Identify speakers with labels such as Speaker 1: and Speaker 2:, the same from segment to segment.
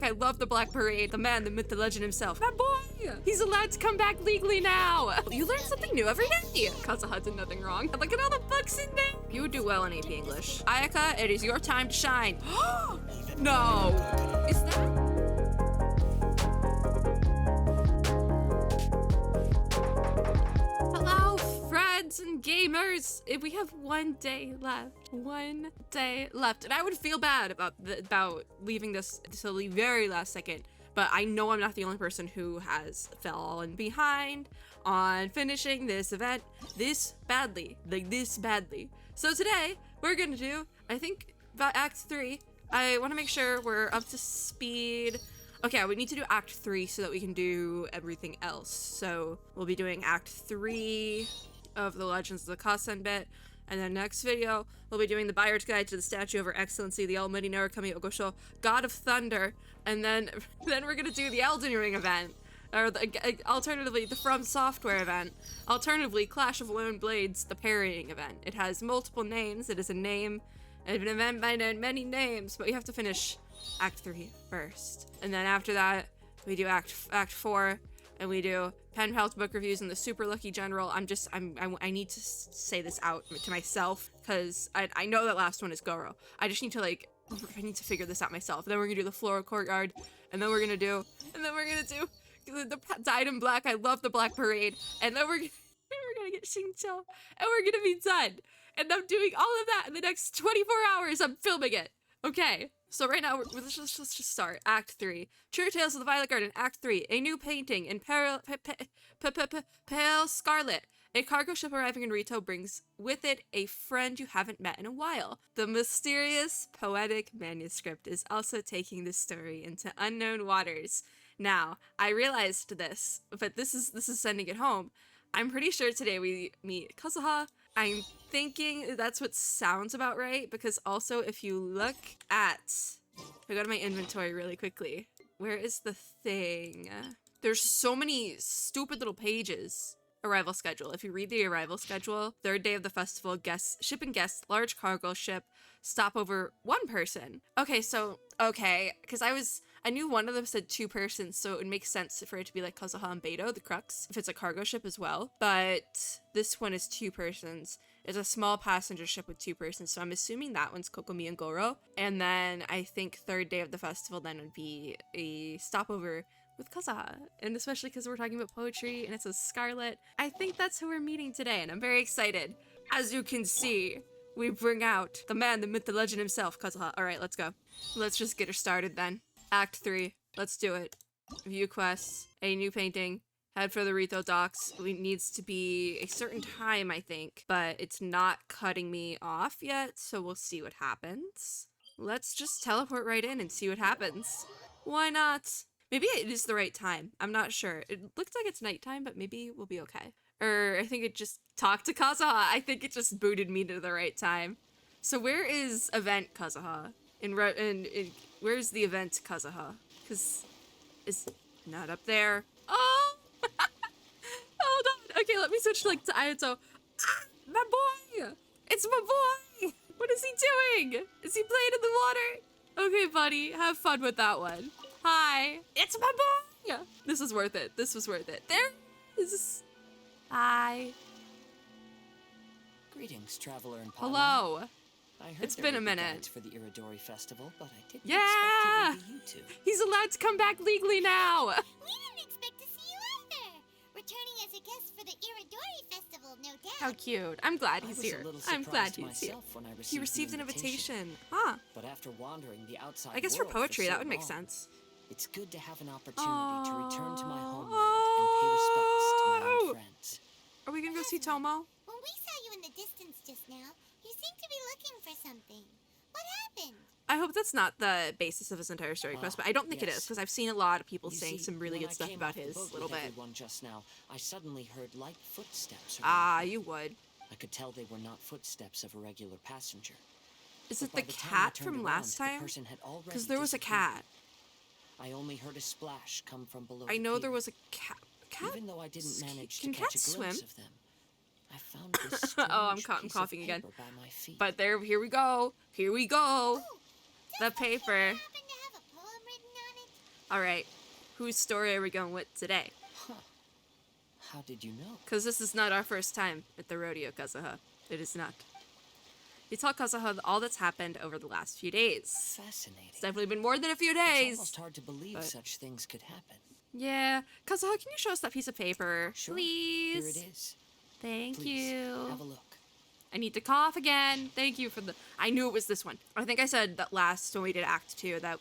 Speaker 1: I love the Black Parade. The man, the myth, the legend himself. My boy! He's allowed to come back legally now. You learn something new every day. Kazuha did nothing wrong. Look at all the books in there. You would do well in AP English. Ayaka, it is your time to shine. No. Is that? Hello, friends and gamers. If we have 1 day left. 1 day left. And I would feel bad about leaving this till the very last second. But I know I'm not the only person who has fallen behind on finishing this event this badly. Like this badly. So today, we're gonna do, I think, about Act 3. I want to make sure we're up to speed. Okay, we need to do Act 3 so that we can do everything else. So we'll be doing Act 3 of the Legends of the Kasen bit. And then next video, we'll be doing the Buyer's Guide to the Statue of Her Excellency, the Almighty Narukami Ogosho, God of Thunder. And then we're gonna do the Elden Ring event. Or alternatively, the From Software event. Alternatively, Clash of Lone Blades, the parrying event. It has multiple names. It is an event by many names, but we have to finish Act 3 first. And then after that, we do Act 4, and we do Pen Pals book reviews and the Super Lucky General. I need to say this out to myself, because I know that last one is Goro. I just need to I need to figure this out myself. And then we're gonna do the Floral Courtyard, and then we're gonna do the Dyed in Black, I love the Black Parade, and then we're gonna get Shinto, and we're gonna be done. And I'm doing all of that in the next 24 hours. I'm filming it. Okay, so right now, let's just start. Act 3. True Tales of the Violet Garden, Act 3. A new painting in Pale Scarlet. A cargo ship arriving in Rito brings with it a friend you haven't met in a while. The mysterious, poetic manuscript is also taking the story into unknown waters. Now, I realized this, but this is sending it home. I'm pretty sure today we meet Kazuha. I'm thinking that's what sounds about right, because also if you look at, I go to my inventory really quickly. Where is the thing? There's so many stupid little pages. Arrival schedule. If you read the arrival schedule, 3rd day of the festival, ship and guests, large cargo ship, stopover 1 person. Okay, because I knew one of them said 2 persons, so it would make sense for it to be like Kazuha and Beto, the Crux, if it's a cargo ship as well. But this one is 2 persons. It's a small passenger ship with 2 persons, so I'm assuming that one's Kokomi and Goro. And then I think 3rd day of the festival then would be a stopover with Kazuha, and especially because we're talking about poetry and it says SCARLET. I think that's who we're meeting today, and I'm very excited. As you can see, we bring out the man, the myth, the legend himself, Kazuha. All right, let's go. Let's just get her started then. Act 3, let's do it. View quests, a new painting, head for the Rito docks. It needs to be a certain time, I think, but it's not cutting me off yet, so we'll see what happens. Let's just teleport right in and see what happens. Why not? Maybe it is the right time. I'm not sure. It looks like it's nighttime, but maybe we'll be okay. Or I think it just talked to Kazuha. I think it just booted me to the right time. So where is event Kazuha? Where's the event Kazuha? Because it's not up there. Oh! Hold on. Okay, let me switch to Ayato. Ah, my boy! It's my boy! What is he doing? Is he playing in the water? Okay, buddy. Have fun with that one. Hi. It's my boy! This was worth it. This was worth it. There is... Hi.
Speaker 2: Greetings, traveler and
Speaker 1: Hello. It's been a minute.
Speaker 2: For the Iridori Festival, but I didn't
Speaker 1: expect
Speaker 2: it would be you two.
Speaker 1: He's allowed to come back legally now.
Speaker 3: We didn't expect to see you either. Returning as a guest for the Iridori Festival, no doubt.
Speaker 1: How cute. I'm glad he's here. I'm glad he's here. He received an invitation. Huh.
Speaker 2: But after wandering the outside
Speaker 1: I guess for poetry, that would make sense.
Speaker 2: It's good to have an opportunity to return to my homeland and pay respects to my old friends.
Speaker 1: Are we gonna go see Tomo?
Speaker 3: When we saw you in the distance just now, you seemed to be looking for something. What happened?
Speaker 1: I hope that's not the basis of his entire story quest, but I don't think it is, because I've seen a lot of people saying some really good stuff about his little bit.
Speaker 2: Just now, I suddenly heard light footsteps.
Speaker 1: Ah, you would.
Speaker 2: I could tell they were not footsteps of a regular passenger.
Speaker 1: Is it the cat from last time? Because there was a cat.
Speaker 2: I only heard a splash come from below.
Speaker 1: I know there was a cat.
Speaker 2: Even though I didn't manage
Speaker 1: to
Speaker 2: catch a glimpse of them, I found this I'm
Speaker 1: coughing again.
Speaker 2: By my feet.
Speaker 1: But here we go. Here we go.
Speaker 3: Oh,
Speaker 1: the paper.
Speaker 3: Happen to have a poem written on it?
Speaker 1: All right, whose story are we going with today?
Speaker 2: Huh. How did you know?
Speaker 1: Because this is not our first time at the rodeo, Kazuha. It is not. You tell Kazuha all that's happened over the last few days.
Speaker 2: Fascinating.
Speaker 1: It's definitely been more than a few
Speaker 2: It's
Speaker 1: days.
Speaker 2: almost hard to believe
Speaker 1: but-
Speaker 2: such things could happen.
Speaker 1: Yeah. Kazuha, can you show us that piece of paper?
Speaker 2: Sure.
Speaker 1: Please?
Speaker 2: Here it is.
Speaker 1: Thank
Speaker 2: Please,
Speaker 1: you.
Speaker 2: have a look.
Speaker 1: I need to cough again. Thank you for the... I knew it was this one. I think I said that last when we did Act 2 that...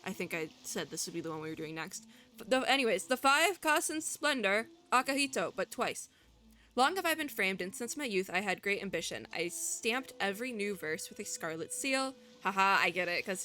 Speaker 1: I think I said this would be the one we were doing next. But anyways, the 5 Kasen's Splendor, Akahito, but twice. Long have I been framed, and since my youth I had great ambition. I stamped every new verse with a scarlet seal. Haha, I get it, because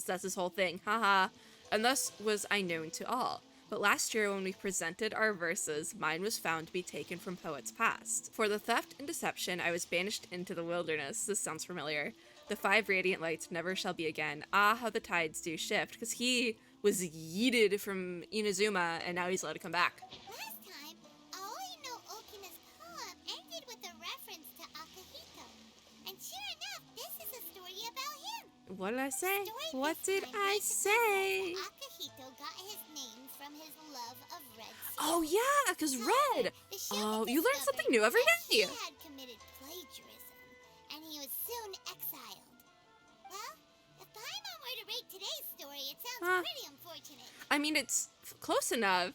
Speaker 1: that's his whole thing. Haha. And thus was I known to all. But last year when we presented our verses, mine was found to be taken from poets past. For the theft and deception, I was banished into the wilderness. This sounds familiar. The 5 radiant lights never shall be again. Ah, how the tides do shift, because he was yeeted from Inazuma, and now he's allowed to come back.
Speaker 3: Last time, Aoi no Okina's poem ended with a reference to Akahito. And sure enough, this is a story about him.
Speaker 1: What did I say?
Speaker 3: Story
Speaker 1: What
Speaker 3: this
Speaker 1: did
Speaker 3: time
Speaker 1: I
Speaker 3: makes it
Speaker 1: say?
Speaker 3: that Akahito got his name from his love of red sea.
Speaker 1: Oh yeah, because red.
Speaker 3: The sheriff
Speaker 1: Oh, you learn something
Speaker 3: discovered
Speaker 1: new every
Speaker 3: that
Speaker 1: day.
Speaker 3: He had committed plagiarism, and he was soon exiled. Well, if Paimon were to rate today's story, it sounds
Speaker 1: Huh.
Speaker 3: pretty unfortunate.
Speaker 1: I mean, it's close enough.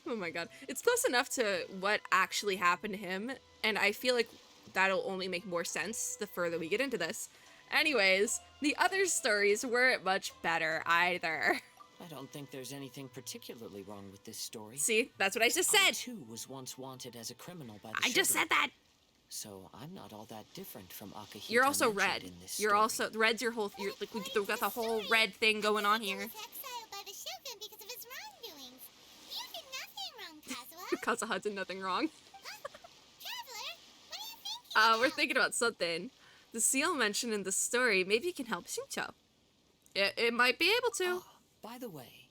Speaker 1: Oh my god. It's close enough to what actually happened to him, and I feel like that'll only make more sense the further we get into this. Anyways, the other stories weren't much better either.
Speaker 2: I don't think there's anything particularly wrong with this story.
Speaker 1: See, that's what I just
Speaker 2: I
Speaker 1: said.
Speaker 2: too was once wanted as a criminal by the
Speaker 1: I just
Speaker 2: Shogun.
Speaker 1: said that.
Speaker 2: So I'm not all that different from Akahito.
Speaker 1: You're also
Speaker 2: mentioned
Speaker 1: red.
Speaker 2: in this
Speaker 1: You're
Speaker 2: story.
Speaker 1: also red's your whole. You're like we've got the whole red thing going on
Speaker 3: He
Speaker 1: here.
Speaker 3: was exiled by the Shogun because of his wrongdoings. You did nothing wrong, Kazuha.
Speaker 1: Kazuha did nothing wrong.
Speaker 3: Traveler, what are you thinking
Speaker 1: We're
Speaker 3: about?
Speaker 1: thinking about something. The seal mentioned in the story. Maybe it can help Shincho. It might be able to.
Speaker 2: Oh, by the way,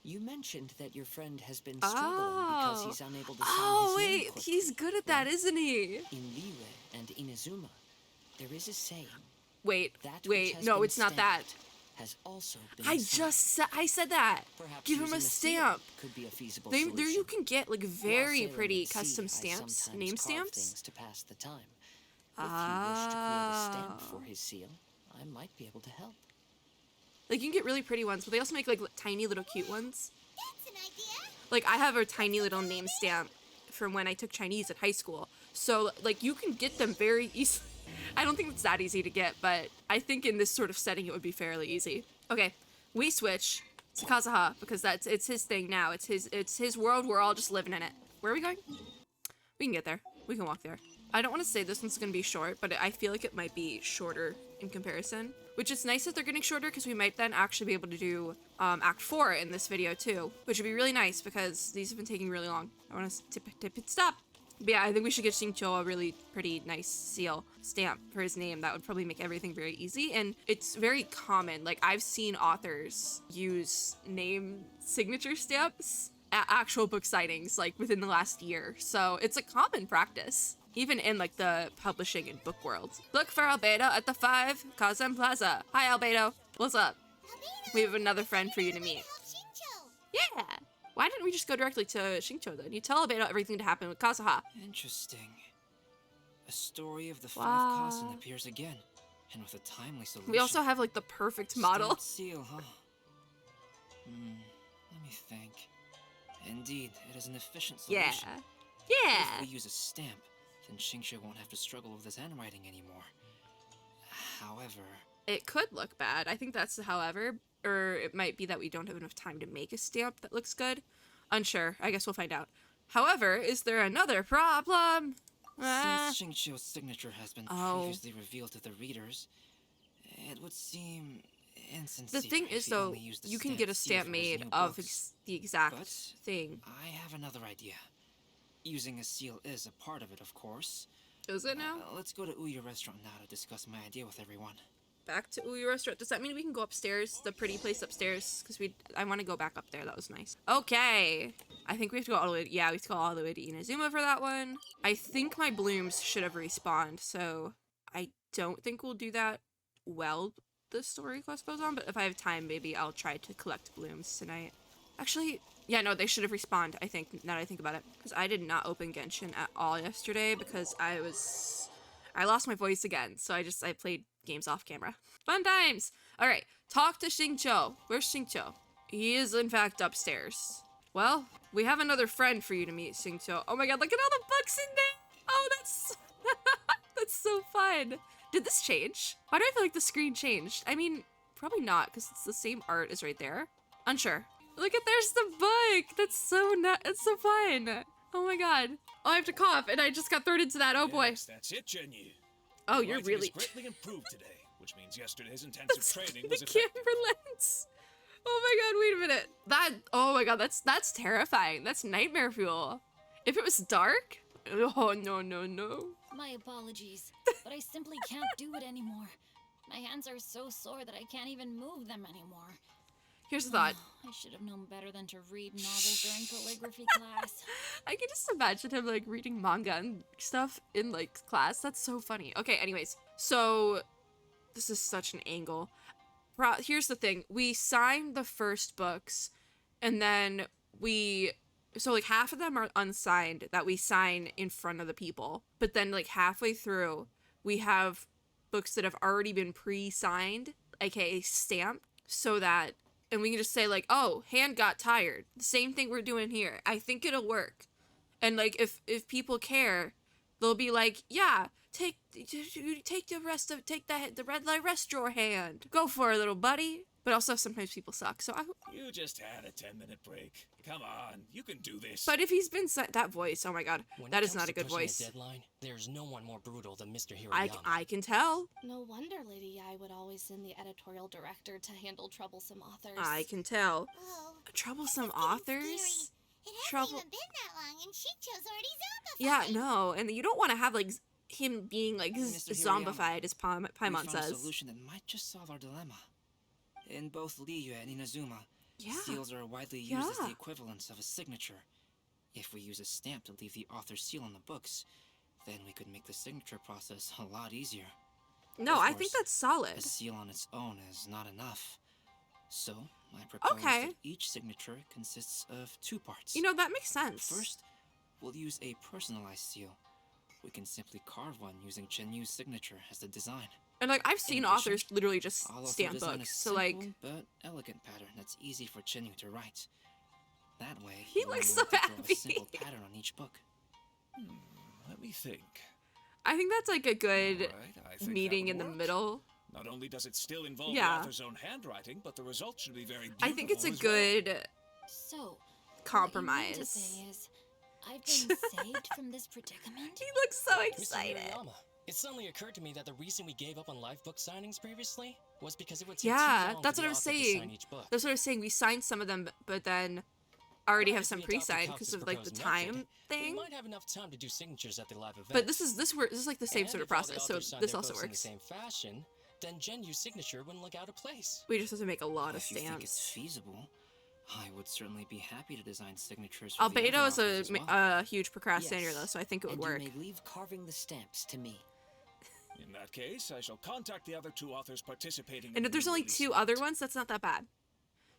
Speaker 2: you mentioned that your friend has been struggling because he's unable to sign
Speaker 1: Oh,
Speaker 2: his name
Speaker 1: wait,
Speaker 2: quickly.
Speaker 1: he's good at that, isn't he?
Speaker 2: In Liyue and Inazuma, there is a saying.
Speaker 1: Wait,
Speaker 2: That which
Speaker 1: wait,
Speaker 2: has
Speaker 1: no,
Speaker 2: been
Speaker 1: it's not that.
Speaker 2: stamped Has also been
Speaker 1: I
Speaker 2: signed.
Speaker 1: just said, I said that.
Speaker 2: Perhaps
Speaker 1: Give him
Speaker 2: using
Speaker 1: a
Speaker 2: seal
Speaker 1: stamp.
Speaker 2: Could be a feasible
Speaker 1: There
Speaker 2: solution.
Speaker 1: you can get like
Speaker 2: While
Speaker 1: very
Speaker 2: sailing
Speaker 1: pretty
Speaker 2: at sea,
Speaker 1: custom
Speaker 2: I
Speaker 1: stamps,
Speaker 2: sometimes
Speaker 1: name
Speaker 2: carve
Speaker 1: stamps.
Speaker 2: things to pass the time. If you wish to create a stamp for his seal, I might be able to help.
Speaker 1: Like you can get really pretty ones, but they also make like tiny little cute ones.
Speaker 3: That's an idea.
Speaker 1: Like I have a tiny little name stamp from when I took Chinese at high school. So like you can get them very easily. I don't think it's that easy to get, but I think in this sort of setting it would be fairly easy. Okay, we switch to Kazuha because it's his thing now. It's his world. We're all just living in it. Where are we going? We can get there. We can walk there. I don't want to say this one's gonna be short, but I feel like it might be shorter in comparison. Which is nice that they're getting shorter because we might then actually be able to do Act 4 in this video too, which would be really nice because these have been taking really long. I want to tip it stop. But yeah, I think we should get Shincho a really pretty nice seal stamp for his name. That would probably make everything very easy. And it's very common. Like I've seen authors use name signature stamps at actual book signings like within the last year. So it's a common practice. Even in like the publishing and book world. Look for Albedo at the 5 Kazan Plaza. Hi Albedo. What's up?
Speaker 3: Albedo,
Speaker 1: We have another friend for you to meet.
Speaker 3: help Shincho.
Speaker 1: Yeah. Why didn't we just go directly to Shincho then? You tell Albedo everything to happen with Kazuha.
Speaker 4: Interesting. A story of the
Speaker 1: Wow.
Speaker 4: 5 Kasen appears again, and with a timely solution.
Speaker 1: We also have like the perfect model.
Speaker 4: Stamped seal, huh? Let me think. Indeed, it is an efficient
Speaker 1: Yeah.
Speaker 4: solution.
Speaker 1: Yeah.
Speaker 4: If we use a stamp, then Xingxue won't have to struggle with his handwriting anymore. However,
Speaker 1: It could look bad. I think that's however, or it might be that we don't have enough time to make a stamp that looks good. Unsure. I guess we'll find out. However, is there another problem?
Speaker 4: since Xingxue's signature has been
Speaker 1: Oh.
Speaker 4: previously revealed to the readers, it would seem insincere
Speaker 1: The thing
Speaker 4: if
Speaker 1: is
Speaker 4: he
Speaker 1: though,
Speaker 4: only used the
Speaker 1: you can get a
Speaker 4: seal
Speaker 1: stamp
Speaker 4: for his
Speaker 1: made
Speaker 4: new
Speaker 1: of
Speaker 4: books.
Speaker 1: the exact
Speaker 4: But
Speaker 1: thing.
Speaker 4: I have another idea. Using a seal is a part of it, of course.
Speaker 1: Is it now?
Speaker 4: Let's go to Uya Restaurant now to discuss my idea with everyone.
Speaker 1: Back to Uyu Restaurant. Does that mean we can go upstairs? The pretty place upstairs? Because I want to go back up there. That was nice. Okay. I think we have to go all the way. Yeah, we have to go all the way to Inazuma for that one. I think my blooms should have respawned, so I don't think we'll do that while the story quest goes on. But if I have time, maybe I'll try to collect blooms tonight. Actually, yeah, no, they should have respawned, I think, now that I think about it. Because I did not open Genshin at all yesterday because I lost my voice again. So I played games off camera. Fun times! Alright, talk to Xingqiu. Where's Xingqiu? He is, in fact, upstairs. Well, we have another friend for you to meet, Xingqiu. Oh my god, look at all the books in there! Oh, that's... that's so fun. Did this change? Why do I feel like the screen changed? I mean, probably not, because it's the same art as right there. Unsure. Look at, there's the book! That's so it's so fun! Oh my god. Oh, I have to cough, and I just got thrown into that, oh boy.
Speaker 5: Yes, that's it, Jinyu.
Speaker 1: Oh, you're
Speaker 5: Writing
Speaker 1: really...
Speaker 5: is greatly improved today, which means yesterday's intensive training
Speaker 1: the
Speaker 5: was effective.
Speaker 1: camera lens! Oh my god, wait a minute. Oh my god, that's terrifying. That's nightmare fuel. If it was dark? Oh, no, no, no.
Speaker 6: My apologies, but I simply can't do it anymore. My hands are so sore that I can't even move them anymore.
Speaker 1: Here's the thought.
Speaker 6: I should have known better than to read novels during calligraphy class.
Speaker 1: I can just imagine him, like, reading manga and stuff in, like, class. That's so funny. Okay, anyways. So, this is such an angle. Here's the thing. We signed the first books, and then so, like, half of them are unsigned that we sign in front of the people. But then, like, halfway through, we have books that have already been pre-signed, aka stamped, so that... And we can just say, like, oh, hand got tired. The same thing we're doing here. I think it'll work. And, like, if people care, they'll be like, yeah, take the red light rest your hand. Go for it, little buddy. But also, sometimes people suck, so
Speaker 5: You just had a 10-minute break. Come on, you can do this.
Speaker 1: But if he's been that voice, oh my god, that is not a good voice.
Speaker 7: A deadline, there's no one more brutal than Mr. Hirayama.
Speaker 1: I can tell.
Speaker 8: No wonder Lady Yai would always send the editorial director to handle troublesome authors.
Speaker 1: I can tell.
Speaker 3: Oh,
Speaker 1: Troublesome
Speaker 3: that's getting
Speaker 1: authors?
Speaker 3: scary. It hasn't even been that long, and Xingqiu's already zombified.
Speaker 1: Yeah, no, and you don't want to have, like, him being, like,
Speaker 4: Mr.
Speaker 1: zombified, as Paimon
Speaker 4: We found a
Speaker 1: says.
Speaker 4: solution that might just solve our dilemma. In both Liyue and Inazuma, seals are widely used as the equivalents of a signature. If we use a stamp to leave the author's seal on the books, then we could make the signature process a lot easier.
Speaker 1: No,
Speaker 4: Of
Speaker 1: I think
Speaker 4: course,
Speaker 1: that's solid.
Speaker 4: A seal on its own is not enough. So, I propose that each signature consists of 2 parts.
Speaker 1: You know, that makes sense.
Speaker 4: First, we'll use a personalized seal. We can simply carve one using Chenyu's signature as the design.
Speaker 1: And, like, I've seen authors literally just stamp books, so, like...
Speaker 4: simple but elegant pattern that's easy for Chenyu to write. That way,
Speaker 1: He
Speaker 4: you
Speaker 1: looks
Speaker 4: won't
Speaker 1: so
Speaker 4: have to draw
Speaker 1: happy.
Speaker 4: a simple pattern on each book.
Speaker 5: Let me think.
Speaker 1: I think that's, like, a good
Speaker 5: Right, I think
Speaker 1: meeting
Speaker 5: that
Speaker 1: in
Speaker 5: would
Speaker 1: the
Speaker 5: work.
Speaker 1: middle.
Speaker 5: Not only does it still involve
Speaker 1: Yeah.
Speaker 5: the author's own handwriting, but the result should be very beautiful
Speaker 1: I think it's a
Speaker 5: as well.
Speaker 1: good
Speaker 6: So,
Speaker 1: compromise.
Speaker 6: what you mean to say is, I've been saved from this predicament?
Speaker 1: He looks so
Speaker 7: Mr.
Speaker 1: excited.
Speaker 7: Hirayama, it suddenly occurred to me that the reason we gave up on live book signings previously was because it would take too
Speaker 1: Yeah,
Speaker 7: long
Speaker 1: that's
Speaker 7: for
Speaker 1: what
Speaker 7: the
Speaker 1: I was
Speaker 7: author to sign
Speaker 1: saying.
Speaker 7: each book.
Speaker 1: That's what I was saying. We signed some of them, but then already have
Speaker 7: If
Speaker 1: some
Speaker 7: we adopted
Speaker 1: pre-signed
Speaker 7: Cox's
Speaker 1: because of, like, the
Speaker 7: proposed
Speaker 1: time
Speaker 7: method,
Speaker 1: thing.
Speaker 7: We might have enough time to do signatures at the live event.
Speaker 1: But this is like the same
Speaker 7: And
Speaker 1: sort of
Speaker 7: if all the
Speaker 1: process, so
Speaker 7: authors signed
Speaker 1: this
Speaker 7: their
Speaker 1: also
Speaker 7: books in the
Speaker 1: works.
Speaker 7: same fashion, then Genyu's signature wouldn't look out of place.
Speaker 1: We just have to make a lot of
Speaker 4: If you think it's
Speaker 1: stamps.
Speaker 4: feasible, I would certainly be happy to design signatures for the
Speaker 1: Albedo
Speaker 4: other
Speaker 1: is
Speaker 4: authors as well.
Speaker 1: a huge procrastinator,
Speaker 2: Yes,
Speaker 1: though, so I think it would
Speaker 2: and
Speaker 1: work.
Speaker 2: you may leave carving the stamps to me.
Speaker 5: In that case, I shall contact the other 2 authors participating.
Speaker 1: And if there's only 2 other ones, that's not that bad.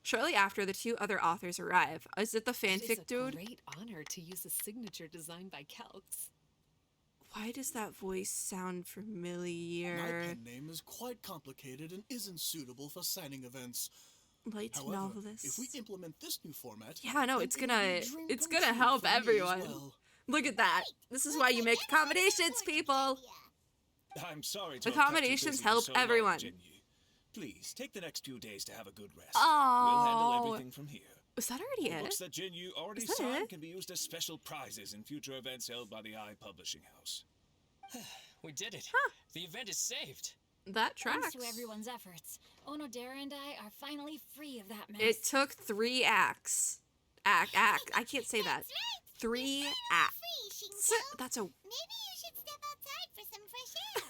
Speaker 1: Shortly after, the 2 other authors arrive. Is it the fanfic dude?
Speaker 9: It is a great honor to use a signature designed by Calx.
Speaker 1: Why does that voice sound
Speaker 10: My
Speaker 1: familiar?
Speaker 10: pen name is quite complicated and isn't suitable for signing events.
Speaker 1: Light
Speaker 10: However,
Speaker 1: novelist.
Speaker 10: if we implement this new format,
Speaker 1: Yeah, no,
Speaker 10: then
Speaker 1: it's
Speaker 10: it'll
Speaker 1: gonna
Speaker 10: be a dream
Speaker 1: it's
Speaker 10: come
Speaker 1: gonna
Speaker 10: true
Speaker 1: help
Speaker 10: for me as
Speaker 1: everyone.
Speaker 10: well.
Speaker 1: Look at that. This is why you make accommodations, people.
Speaker 5: I'm sorry to have kept you
Speaker 1: Accommodations
Speaker 5: busy for
Speaker 1: help
Speaker 5: so long,
Speaker 1: everyone.
Speaker 5: Jinyu. Please, take the next few days to have a good rest.
Speaker 1: Oh.
Speaker 5: We'll handle everything from here.
Speaker 1: Was that already
Speaker 5: The
Speaker 1: it?
Speaker 5: books that Jinyu already
Speaker 1: Is that
Speaker 5: signed
Speaker 1: it?
Speaker 5: can be used as special prizes in future events held by the Eye Publishing House.
Speaker 7: We did it. The event is saved.
Speaker 1: That tracks.
Speaker 6: Thanks to everyone's efforts, Onodera and I are finally free of that mess.
Speaker 1: It took 3 acts. Act. I can't say that.
Speaker 3: That's right.
Speaker 1: 3
Speaker 3: Free,
Speaker 1: acts.
Speaker 3: Xingqiu.
Speaker 1: That's a...
Speaker 3: Maybe you should step outside for some fresh air.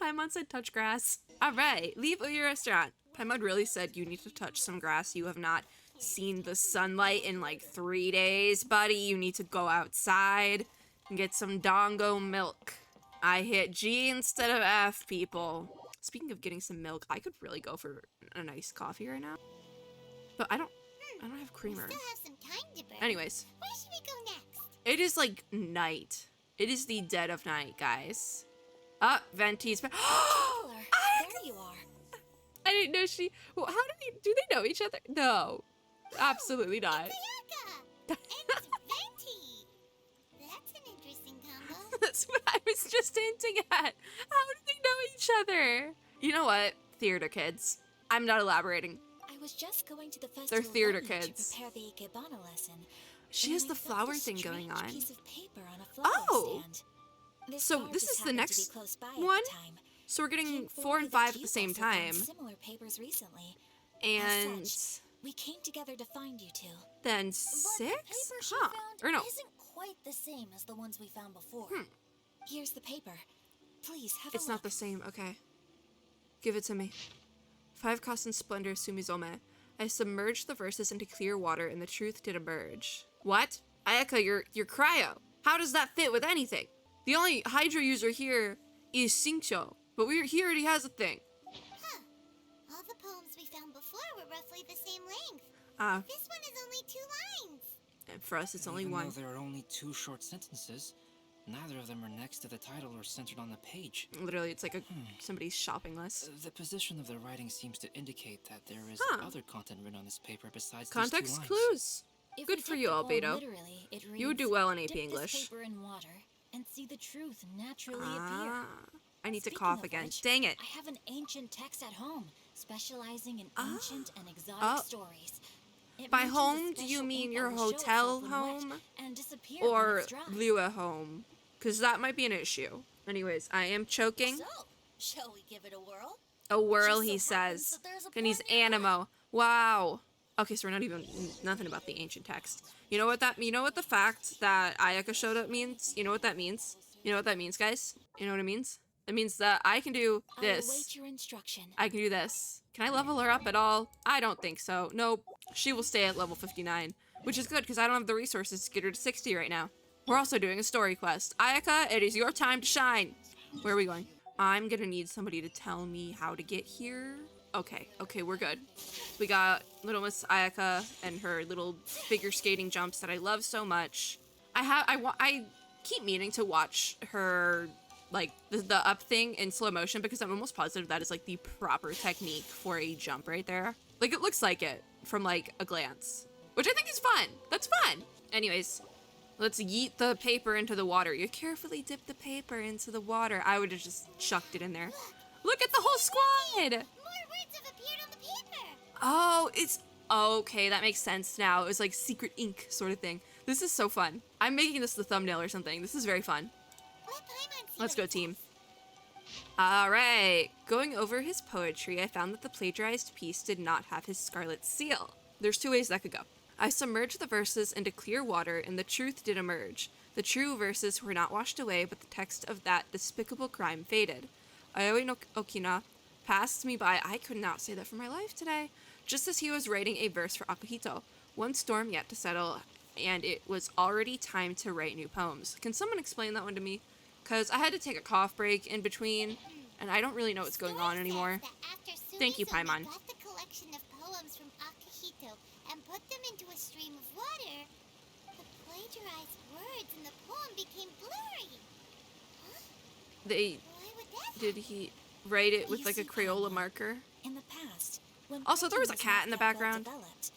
Speaker 1: Paimon said touch grass. Alright, leave your restaurant. Paimon really said you need to touch some grass. You have not seen the sunlight in like 3 days, buddy. You need to go outside and get some dongo milk. I hit G instead of F, people. Speaking of getting some milk, I could really go for a nice coffee right now. But I don't have creamer.
Speaker 3: We still have some time to burn.
Speaker 1: Anyways,
Speaker 3: Where should we go next?
Speaker 1: it is like night. It is the dead of night, guys. Ah, Venti's back.
Speaker 6: Taylor, there you are.
Speaker 1: I didn't know she. Well, how do they know each other? No, absolutely not.
Speaker 3: Kayaka! And Venti! That's an interesting combo.
Speaker 1: That's what I was just hinting at. How do they know each other? You know what? Theater kids. I'm not elaborating.
Speaker 6: I was just going to the festival
Speaker 1: They're theater
Speaker 6: venue
Speaker 1: kids.
Speaker 6: to prepare the ikebana lesson.
Speaker 1: She
Speaker 6: when
Speaker 1: has
Speaker 6: I
Speaker 1: the
Speaker 6: felt
Speaker 1: flower
Speaker 6: a
Speaker 1: thing going
Speaker 6: strange
Speaker 1: on.
Speaker 6: Piece of paper on a flower
Speaker 1: Oh!
Speaker 6: stand. This
Speaker 1: So
Speaker 6: bar
Speaker 1: this
Speaker 6: just
Speaker 1: is the
Speaker 6: happened to
Speaker 1: next
Speaker 6: be close by at
Speaker 1: one?
Speaker 6: the time.
Speaker 1: So we're getting
Speaker 6: Came
Speaker 1: 4
Speaker 6: forward
Speaker 1: and
Speaker 6: that
Speaker 1: 5 at
Speaker 6: you
Speaker 1: the same
Speaker 6: also found
Speaker 1: time.
Speaker 6: Similar papers recently.
Speaker 1: And
Speaker 6: As such, we came together to find you two.
Speaker 1: then
Speaker 6: But
Speaker 1: 6?
Speaker 6: the paper she
Speaker 1: Huh.
Speaker 6: found
Speaker 1: Or no.
Speaker 6: isn't quite the same as the ones we found before.
Speaker 1: Hmm.
Speaker 6: Here's the paper. Please have
Speaker 1: It's
Speaker 6: a look.
Speaker 1: not the same. Okay. Give it to me. 5 cost and splendor Sumizome. I submerged the verses into clear water and the truth did emerge. What? Ayaka, you're cryo. How does that fit with anything? The only Hydro user here is Singcho, but he already has a thing.
Speaker 3: Huh. All the poems we found before were roughly the same length.
Speaker 1: Ah,
Speaker 3: This one is only 2 lines.
Speaker 1: and for us it's only
Speaker 4: Even
Speaker 1: 1.
Speaker 4: though there are only 2 short sentences, neither of them are next to the title or centered on the page.
Speaker 1: Literally, it's like somebody's shopping list.
Speaker 4: The position of the writing seems to indicate that there is
Speaker 1: Huh.
Speaker 4: other content written on this paper besides
Speaker 1: Context
Speaker 4: these 2 lines.
Speaker 1: clues.
Speaker 6: If
Speaker 1: Good
Speaker 6: we
Speaker 1: for
Speaker 6: take
Speaker 1: you,
Speaker 6: the poem
Speaker 1: Albedo.
Speaker 6: literally, it
Speaker 1: You would do
Speaker 6: reads,
Speaker 1: well in AP
Speaker 6: "Dip this
Speaker 1: English.
Speaker 6: paper in water and see the truth naturally appear."
Speaker 1: Ah, I need to
Speaker 6: Speaking
Speaker 1: cough
Speaker 6: of
Speaker 1: again.
Speaker 6: which,
Speaker 1: Dang it.
Speaker 6: I have an ancient text at home, specializing in
Speaker 1: Ah.
Speaker 6: ancient and exotic
Speaker 1: Oh.
Speaker 6: stories. It
Speaker 1: By
Speaker 6: mentions a
Speaker 1: home, do you
Speaker 6: special
Speaker 1: mean
Speaker 6: ink
Speaker 1: your
Speaker 6: that will show
Speaker 1: hotel
Speaker 6: itself when wet
Speaker 1: home?
Speaker 6: and disappear when
Speaker 1: Or
Speaker 6: it's dry.
Speaker 1: Lua home? Because that might be an issue. Anyways, I am choking.
Speaker 3: So, shall we give it a whirl?
Speaker 1: A whirl,
Speaker 3: Just
Speaker 1: he
Speaker 3: so happens
Speaker 1: says.
Speaker 3: that there's a
Speaker 1: And he's
Speaker 3: poem nearby.
Speaker 1: animo. Wow. Okay, so we're not even nothing about the ancient text. You know what the fact that Ayaka showed up means? You know what that means? You know what that means, guys? You know what it means? It means that I can do
Speaker 6: I'll
Speaker 1: this.
Speaker 6: await your instruction.
Speaker 1: I can do this. Can I level her up at all? I don't think so. Nope. She will stay at level 59, which is good because I don't have the resources to get her to 60 right now. We're also doing a story quest. Ayaka, it is your time to shine. Where are we going? I'm gonna need somebody to tell me how to get here. Okay, we're good. We got little Miss Ayaka and her little figure skating jumps that I love so much. I keep meaning to watch her like the up thing in slow motion because I'm almost positive that is like the proper technique for a jump right there. Like it looks like it from like a glance, which I think is fun. That's fun. Anyways, let's yeet the paper into the water. You carefully dip the paper into the water. I would have just chucked it in there. Look at the whole squad.
Speaker 3: More words have appeared on the paper.
Speaker 1: Oh, it's okay. That makes sense now. It was like secret ink sort of thing. This is so fun. I'm making this the thumbnail or something. This is very fun.
Speaker 3: Let Paimon see
Speaker 1: Let's
Speaker 3: what
Speaker 1: go,
Speaker 3: it
Speaker 1: team.
Speaker 3: says.
Speaker 1: All right. Going over his poetry, I found that the plagiarized piece did not have his scarlet seal. There's 2 ways that could go. I submerged the verses into clear water, and the truth did emerge. The true verses were not washed away, but the text of that despicable crime faded. Aoi no Okina passed me by. I could not say that for my life today. Just as he was writing a verse for Akihito. One storm yet to settle, and it was already time to write new poems. Can someone explain that one to me? Because I had to take a cough break in between, and I don't really know what's going on
Speaker 3: Story
Speaker 1: anymore.
Speaker 3: says that after
Speaker 1: Thank you,
Speaker 3: Sumizome
Speaker 1: Paimon.
Speaker 3: got the collection of poems from Akihito and put them into a stream of water, the plagiarized words in the poem became blurry. Huh?
Speaker 1: They
Speaker 3: Why would that
Speaker 1: did
Speaker 3: happen?
Speaker 1: he write it with
Speaker 6: You
Speaker 1: like a
Speaker 6: see,
Speaker 1: Crayola
Speaker 6: Paimon,
Speaker 1: marker?
Speaker 6: In the past, when
Speaker 1: Also, there was a
Speaker 6: printing
Speaker 1: cat in the
Speaker 6: not yet well
Speaker 1: background.
Speaker 6: developed,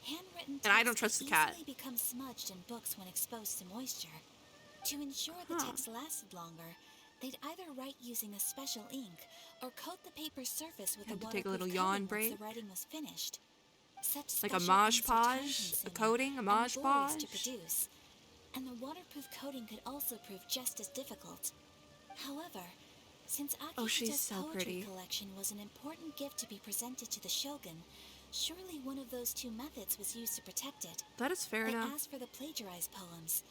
Speaker 6: handwritten
Speaker 1: And I don't
Speaker 6: text
Speaker 1: trust
Speaker 6: could
Speaker 1: the cat.
Speaker 6: easily become smudged in books when exposed to moisture. To ensure the
Speaker 1: Huh.
Speaker 6: text lasted longer, they'd either write using a special ink or coat the paper's surface with
Speaker 1: Had
Speaker 6: a
Speaker 1: to take a
Speaker 6: waterproof
Speaker 1: little
Speaker 6: coating
Speaker 1: yawn
Speaker 6: once
Speaker 1: break.
Speaker 6: the writing was finished. Such
Speaker 1: Like a
Speaker 6: special
Speaker 1: Mod
Speaker 6: inks are
Speaker 1: Podge?
Speaker 6: time-consuming
Speaker 1: A coating? A
Speaker 6: and
Speaker 1: Mod
Speaker 6: laborious to
Speaker 1: Podge?
Speaker 6: produce, and the waterproof coating could also prove just as difficult. However, since
Speaker 1: Oh, she's
Speaker 6: Akihito's
Speaker 1: so
Speaker 6: poetry
Speaker 1: pretty.
Speaker 6: collection was an important gift to be presented to the shogun, surely one of those 2 methods was used to protect it.
Speaker 1: That is fair
Speaker 6: They
Speaker 1: enough.
Speaker 6: asked for the plagiarized poems.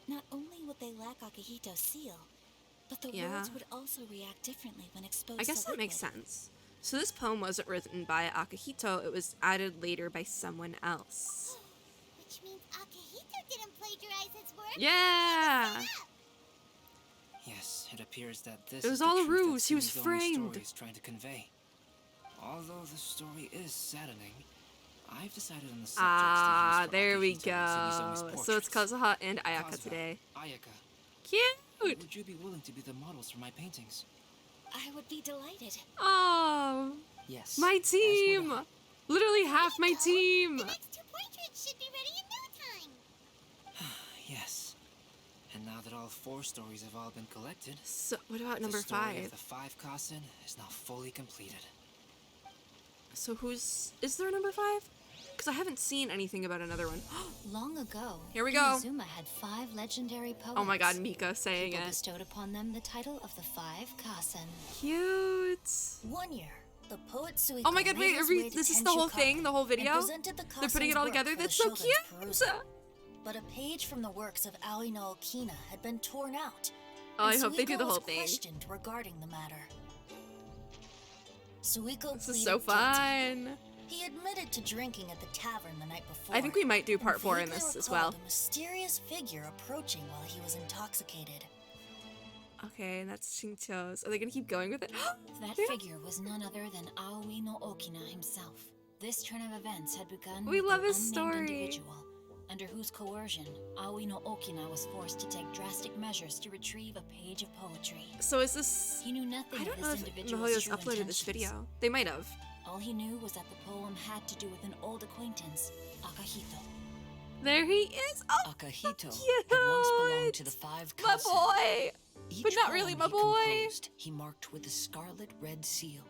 Speaker 6: Not only would they lack Akihito's seal, but the
Speaker 1: Yeah.
Speaker 6: words would also react differently when exposed
Speaker 1: I guess
Speaker 6: to
Speaker 1: that makes
Speaker 6: liquid.
Speaker 1: sense. So this poem wasn't written by Akihito, it was added later by someone else.
Speaker 3: Which means Akihito didn't plagiarize his work.
Speaker 1: Yeah!
Speaker 4: Yes, it appears that this
Speaker 1: It was
Speaker 4: is the
Speaker 1: all a
Speaker 4: truth that
Speaker 1: ruse. He was
Speaker 4: Sumizome's
Speaker 1: framed.
Speaker 4: story is trying to convey. Although the story is saddening, I've decided on the subjects
Speaker 1: Ah,
Speaker 4: to use for
Speaker 1: there we
Speaker 4: Akihito and Sumizome's
Speaker 1: go.
Speaker 4: portraits.
Speaker 1: So it's Kazuha and Ayaka
Speaker 4: Kazuha,
Speaker 1: today.
Speaker 4: Ayaka,
Speaker 1: Cute!
Speaker 4: would you be willing to be the models for my paintings?
Speaker 6: I would be delighted.
Speaker 1: Oh,
Speaker 4: Yes.
Speaker 1: my
Speaker 4: as would
Speaker 1: team!
Speaker 4: I.
Speaker 1: Literally half my
Speaker 3: Rico,
Speaker 1: team!
Speaker 3: The next 2 portraits should be ready in no time.
Speaker 4: Yes. And now that all 4 stories have all been collected,
Speaker 1: So, what about number
Speaker 4: the story
Speaker 1: 5?
Speaker 4: of the 5 Kasen is now fully completed.
Speaker 1: So who's... Is there a number 5? Because I haven't seen anything about another one.
Speaker 11: Long ago,
Speaker 1: Here we go.
Speaker 11: Inazuma had 5 legendary poets.
Speaker 1: Oh my god, Mika saying
Speaker 11: People
Speaker 1: it.
Speaker 11: bestowed upon them the title of the 5 Kasen.
Speaker 1: Cute!
Speaker 11: One year, the poet Suiko
Speaker 1: Oh my god, wait,
Speaker 11: made his way to
Speaker 1: this is the whole
Speaker 11: Tenchukaku
Speaker 1: thing, the whole
Speaker 11: and
Speaker 1: video?
Speaker 11: presented the
Speaker 1: They're putting it
Speaker 11: Kasen's
Speaker 1: all
Speaker 11: work
Speaker 1: together?
Speaker 11: for the
Speaker 1: That's so
Speaker 11: shogun's
Speaker 1: cute!
Speaker 11: perusal. But a page from the works of Aoi no Okina had been torn out.
Speaker 1: Oh, I
Speaker 11: and
Speaker 1: hope they do
Speaker 11: Suiko
Speaker 1: the whole
Speaker 11: was
Speaker 1: thing.
Speaker 11: questioned regarding the matter. Suiko
Speaker 1: This is so
Speaker 11: pleaded guilty.
Speaker 1: fun!
Speaker 11: He admitted to drinking at the tavern the night before.
Speaker 1: I think we might do
Speaker 11: and
Speaker 1: part 4 in
Speaker 11: vaguely
Speaker 1: this as
Speaker 11: recalled
Speaker 1: well.
Speaker 11: A mysterious figure approaching while he was intoxicated.
Speaker 1: Okay, and that's Shincho's. Are they gonna keep going with it?
Speaker 6: That
Speaker 1: Yeah.
Speaker 6: figure was none other than Aoi no Okina himself. This turn of events had begun
Speaker 1: We
Speaker 6: with
Speaker 1: love
Speaker 6: an
Speaker 1: his
Speaker 6: unnamed
Speaker 1: story.
Speaker 6: individual, under whose coercion Aoi no Okina was forced to take drastic measures to retrieve a page of poetry.
Speaker 1: So is this...
Speaker 6: He knew nothing
Speaker 1: I
Speaker 6: of
Speaker 1: don't
Speaker 6: this
Speaker 1: know if
Speaker 6: individual's
Speaker 1: Mihoyo's
Speaker 6: true
Speaker 1: uploaded this
Speaker 6: intentions.
Speaker 1: video. They might have.
Speaker 6: All he knew was that the poem had to do with an old acquaintance, Akihito.
Speaker 1: There he is! Oh,
Speaker 2: Akihito
Speaker 1: cute!
Speaker 2: had once belonged to the 5
Speaker 1: My
Speaker 2: Kasen.
Speaker 1: boy!
Speaker 2: Each
Speaker 1: But not really
Speaker 2: poem
Speaker 1: my
Speaker 2: he
Speaker 1: boy.
Speaker 2: composed, he marked with a scarlet red seal.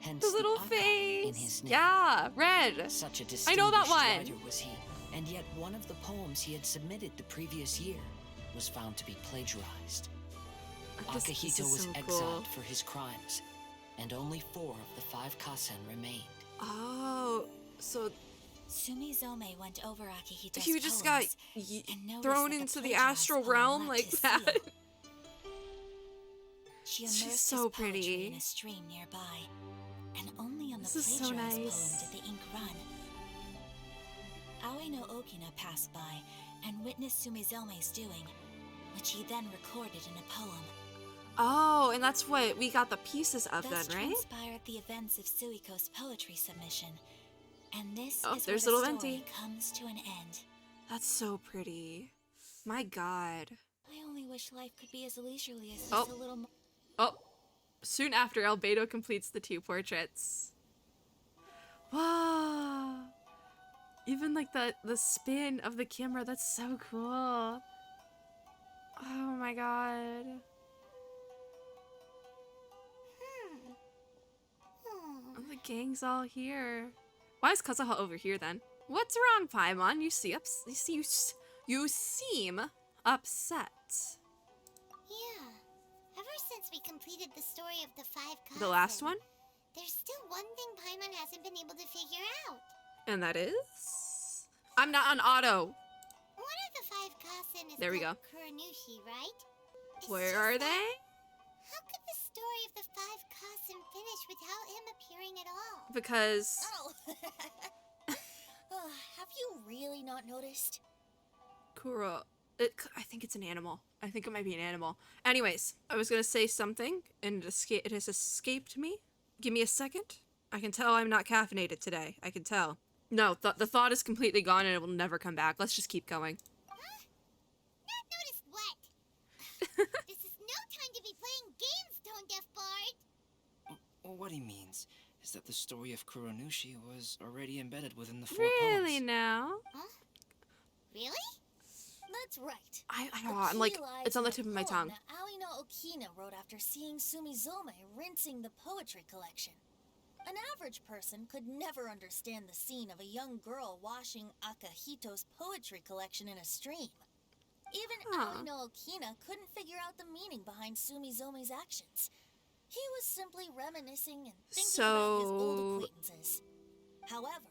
Speaker 2: Hence
Speaker 1: The little
Speaker 2: Aka in
Speaker 1: face!
Speaker 2: his name.
Speaker 1: Yeah, red!
Speaker 2: Such a
Speaker 1: I know that
Speaker 2: distinguished
Speaker 1: one.
Speaker 2: writer was he, and yet one of the poems he had submitted the previous year was found to be plagiarized.
Speaker 1: This
Speaker 2: Akihito
Speaker 1: is
Speaker 2: was
Speaker 1: so
Speaker 2: exiled
Speaker 1: cool.
Speaker 2: for his crimes, and only 4 of the 5 Kasen remained.
Speaker 1: Oh, so
Speaker 3: Sumizome went over Akihito's
Speaker 1: he just got
Speaker 3: poems and noticed
Speaker 1: thrown
Speaker 3: that the
Speaker 1: into the
Speaker 3: plagiarized
Speaker 1: astral
Speaker 3: poem
Speaker 1: realm
Speaker 3: lacked
Speaker 1: like
Speaker 3: his
Speaker 1: that.
Speaker 3: seal. She
Speaker 1: She's
Speaker 3: immersed
Speaker 1: so
Speaker 3: his poetry
Speaker 1: pretty.
Speaker 3: in a stream nearby, and only on
Speaker 1: This
Speaker 3: the
Speaker 1: is so
Speaker 3: plagiarized
Speaker 1: nice.
Speaker 3: poem did the ink run. Aoi no Okina passed by and witnessed Sumizome's doing, which he then recorded in a poem.
Speaker 1: Oh, and that's what we got the pieces of
Speaker 3: Thus
Speaker 1: then, right?
Speaker 3: transpired the events of Suiko's poetry submission, and this
Speaker 1: Oh,
Speaker 3: is
Speaker 1: there's
Speaker 3: where the
Speaker 1: little
Speaker 3: story
Speaker 1: Venti.
Speaker 3: comes to an end.
Speaker 1: That's so pretty. My god.
Speaker 3: I only wish life could be as leisurely as
Speaker 1: Oh.
Speaker 3: just a little more.
Speaker 1: Oh, soon after, Albedo completes the 2 portraits. Wow. Even like the spin of the camera, that's so cool. Oh my god. Oh, the gang's all here. Why is Kazuha over here then? What's wrong, Paimon? You seem upset.
Speaker 3: Yeah. Ever since we completed the story of the 5 Kazen,
Speaker 1: The last one?
Speaker 3: there's still one thing Paimon hasn't been able to figure out.
Speaker 1: And that is? I'm not on auto.
Speaker 3: One of the 5 Kazen is
Speaker 1: There we
Speaker 3: called Kuranushi, right? It's
Speaker 1: Where
Speaker 3: just
Speaker 1: are
Speaker 3: that-
Speaker 1: they?
Speaker 3: How could the story of the 5 Kazen finish without him appearing at all?
Speaker 1: Because
Speaker 11: Oh, have you really not noticed?
Speaker 1: Kuro. I think it's an animal. I think it might be an animal. Anyways, I was gonna say something, and it has escaped me. Give me a second. I can tell I'm not caffeinated today. I can tell. No, the thought is completely gone, and it will never come back. Let's just keep going.
Speaker 3: Huh? Not noticed what? This is no time to be playing games, Tone Deaf Bard.
Speaker 4: What he means is that the story of Kuronushi was already embedded within the 4
Speaker 1: Really
Speaker 4: poems.
Speaker 1: now?
Speaker 3: Huh? Really?
Speaker 11: That's right.
Speaker 1: I'm like, it's on the tip of my tongue.
Speaker 11: That Aoi no Okina wrote after seeing Sumizome rinsing the poetry collection. An average person could never understand the scene of a young girl washing Akihito's poetry collection in a stream. Even Aoi no Okina couldn't figure out the meaning behind Sumizome's actions. He was simply reminiscing and thinking about his old acquaintances. However,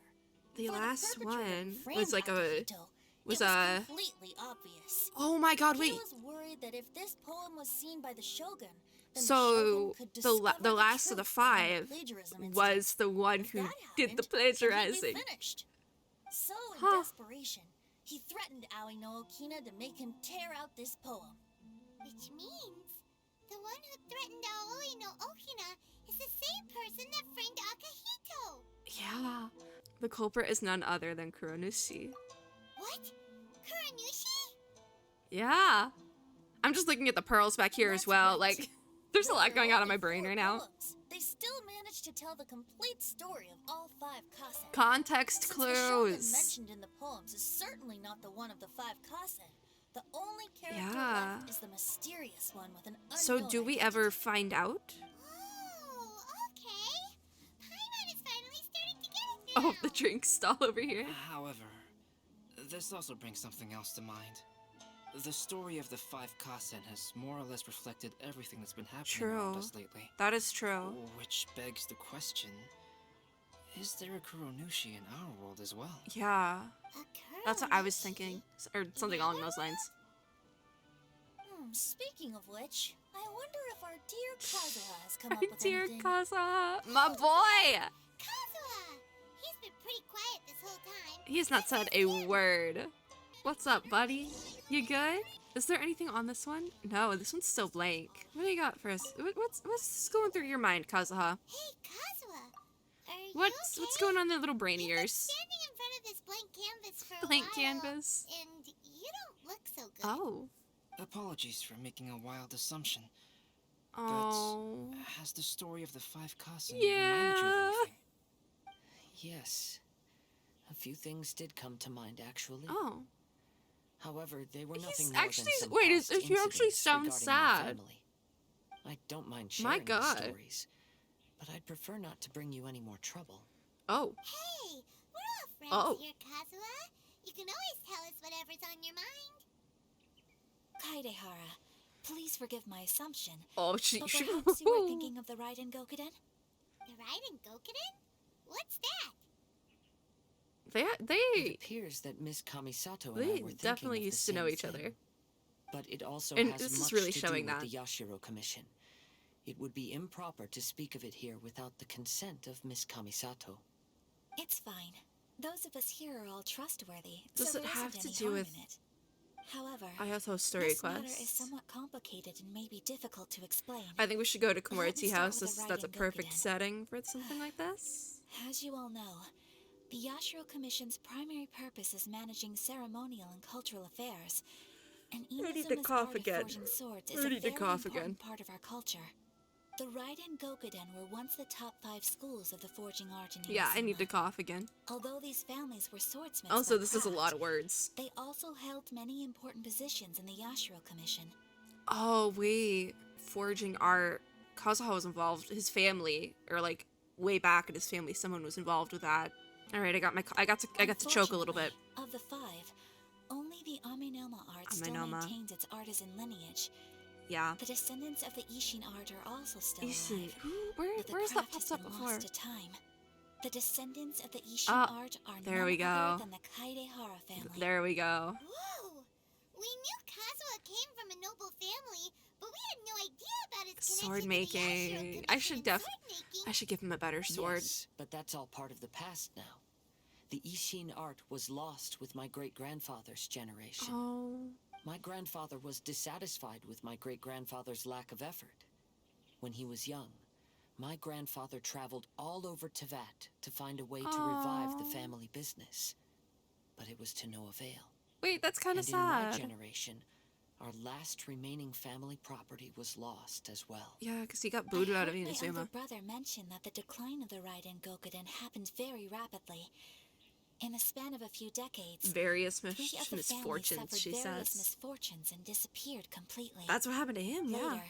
Speaker 1: The
Speaker 11: for
Speaker 1: last
Speaker 11: perpetrator who
Speaker 1: one
Speaker 11: framed
Speaker 1: was like
Speaker 11: Akihito,
Speaker 1: was
Speaker 11: it was
Speaker 1: a.
Speaker 11: completely obvious.
Speaker 1: Oh my god!
Speaker 11: He
Speaker 1: Wait.
Speaker 11: was worried that if this poem was seen by the shogun, then
Speaker 1: So
Speaker 11: the shogun could discover
Speaker 1: the last of the
Speaker 11: truth behind
Speaker 1: 5
Speaker 11: plagiarism incident.
Speaker 1: was the one
Speaker 11: If
Speaker 1: who
Speaker 11: that
Speaker 1: did the
Speaker 11: happened, then he'd be
Speaker 1: plagiarizing.
Speaker 11: finished. So in
Speaker 1: Huh.
Speaker 11: desperation, he threatened Aoi no Okina to make him tear out this poem.
Speaker 3: Which means the one who threatened Aoi no Okina is the same person that framed Akihito.
Speaker 1: Yeah. The culprit is none other than Kuronushi.
Speaker 3: What? Kuranushi?
Speaker 1: Yeah. I'm just looking at the pearls back here as well. Like, there's a lot going on in my brain right now.
Speaker 11: They still managed to tell the complete story of all 5 Kasen.
Speaker 1: Context
Speaker 11: Since the shogun
Speaker 1: clues.
Speaker 11: mentioned in the poems is certainly not the one of the 5 Kasen. The only character
Speaker 1: Yeah.
Speaker 11: left is the mysterious one with an unknown
Speaker 1: So do we ever find out?
Speaker 3: Oh, okay. Paimon is finally starting to get it
Speaker 1: Oh,
Speaker 3: now.
Speaker 1: the drink stall over here.
Speaker 4: However, this also brings something else to mind. The story of the 5 Kasen has more or less reflected everything that's been happening around
Speaker 1: True.
Speaker 4: us lately.
Speaker 1: That is true.
Speaker 4: Which begs the question, is there a Kuronushi in our world as well?
Speaker 1: Yeah.
Speaker 3: A
Speaker 1: That's what I was
Speaker 3: Kuranushi?
Speaker 1: thinking. Or something along those lines.
Speaker 11: Speaking of which, I wonder if our dear Kazuha has come up with
Speaker 1: Dear
Speaker 11: anything.
Speaker 1: Kaza, my boy!
Speaker 3: Kazuha! He's been pretty quiet this whole time.
Speaker 1: He has not said a word. What's up, buddy? You good? Is there anything on this one? No, this one's still blank. What do you got for us? What's going through your mind, Kazuha?
Speaker 3: Hey, Kazuha. Are you
Speaker 1: What's
Speaker 3: okay?
Speaker 1: going on in their little brain
Speaker 3: You've been
Speaker 1: ears?
Speaker 3: standing in front of this blank canvas for
Speaker 1: Blank
Speaker 3: a while,
Speaker 1: canvas.
Speaker 3: and you don't look so good.
Speaker 1: Oh.
Speaker 4: Apologies for making a wild assumption.
Speaker 1: Oh.
Speaker 4: But has the story of the 5 Kasen
Speaker 1: Yeah.
Speaker 4: reminded you of anything?
Speaker 2: Yes. A few things did come to mind, actually.
Speaker 1: Oh.
Speaker 2: However, they were
Speaker 1: He's
Speaker 2: nothing more
Speaker 1: actually-
Speaker 2: than some
Speaker 1: wait,
Speaker 2: past
Speaker 1: he actually
Speaker 2: incidents
Speaker 1: sounds
Speaker 2: regarding my
Speaker 1: sad.
Speaker 2: family. I don't mind
Speaker 1: My
Speaker 2: sharing
Speaker 1: God.
Speaker 2: the stories, but I'd prefer not to bring you any more trouble.
Speaker 1: Oh.
Speaker 3: Hey, we're all friends
Speaker 1: Oh.
Speaker 3: here, Kazuha. You can always tell us whatever's on your mind.
Speaker 6: Kaidehara, please forgive my assumption.
Speaker 1: Oh, she.
Speaker 6: But perhaps you were thinking of the Raiden Gokuden?
Speaker 3: The Raiden Gokuden? What's that?
Speaker 2: It
Speaker 1: They
Speaker 2: appears that Miss Kamisato and I
Speaker 1: they
Speaker 2: were thinking
Speaker 1: definitely
Speaker 2: of the
Speaker 1: used to know
Speaker 2: same
Speaker 1: each
Speaker 2: thing.
Speaker 1: other.
Speaker 2: But it also
Speaker 1: And
Speaker 2: has
Speaker 1: this is
Speaker 2: much
Speaker 1: really
Speaker 2: to
Speaker 1: showing
Speaker 2: do with
Speaker 1: that.
Speaker 2: the Yashiro Commission. It would be improper to speak of it here without the consent of Miss Kamisato.
Speaker 6: It's fine. Those of us here are all trustworthy,
Speaker 1: Does
Speaker 6: so
Speaker 1: it
Speaker 6: there
Speaker 1: have
Speaker 6: isn't
Speaker 1: to
Speaker 6: any
Speaker 1: do
Speaker 6: harm
Speaker 1: with
Speaker 6: in it. However,
Speaker 1: Ayato story
Speaker 6: this matter is
Speaker 1: quest?
Speaker 6: somewhat complicated and may be difficult to explain.
Speaker 1: I think we should go to
Speaker 6: But let me
Speaker 1: Komori
Speaker 6: start
Speaker 1: House.
Speaker 6: with the
Speaker 1: That's a
Speaker 6: Raiden
Speaker 1: perfect
Speaker 6: Gokuden.
Speaker 1: setting for something like this.
Speaker 6: As you all know, the Yashiro Commission's primary purpose is managing ceremonial and cultural affairs. And
Speaker 1: Ready to
Speaker 6: Inazuma's
Speaker 1: cough
Speaker 6: art
Speaker 1: again.
Speaker 6: of forging swords is
Speaker 1: Ready
Speaker 6: a
Speaker 1: to
Speaker 6: very
Speaker 1: cough
Speaker 6: important
Speaker 1: again.
Speaker 6: part of our culture. The Raiden Gokuden were once the top 5 schools of the forging art in Inazuma.
Speaker 1: Yeah, I need to cough again.
Speaker 6: Although these families were swordsmiths
Speaker 1: Also,
Speaker 6: by
Speaker 1: this is a
Speaker 6: craft,
Speaker 1: lot of words.
Speaker 6: they also held many important positions in the Yashiro Commission.
Speaker 1: Oh, wait. Forging art. Kazuha was involved. His family, or like way back in his family, someone was involved with that. All right, I got to choke a little bit.
Speaker 6: Unfortunately, of the 5, only the Amenoma art still
Speaker 1: Amenoma.
Speaker 6: maintains its artisan lineage.
Speaker 1: Yeah.
Speaker 6: The descendants of the Ishin art are also still
Speaker 1: Ishin.
Speaker 6: alive.
Speaker 1: Who?
Speaker 6: but the
Speaker 1: Where's that
Speaker 6: craft has
Speaker 1: popped up
Speaker 6: been
Speaker 1: before?
Speaker 6: lost to time. The descendants of the Ishin
Speaker 1: Ah,
Speaker 6: art are
Speaker 1: there
Speaker 6: none
Speaker 1: we go.
Speaker 6: other than the Kaidehara family.
Speaker 1: There we go.
Speaker 3: Whoa! We knew Kazuha came from a noble family, but we had no idea about his connection
Speaker 1: Sword
Speaker 3: to the
Speaker 1: making.
Speaker 3: Yashiro
Speaker 1: I should
Speaker 3: Commission and
Speaker 1: I should give him a better sword.
Speaker 2: Yes, but that's all part of the past now. The Ishin art was lost with my great-grandfather's generation.
Speaker 1: Oh.
Speaker 2: My grandfather was dissatisfied with my great-grandfather's lack of effort. When he was young, my grandfather traveled all over Tevat to find a way to revive the family business. But it was to no avail.
Speaker 1: Wait, that's kind of
Speaker 2: And in my
Speaker 1: sad.
Speaker 2: generation, our last remaining family property was lost as well.
Speaker 1: Yeah, because he got booted
Speaker 6: I
Speaker 1: out of
Speaker 6: heard my older
Speaker 1: Inazuma.
Speaker 6: brother mentioned that the decline of the Raiden Gokuden happened very rapidly. In the span of a few decades,
Speaker 1: Various
Speaker 6: 3 of the families
Speaker 1: misfortunes,
Speaker 6: suffered
Speaker 1: she
Speaker 6: various
Speaker 1: says.
Speaker 6: misfortunes and disappeared completely.
Speaker 1: That's what happened to him, yeah.
Speaker 6: Later,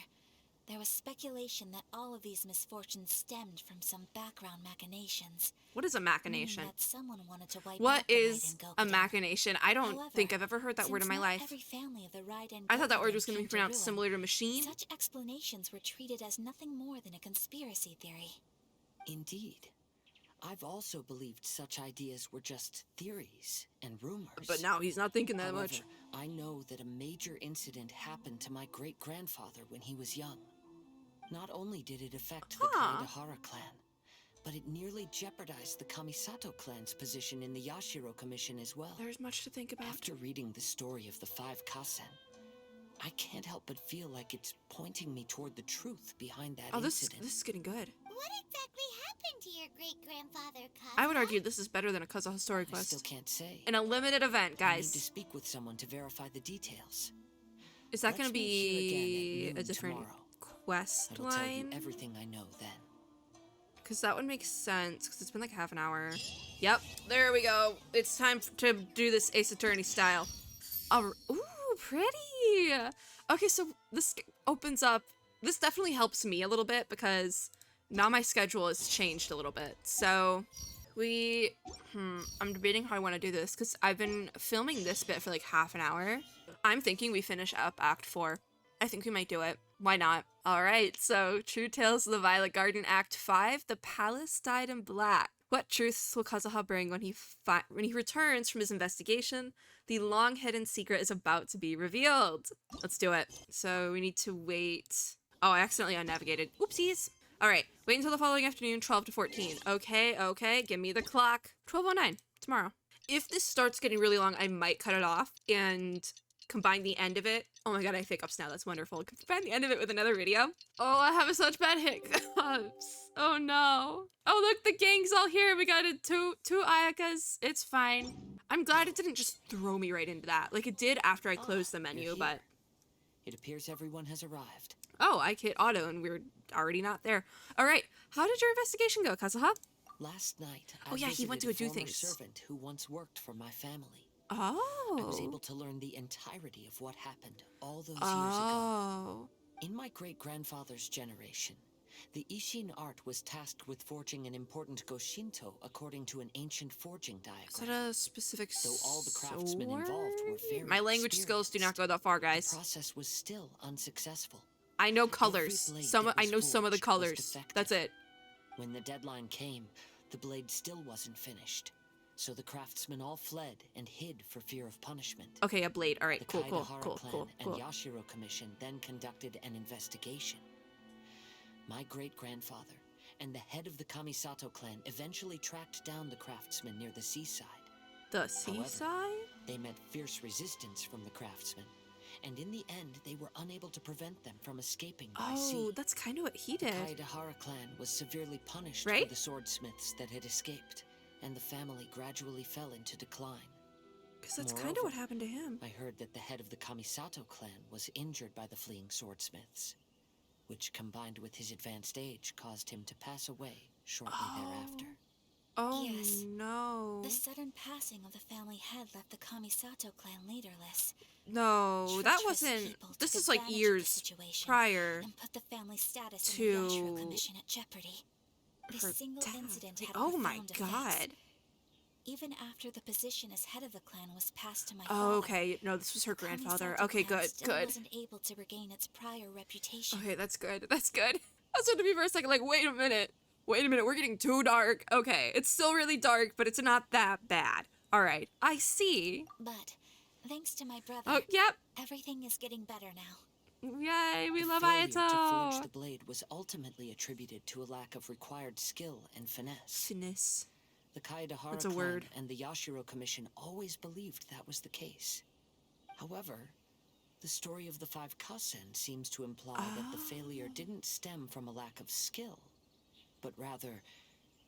Speaker 6: there was speculation that all of these misfortunes stemmed from some background machinations.
Speaker 1: What is a
Speaker 6: meaning
Speaker 1: machination?
Speaker 6: that someone wanted to wipe
Speaker 1: What
Speaker 6: out the
Speaker 1: is
Speaker 6: Raiden
Speaker 1: a
Speaker 6: Gokuden.
Speaker 1: machination? I don't
Speaker 6: However,
Speaker 1: think I've ever heard that word in
Speaker 6: since
Speaker 1: my
Speaker 6: not
Speaker 1: life.
Speaker 6: every family of the Raiden
Speaker 1: I thought that word
Speaker 6: Gokuden
Speaker 1: was going to
Speaker 6: came
Speaker 1: be pronounced
Speaker 6: ruin,
Speaker 1: similar to machine.
Speaker 6: Such explanations were treated as nothing more than a conspiracy theory.
Speaker 2: Indeed. I've also believed such ideas were just theories and rumors.
Speaker 1: But now he's not thinking that
Speaker 2: However,
Speaker 1: much.
Speaker 2: I know that a major incident happened to my great-grandfather when he was young. Not only did it affect the
Speaker 1: Huh.
Speaker 2: Kaidehara clan, but it nearly jeopardized the Kamisato clan's position in the Yashiro Commission as well.
Speaker 1: There's much to think about.
Speaker 2: After reading the story of the 5 Kasen, I can't help but feel like it's pointing me toward the truth behind that
Speaker 1: Oh, this
Speaker 2: incident.
Speaker 1: is getting good.
Speaker 3: What what exactly happened to your great-grandfather, Kaza?
Speaker 1: I would argue this is better than a Kazaha story
Speaker 2: I
Speaker 1: quest.
Speaker 2: still can't say.
Speaker 1: In a limited event,
Speaker 2: I need to
Speaker 1: guys.
Speaker 2: speak with someone to verify the details.
Speaker 1: Is that going to
Speaker 2: Let's meet here again
Speaker 1: be
Speaker 2: at
Speaker 1: a
Speaker 2: noon
Speaker 1: different
Speaker 2: tomorrow.
Speaker 1: quest
Speaker 2: I will tell you
Speaker 1: line?
Speaker 2: everything I know then.
Speaker 1: Because that would make sense, because it's been like half an hour. Yep, there we go. It's time to do this Ace Attorney style. Ooh, pretty! Okay, so this opens up. This definitely helps me a little bit, because now my schedule has changed a little bit. So, I'm debating how I want to do this, because I've been filming this bit for like half an hour. I'm thinking we finish up Act 4. I think we might do it. Why not? Alright, so True Tales of the Violet Garden Act 5, The Palace Dyed in Black. What truths will Kazuha bring when he returns from his investigation? The long-hidden secret is about to be revealed. Let's do it. So we need to wait. Oh, I accidentally unnavigated. Oopsies. Alright, wait until the following afternoon, 12 to 14. Okay, give me the clock. 12:09, tomorrow. If this starts getting really long, I might cut it off and combine the end of it. Oh my god, I have hiccups now. That's wonderful. Combine the end of it with another video. Oh, I have such bad hiccups. Oh no. Oh look, the gang's all here. We got two Ayakas. It's fine. I'm glad it didn't just throw me right into that. Like it did after I closed the menu, but...
Speaker 2: It appears everyone has arrived.
Speaker 1: Oh, I hit auto and we were already not there. Alright, how did your investigation go, Kazuha?
Speaker 2: Last night,
Speaker 1: Oh yeah, he went to do
Speaker 2: former
Speaker 1: things.
Speaker 2: servant who once worked for my family.
Speaker 1: Oh.
Speaker 2: I was able to learn the entirety of what happened all those years ago. In my great-grandfather's generation, the Ishin art was tasked with forging an important Goshinto according to an ancient forging diagram.
Speaker 1: Is that a specific
Speaker 2: Though all the craftsmen involved were very
Speaker 1: My language skills do not go that far, guys.
Speaker 2: The process was still unsuccessful.
Speaker 1: I know colors. I know some of the colors. That's it.
Speaker 2: When the deadline came, the blade still wasn't finished. So the craftsmen all fled and hid for fear of punishment.
Speaker 1: Okay, a blade. All right, cool.
Speaker 2: And Yashiro Commission then conducted an investigation. My great-grandfather and the head of the Kamisato clan eventually tracked down the craftsmen near the seaside.
Speaker 1: The seaside?
Speaker 2: However, they met fierce resistance from the craftsmen, and in the end, they were unable to prevent them from escaping by sea.
Speaker 1: Oh, that's kind of what he did.
Speaker 2: The Kaedahara clan was severely punished
Speaker 1: right?
Speaker 2: for the swordsmiths that had escaped, and the family gradually fell into decline.
Speaker 1: Because that's kind of what happened to him.
Speaker 2: I heard that the head of the Kamisato clan was injured by the fleeing swordsmiths, which combined with his advanced age caused him to pass away shortly thereafter.
Speaker 1: Oh
Speaker 6: Yes.
Speaker 1: no.
Speaker 6: The sudden passing of the family head left the Kamisato clan leaderless.
Speaker 1: No, that
Speaker 6: Treacherous
Speaker 1: wasn't.
Speaker 6: people
Speaker 1: This
Speaker 6: took
Speaker 1: is like
Speaker 6: advantage of the
Speaker 1: years
Speaker 6: situation
Speaker 1: prior
Speaker 6: and put the family status
Speaker 1: to
Speaker 6: in the Yashiro Commission at jeopardy. This
Speaker 1: her
Speaker 6: single
Speaker 1: death.
Speaker 6: incident had a
Speaker 1: Oh my
Speaker 6: profound
Speaker 1: god.
Speaker 6: effects. Even after the position as head of the clan was passed to my
Speaker 1: Oh,
Speaker 6: father,
Speaker 1: okay. No, this was her grandfather.
Speaker 6: Kamisato
Speaker 1: Okay,
Speaker 6: clan
Speaker 1: good,
Speaker 6: still
Speaker 1: good.
Speaker 6: wasn't able to regain its prior reputation.
Speaker 1: Okay, that's good. That's good. I was going to be for a second like, wait a minute, we're getting too dark. Okay, it's still really dark, but it's not that bad. All right, I see.
Speaker 6: But thanks to my brother,
Speaker 1: Oh, yep.
Speaker 6: everything is getting better now.
Speaker 1: Yay, we
Speaker 2: The
Speaker 1: love
Speaker 2: failure to forge
Speaker 1: Ayato.
Speaker 2: the blade was ultimately attributed to a lack of required skill and finesse.
Speaker 1: Finesse.
Speaker 2: The Kaedahara
Speaker 1: That's a
Speaker 2: clan
Speaker 1: word.
Speaker 2: and the Yashiro Commission always believed that was the case. However, the story of the 5 Kasen seems to imply that the failure didn't stem from a lack of skill, but rather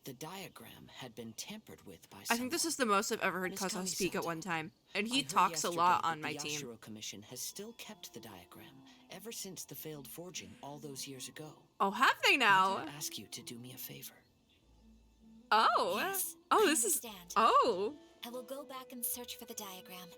Speaker 2: the diagram had been tampered with by someone.
Speaker 1: I think this is the most I've ever heard
Speaker 2: Miss
Speaker 1: Kazuha speak at
Speaker 2: Kamisato,
Speaker 1: one time. And
Speaker 2: I
Speaker 1: he
Speaker 2: heard
Speaker 1: talks a lot
Speaker 2: yesterday
Speaker 1: on
Speaker 2: that
Speaker 1: my
Speaker 2: the
Speaker 1: team.
Speaker 2: Yashiro Commission has still kept the diagram ever since the failed forging all those years ago.
Speaker 1: Oh, have they now?
Speaker 2: Might I ask you to do me a favor?
Speaker 1: Oh.
Speaker 6: Yes,
Speaker 1: Oh,
Speaker 6: I
Speaker 1: this is.
Speaker 6: understand.
Speaker 1: Oh.
Speaker 6: I will go back and search for the diagram.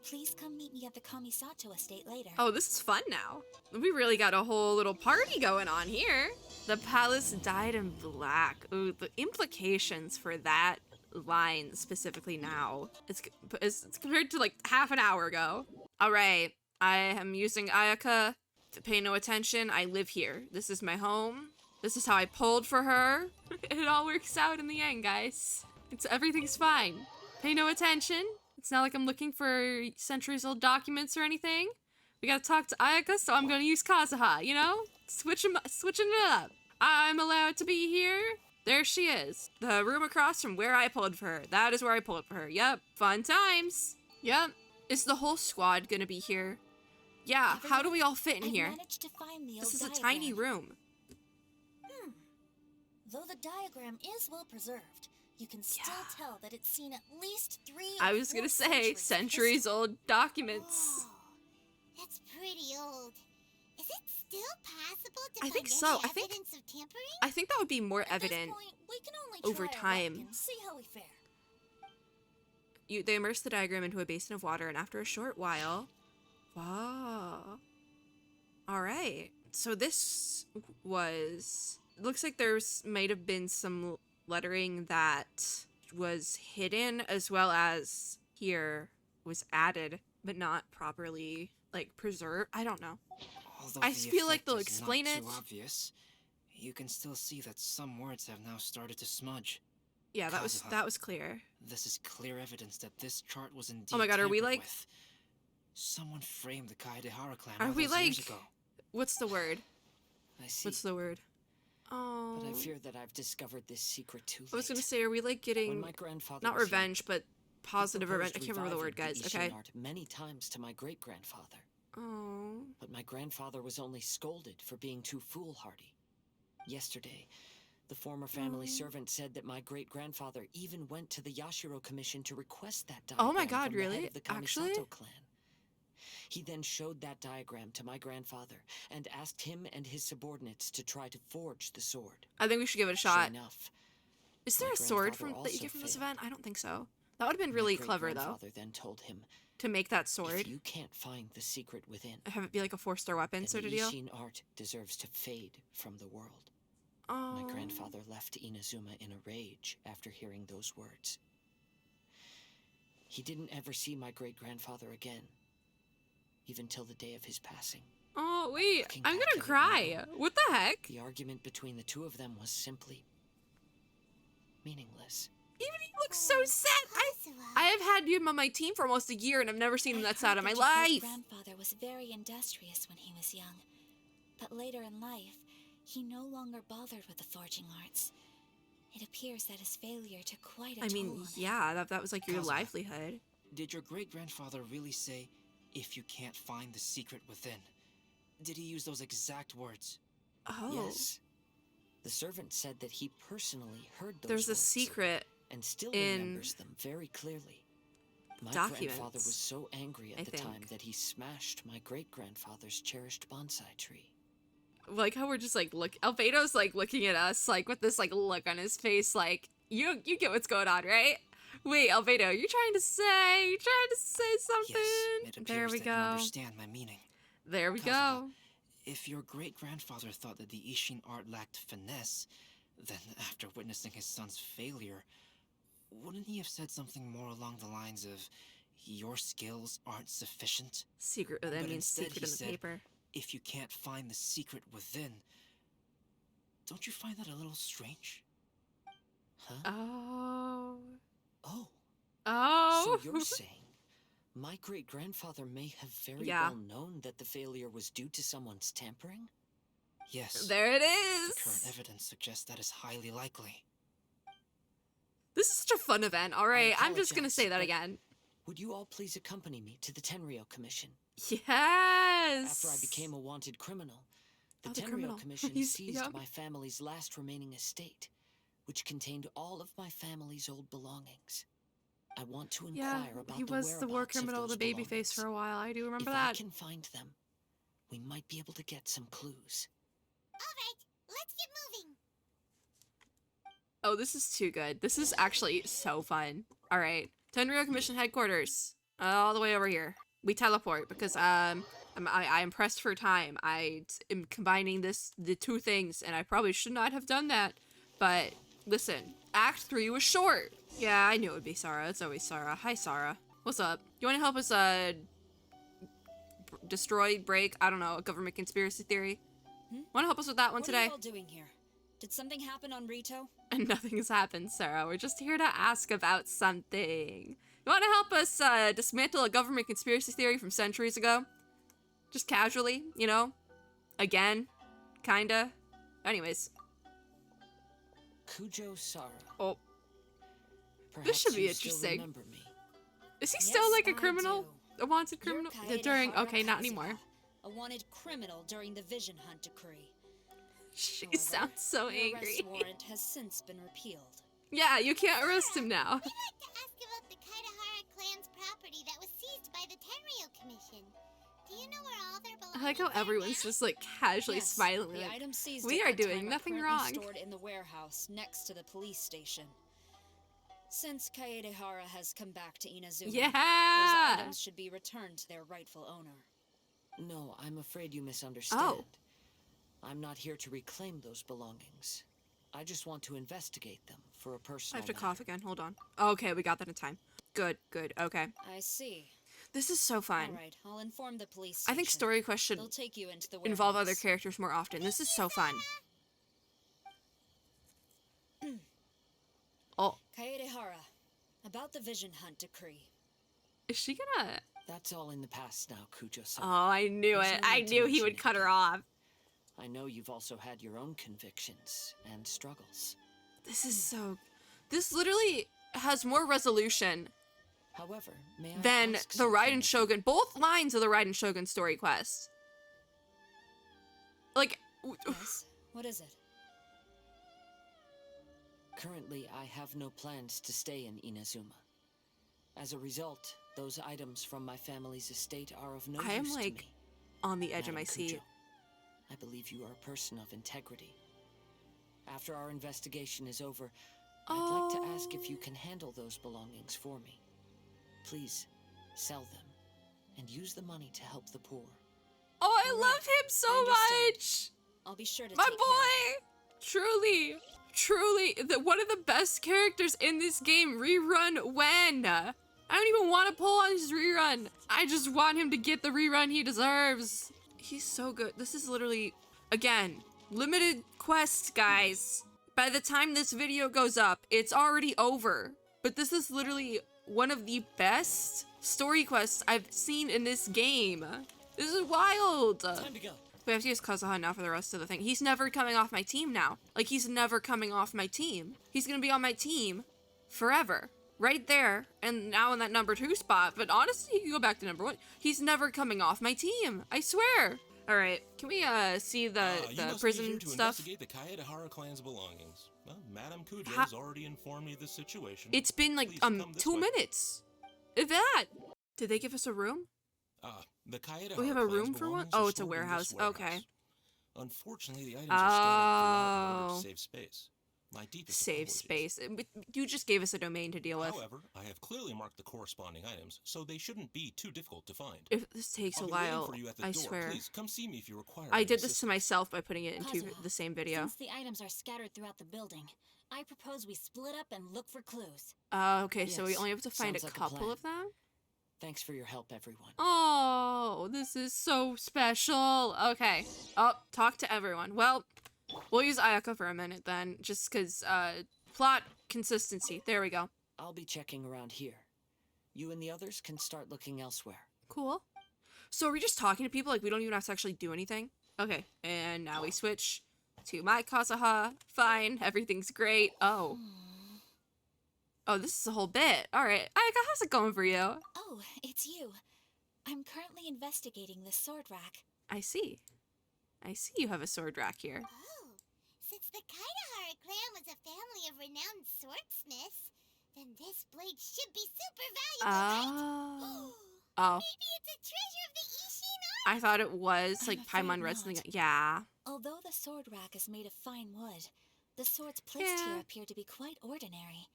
Speaker 6: Please come meet me at the Kamisato estate later.
Speaker 1: Oh, this is fun now. We really got a whole little party going on here. The palace dyed in black. Ooh, the implications for that line specifically now. It's compared to like half an hour ago. All right, I am using Ayaka. Pay no attention. I live here. This is my home. This is how I pulled for her. It all works out in the end, guys. Everything's fine. Pay no attention. It's not like I'm looking for centuries-old documents or anything. We gotta talk to Ayaka, so I'm gonna use Kazuha, you know? Switching it up. I'm allowed to be here. There she is. The room across from where I pulled for her. That is where I pulled for her. Yep. Fun times. Yep. Is the whole squad gonna be here? Yeah, how do we all fit in here?
Speaker 6: Managed to find the
Speaker 1: This
Speaker 6: old
Speaker 1: is a
Speaker 6: diagram.
Speaker 1: tiny room.
Speaker 11: Though the diagram is well preserved, you can still tell that it's seen at least 3
Speaker 1: I
Speaker 11: or
Speaker 1: was gonna
Speaker 11: 4
Speaker 1: say, centuries old documents.
Speaker 3: Whoa, that's pretty old. Is it still possible to
Speaker 1: I
Speaker 3: find
Speaker 1: think
Speaker 3: any
Speaker 1: so.
Speaker 3: evidence of tampering?
Speaker 1: I think that would be more
Speaker 11: At
Speaker 1: evident.
Speaker 11: this point, we can only
Speaker 1: over
Speaker 11: try our luck
Speaker 1: time.
Speaker 11: and see how we fare.
Speaker 1: They immerse the diagram into a basin of water, and after a short while... Wow. Alright. So this was... Looks like there's might have been some lettering that was hidden, as well as here was added, but not properly, like, preserved. I don't know.
Speaker 4: Although
Speaker 1: I
Speaker 4: the
Speaker 1: feel like
Speaker 4: effect
Speaker 1: they'll
Speaker 4: is
Speaker 1: explain
Speaker 4: not
Speaker 1: it.
Speaker 4: too obvious, you can still see that some words have now started to smudge.
Speaker 1: Yeah, that
Speaker 4: Kazuha,
Speaker 1: was clear.
Speaker 4: This is clear evidence that this chart was indeed
Speaker 1: Oh my god, are we
Speaker 4: tampered
Speaker 1: like...
Speaker 4: with. Someone framed the Kaedehara clan
Speaker 1: Are
Speaker 4: all
Speaker 1: we
Speaker 4: those years
Speaker 1: like...
Speaker 4: ago.
Speaker 1: What's the word?
Speaker 2: I see.
Speaker 1: What's the word? Oh...
Speaker 2: But I fear that I've discovered this secret too late.
Speaker 1: I was gonna say, are we like
Speaker 2: When
Speaker 1: getting...
Speaker 2: my grandfather
Speaker 1: Not
Speaker 2: was young,
Speaker 1: revenge, but
Speaker 2: he
Speaker 1: positive revenge. I
Speaker 2: proposed
Speaker 1: can't remember the word,
Speaker 2: reviving
Speaker 1: guys.
Speaker 2: the
Speaker 1: Okay.
Speaker 2: Ishin art many times to my great-grandfather.
Speaker 1: Oh...
Speaker 2: But my grandfather was only scolded for being too foolhardy. Yesterday, the former family servant said that my great-grandfather even went to the Yashiro Commission to request that diagram
Speaker 1: Oh my god,
Speaker 2: from the head
Speaker 1: really?
Speaker 2: of the
Speaker 1: Actually?
Speaker 2: Kamisato clan. He then showed that diagram to my grandfather and asked him and his subordinates to try to forge the sword.
Speaker 1: I think we should give it a
Speaker 2: Sure
Speaker 1: shot.
Speaker 2: enough,
Speaker 1: Is there
Speaker 2: my
Speaker 1: a sword
Speaker 2: grandfather
Speaker 1: that you
Speaker 2: also
Speaker 1: get from this
Speaker 2: failed.
Speaker 1: event? I don't think so. That would have been
Speaker 2: My
Speaker 1: really clever, though,
Speaker 2: great-grandfather then told him,
Speaker 1: to make that
Speaker 2: if
Speaker 1: sword.
Speaker 2: you can't find the secret within,
Speaker 1: Have it be like a 4-star weapon
Speaker 2: then
Speaker 1: sort
Speaker 2: the
Speaker 1: of deal.
Speaker 2: Ishin art deserves to fade from the world.
Speaker 1: Oh...
Speaker 2: My grandfather left Inazuma in a rage after hearing those words. He didn't ever see my great-grandfather again, even till the day of his passing.
Speaker 1: Oh, wait.
Speaker 2: Looking
Speaker 1: I'm
Speaker 2: back
Speaker 1: gonna
Speaker 2: at it
Speaker 1: cry.
Speaker 2: now,
Speaker 1: What the heck?
Speaker 2: The argument between the two of them was simply meaningless.
Speaker 1: Even he looks so sad. I have had him on my team for almost a year, and I've never seen him that sad in my life.
Speaker 6: Grandfather was very industrious when he was young, but later in life, he no longer bothered with the forging arts. It appears that his failure took quite a
Speaker 1: I
Speaker 6: toll
Speaker 1: mean,
Speaker 6: on him.
Speaker 1: yeah, that was like your
Speaker 4: Kazuha.
Speaker 1: livelihood.
Speaker 4: Did your great-grandfather really say, if you can't find the secret within? Did he use those exact words?
Speaker 1: Oh.
Speaker 2: Yes. The servant said that he personally heard those
Speaker 1: There's a
Speaker 2: words
Speaker 1: secret
Speaker 2: and still
Speaker 1: in
Speaker 2: remembers them very clearly. My
Speaker 1: documents,
Speaker 2: grandfather was so angry
Speaker 1: I
Speaker 2: at the time
Speaker 1: think.
Speaker 2: that he smashed my great-grandfather's cherished bonsai tree.
Speaker 1: Like how we're just like Albedo's like looking at us like with this like look on his face like you get what's going on, right? Wait, Albedo, you trying to say something?
Speaker 4: Yes, it appears
Speaker 1: There we
Speaker 4: that
Speaker 1: go.
Speaker 4: you understand my meaning.
Speaker 1: There we
Speaker 4: Kazuha,
Speaker 1: go.
Speaker 4: If your great-grandfather thought that the Ishin art lacked finesse, then after witnessing his son's failure, wouldn't he have said something more along the lines of, your skills aren't sufficient?
Speaker 1: Secret, that
Speaker 4: But
Speaker 1: means
Speaker 4: instead
Speaker 1: secret
Speaker 4: he
Speaker 1: in the
Speaker 4: said,
Speaker 1: paper.
Speaker 4: If you can't find the secret within, don't you find that a little strange?
Speaker 2: Huh?
Speaker 1: Oh.
Speaker 2: Oh.
Speaker 1: Oh.
Speaker 2: So you're saying my great-grandfather may have very
Speaker 1: Yeah.
Speaker 2: well known that the failure was due to someone's tampering?
Speaker 4: Yes.
Speaker 1: There it
Speaker 4: The current
Speaker 1: is.
Speaker 4: evidence suggests that is highly likely.
Speaker 1: This is such a fun event. All right,
Speaker 2: I
Speaker 1: I'm just gonna say that
Speaker 2: apologize, but
Speaker 1: again.
Speaker 2: Would you all please accompany me to the Tenryou Commission?
Speaker 1: Yes.
Speaker 2: After I became a wanted criminal, the
Speaker 1: Oh, the
Speaker 2: Tenryou
Speaker 1: criminal.
Speaker 2: Commission
Speaker 1: He's
Speaker 2: seized
Speaker 1: young.
Speaker 2: my family's last remaining estate, which contained all of my family's old belongings. I want to
Speaker 1: Yeah,
Speaker 2: inquire about
Speaker 1: he
Speaker 2: the
Speaker 1: was the war
Speaker 2: whereabouts of
Speaker 1: criminal, the
Speaker 2: those
Speaker 1: baby face
Speaker 2: belongings.
Speaker 1: for a while. I do remember
Speaker 2: If I
Speaker 1: that.
Speaker 2: can find them, we might be able to get some clues.
Speaker 3: Alright, let's get moving.
Speaker 1: Oh, this is too good. This is actually so fun. All right, Tenryou Commission headquarters, all the way over here. We teleport because I'm pressed for time. I am combining the two things, and I probably should not have done that. But listen, Act 3 was short. Yeah, I knew it would be Sarah. It's always Sarah. Hi, Sarah. What's up? You want to help us destroy, break, I don't know, a government conspiracy theory? Want to help us with that one
Speaker 12: What
Speaker 1: today?
Speaker 12: are you all doing here? Did something happen on Rito?
Speaker 1: And nothing has happened, Sarah. We're just here to ask about something. You want to help us dismantle a government conspiracy theory from centuries ago? Just casually, you know? Again? Kinda? Anyways.
Speaker 2: Kujo Sara.
Speaker 1: Oh.
Speaker 2: Perhaps
Speaker 1: should be
Speaker 2: you still
Speaker 1: interesting.
Speaker 2: remember me.
Speaker 1: Is he
Speaker 12: Yes,
Speaker 1: still like a
Speaker 12: I
Speaker 1: criminal?
Speaker 12: do.
Speaker 1: A wanted
Speaker 12: You're
Speaker 1: criminal?
Speaker 12: Kaede
Speaker 1: During,
Speaker 12: Hara
Speaker 1: okay, not
Speaker 12: Kazuha,
Speaker 1: anymore.
Speaker 12: A wanted criminal during the Vision Hunt decree.
Speaker 1: She
Speaker 12: However,
Speaker 1: sounds so
Speaker 12: your
Speaker 1: angry.
Speaker 12: arrest warrant has since been repealed.
Speaker 1: Yeah, you can't arrest him now.
Speaker 3: I'd like to ask about the Kaitahara clan's property that was seized by the Tenryou Commission. Do you know where all their belongings
Speaker 1: I like how everyone's just like casually
Speaker 12: Yes,
Speaker 1: smiling.
Speaker 12: the
Speaker 1: Like,
Speaker 12: items seized
Speaker 1: we
Speaker 12: at
Speaker 1: are
Speaker 12: that
Speaker 1: doing
Speaker 12: time
Speaker 1: nothing
Speaker 12: currently
Speaker 1: wrong.
Speaker 12: stored in the warehouse next to the police station. Since Kaedehara has come back to Inazuma, those
Speaker 1: Yeah.
Speaker 12: items should be returned to their rightful owner.
Speaker 2: No, I'm afraid you misunderstand.
Speaker 1: Oh.
Speaker 2: I'm not here to reclaim those belongings. I just want to investigate them for a
Speaker 1: I
Speaker 2: personal
Speaker 1: have to
Speaker 2: matter.
Speaker 1: cough again. Hold on. Okay, we got that in time. Good, good. Okay.
Speaker 12: I see.
Speaker 1: This is so fun.
Speaker 12: All right, I'll inform the police
Speaker 1: I think
Speaker 12: station.
Speaker 1: story quests should
Speaker 12: They'll take you into the
Speaker 1: involve other
Speaker 12: warehouse.
Speaker 1: characters more often. This is so fun. Oh,
Speaker 12: Kaedehara, about the Vision Hunt decree.
Speaker 1: is she gonna...
Speaker 2: That's all in the past now, Kujo-san.
Speaker 1: Oh, I knew
Speaker 2: There's
Speaker 1: it.
Speaker 2: no
Speaker 1: I
Speaker 2: need to
Speaker 1: knew he
Speaker 2: mention
Speaker 1: would
Speaker 2: it
Speaker 1: cut her
Speaker 2: again.
Speaker 1: off.
Speaker 2: I know you've also had your own convictions and struggles.
Speaker 1: This is so... This literally has more resolution
Speaker 2: However, may I
Speaker 1: than
Speaker 2: ask
Speaker 1: the
Speaker 2: something
Speaker 1: Raiden
Speaker 2: of you?
Speaker 1: Shogun. Both lines of the Raiden Shogun story quest. Like...
Speaker 12: Yes? What is it?
Speaker 2: Currently, I have no plans to stay in Inazuma. As a result, those items from my family's estate are of no
Speaker 1: I am
Speaker 2: use
Speaker 1: like
Speaker 2: to me.
Speaker 1: on the edge of
Speaker 2: Madam
Speaker 1: my seat.
Speaker 2: Kujo, I believe you are a person of integrity. After our investigation is over, I'd like to ask if you can handle those belongings for me. Please, sell them, and use the money to help the poor.
Speaker 1: Oh, I love him so
Speaker 12: understand.
Speaker 1: much!
Speaker 12: I'll be sure to
Speaker 1: My
Speaker 12: take care of it.
Speaker 1: boy! Truly, truly, one of the best characters in this game. Rerun when? I don't even want to pull on his rerun. I just want him to get the rerun he deserves. He's so good. This is literally, again, limited quest, guys. By the time this video goes up, it's already over. But this is literally one of the best story quests I've seen in this game. This is wild.
Speaker 7: Time to go.
Speaker 1: We have to use Kazuha now for the rest of the thing. He's never coming off my team now. Like, he's never coming off my team. He's gonna be on my team forever. Right there, and now in that number 2 spot. But honestly, he can go back to number 1. He's never coming off my team. I swear. All right, can we see the
Speaker 13: You must be
Speaker 1: prison
Speaker 13: here to
Speaker 1: stuff?
Speaker 13: investigate the Kaedehara clan's belongings. Well, Madame Kujo
Speaker 1: Ha-
Speaker 13: has already informed me of the situation.
Speaker 1: It's been like
Speaker 13: Please come this
Speaker 1: 2
Speaker 13: way.
Speaker 1: minutes. If that. Did they give us a room?
Speaker 13: The Kaedehara
Speaker 1: We have a
Speaker 13: clan's
Speaker 1: room for one?
Speaker 13: belongings are
Speaker 1: Oh, it's a
Speaker 13: stored in this
Speaker 1: warehouse. Okay.
Speaker 13: Unfortunately, the items are scattered throughout in order
Speaker 1: Oh.
Speaker 13: to save space. My deepest
Speaker 1: Save
Speaker 13: apologies.
Speaker 1: space. But you just gave us a domain to deal with.
Speaker 13: However, I have clearly marked the corresponding items, so they shouldn't be too difficult to find.
Speaker 1: If this takes
Speaker 13: I'll
Speaker 1: a
Speaker 13: be waiting
Speaker 1: while,
Speaker 13: for you at the
Speaker 1: I
Speaker 13: door.
Speaker 1: swear.
Speaker 13: Please come see me if you require
Speaker 1: I
Speaker 13: any
Speaker 1: did this to
Speaker 13: assistance.
Speaker 1: myself by putting it into
Speaker 11: Kazuha,
Speaker 1: the same video.
Speaker 11: Since the items are scattered throughout the building, I propose we split up and look for clues.
Speaker 1: Okay, so we
Speaker 2: Yes,
Speaker 1: only have to find a
Speaker 2: sounds like a
Speaker 1: couple
Speaker 2: plan.
Speaker 1: of them?
Speaker 2: Thanks for your help, everyone.
Speaker 1: Oh, this is so special. Okay. Oh, talk to everyone. Well, we'll use Ayaka for a minute then, just because, plot consistency. There we go.
Speaker 2: I'll be checking around here. You and the others can start looking elsewhere.
Speaker 1: Cool. So are we just talking to people? Like, we don't even have to actually do anything? Okay, and now we switch to my Kazuha. Fine, everything's great. Oh. Oh, this is a whole bit. All right. Ayaka, how's it going for you?
Speaker 6: Oh, it's you. I'm currently investigating the sword rack.
Speaker 1: I see. I see you have a sword rack here.
Speaker 3: Oh, since the Kaitahara clan was a family of renowned swordsmiths, then this blade should be super valuable, right?
Speaker 1: Oh.
Speaker 3: Maybe it's a treasure of the Ishin
Speaker 1: I thought it was like
Speaker 6: I'm
Speaker 1: Paimon
Speaker 6: afraid
Speaker 1: read something.
Speaker 6: not.
Speaker 1: Yeah.
Speaker 6: Although the sword rack is made of fine wood, the swords placed
Speaker 1: Yeah.
Speaker 6: here appear to be quite ordinary.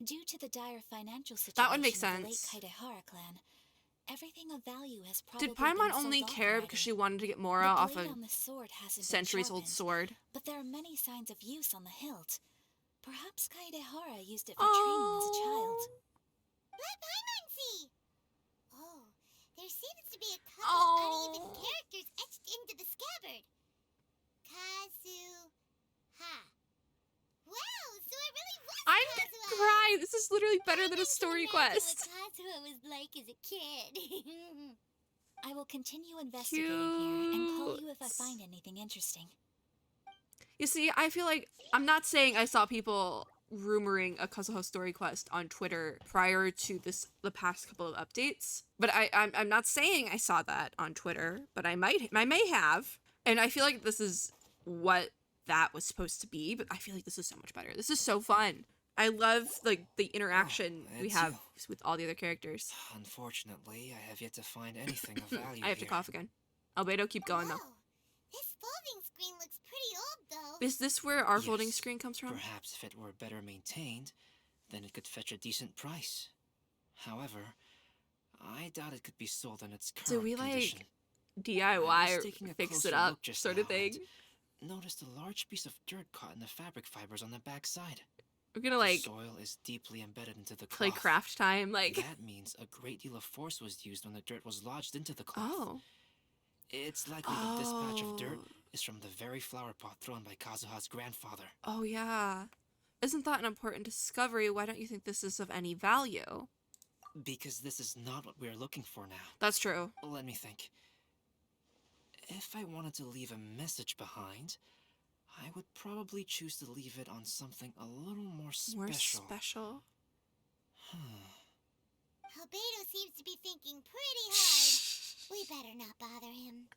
Speaker 6: Due to the dire financial situation
Speaker 1: That would make
Speaker 6: of the late
Speaker 1: sense.
Speaker 6: Kaidehara clan, everything of value has probably
Speaker 1: Did Paimon
Speaker 6: been sold
Speaker 1: only
Speaker 6: off
Speaker 1: care
Speaker 6: already.
Speaker 1: because she wanted to get Mora
Speaker 6: The
Speaker 1: off
Speaker 6: blade
Speaker 1: a
Speaker 6: on the sword hasn't been
Speaker 1: centuries-old
Speaker 6: sharpened,
Speaker 1: sword?
Speaker 6: but there are many signs of use on the hilt. Perhaps Kaidehara used it for training as a child.
Speaker 3: Let Paimon see! Oh, there seems to be a couple uneven characters etched into the scabbard. Kazuha. Wow, so it really was
Speaker 1: I'm
Speaker 3: Kazuha!
Speaker 1: gonna cry. This is literally better than a
Speaker 3: I
Speaker 1: story
Speaker 3: can imagine
Speaker 1: quest.
Speaker 3: What Kazuha was like as a kid.
Speaker 6: I will continue investigating here and call you if I
Speaker 1: Cute.
Speaker 6: find anything interesting.
Speaker 1: You see, I feel like I'm not saying I saw people rumoring a Kazuha story quest on Twitter prior to the past couple of updates, but I'm not saying I saw that on Twitter, but I may have, and I feel like this is what that was supposed to be, but I feel like this is so much better. This is so fun. I love like the interaction we have with all the other characters.
Speaker 4: Unfortunately, I have yet to find anything of value.
Speaker 1: I have to cough again. Albedo, keep going though.
Speaker 3: This folding screen looks pretty old though.
Speaker 1: Is this where our folding screen comes from?
Speaker 4: Perhaps if it were better maintained, then it could fetch a decent price. However, I doubt it could be sold in its current condition.
Speaker 1: DIY or fix it up sort of thing?
Speaker 4: Noticed a large piece of dirt caught in the fabric fibers on the back side.
Speaker 1: We're gonna like
Speaker 4: the soil is deeply embedded into the cloth.
Speaker 1: Play craft time, like
Speaker 4: that means a great deal of force was used when the dirt was lodged into the cloth.
Speaker 1: Oh.
Speaker 4: It's likely that this patch of dirt is from the very flower pot thrown by Kazuha's grandfather.
Speaker 1: Oh yeah. Isn't that an important discovery? Why don't you think this is of any value?
Speaker 4: Because this is not what we're looking for now.
Speaker 1: That's true.
Speaker 4: Let me think. If I wanted to leave a message behind, I would probably choose to leave it on something a little more special.
Speaker 1: More special?
Speaker 3: Albedo seems to be thinking pretty hard. We better not bother him.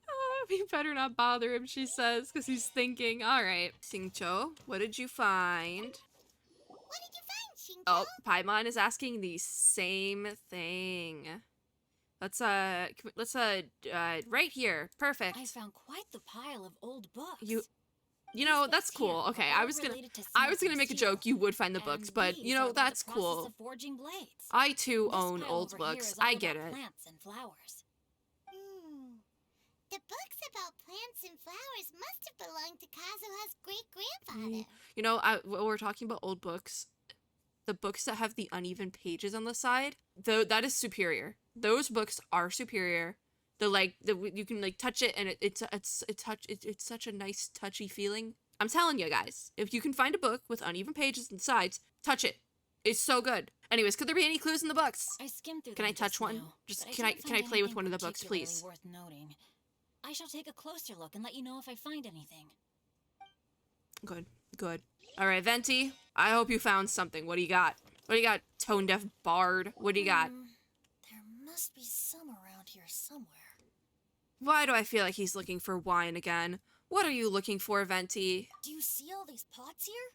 Speaker 1: Oh, we better not bother him, she says, because he's thinking. Alright. Xingqiu, what did you find?
Speaker 3: What did you find, Xingqiu?
Speaker 1: Oh, Paimon is asking the same thing. Let's right here. Perfect.
Speaker 11: I found quite the pile of old books.
Speaker 1: You know, that's cool. Okay, I was gonna make a joke you would find the books, but you know, that's cool. I too own old books. I get it.
Speaker 11: Plants and flowers.
Speaker 3: The books about plants and flowers must have belonged to Kazuha's great-grandfather.
Speaker 1: You know, when we're talking about old books, the books that have the uneven pages on the side, though, that is superior. Those books are superior. You can like touch it and it's such a nice touchy feeling. I'm telling you guys, if you can find a book with uneven pages on the sides, touch it. It's so good. Anyways, could there be any clues in the books?
Speaker 11: I skimmed through.
Speaker 1: Can I touch one? Just can I play with one of the books, please?
Speaker 11: Worth noting. I shall take a closer look and let you know if I find anything.
Speaker 1: Good. All right, Venti. I hope you found something. What do you got? What do you got, tone deaf bard? What do you got?
Speaker 11: There must be some around here somewhere.
Speaker 1: Why do I feel like he's looking for wine again? What are you looking for, Venti?
Speaker 11: Do you see all these pots here?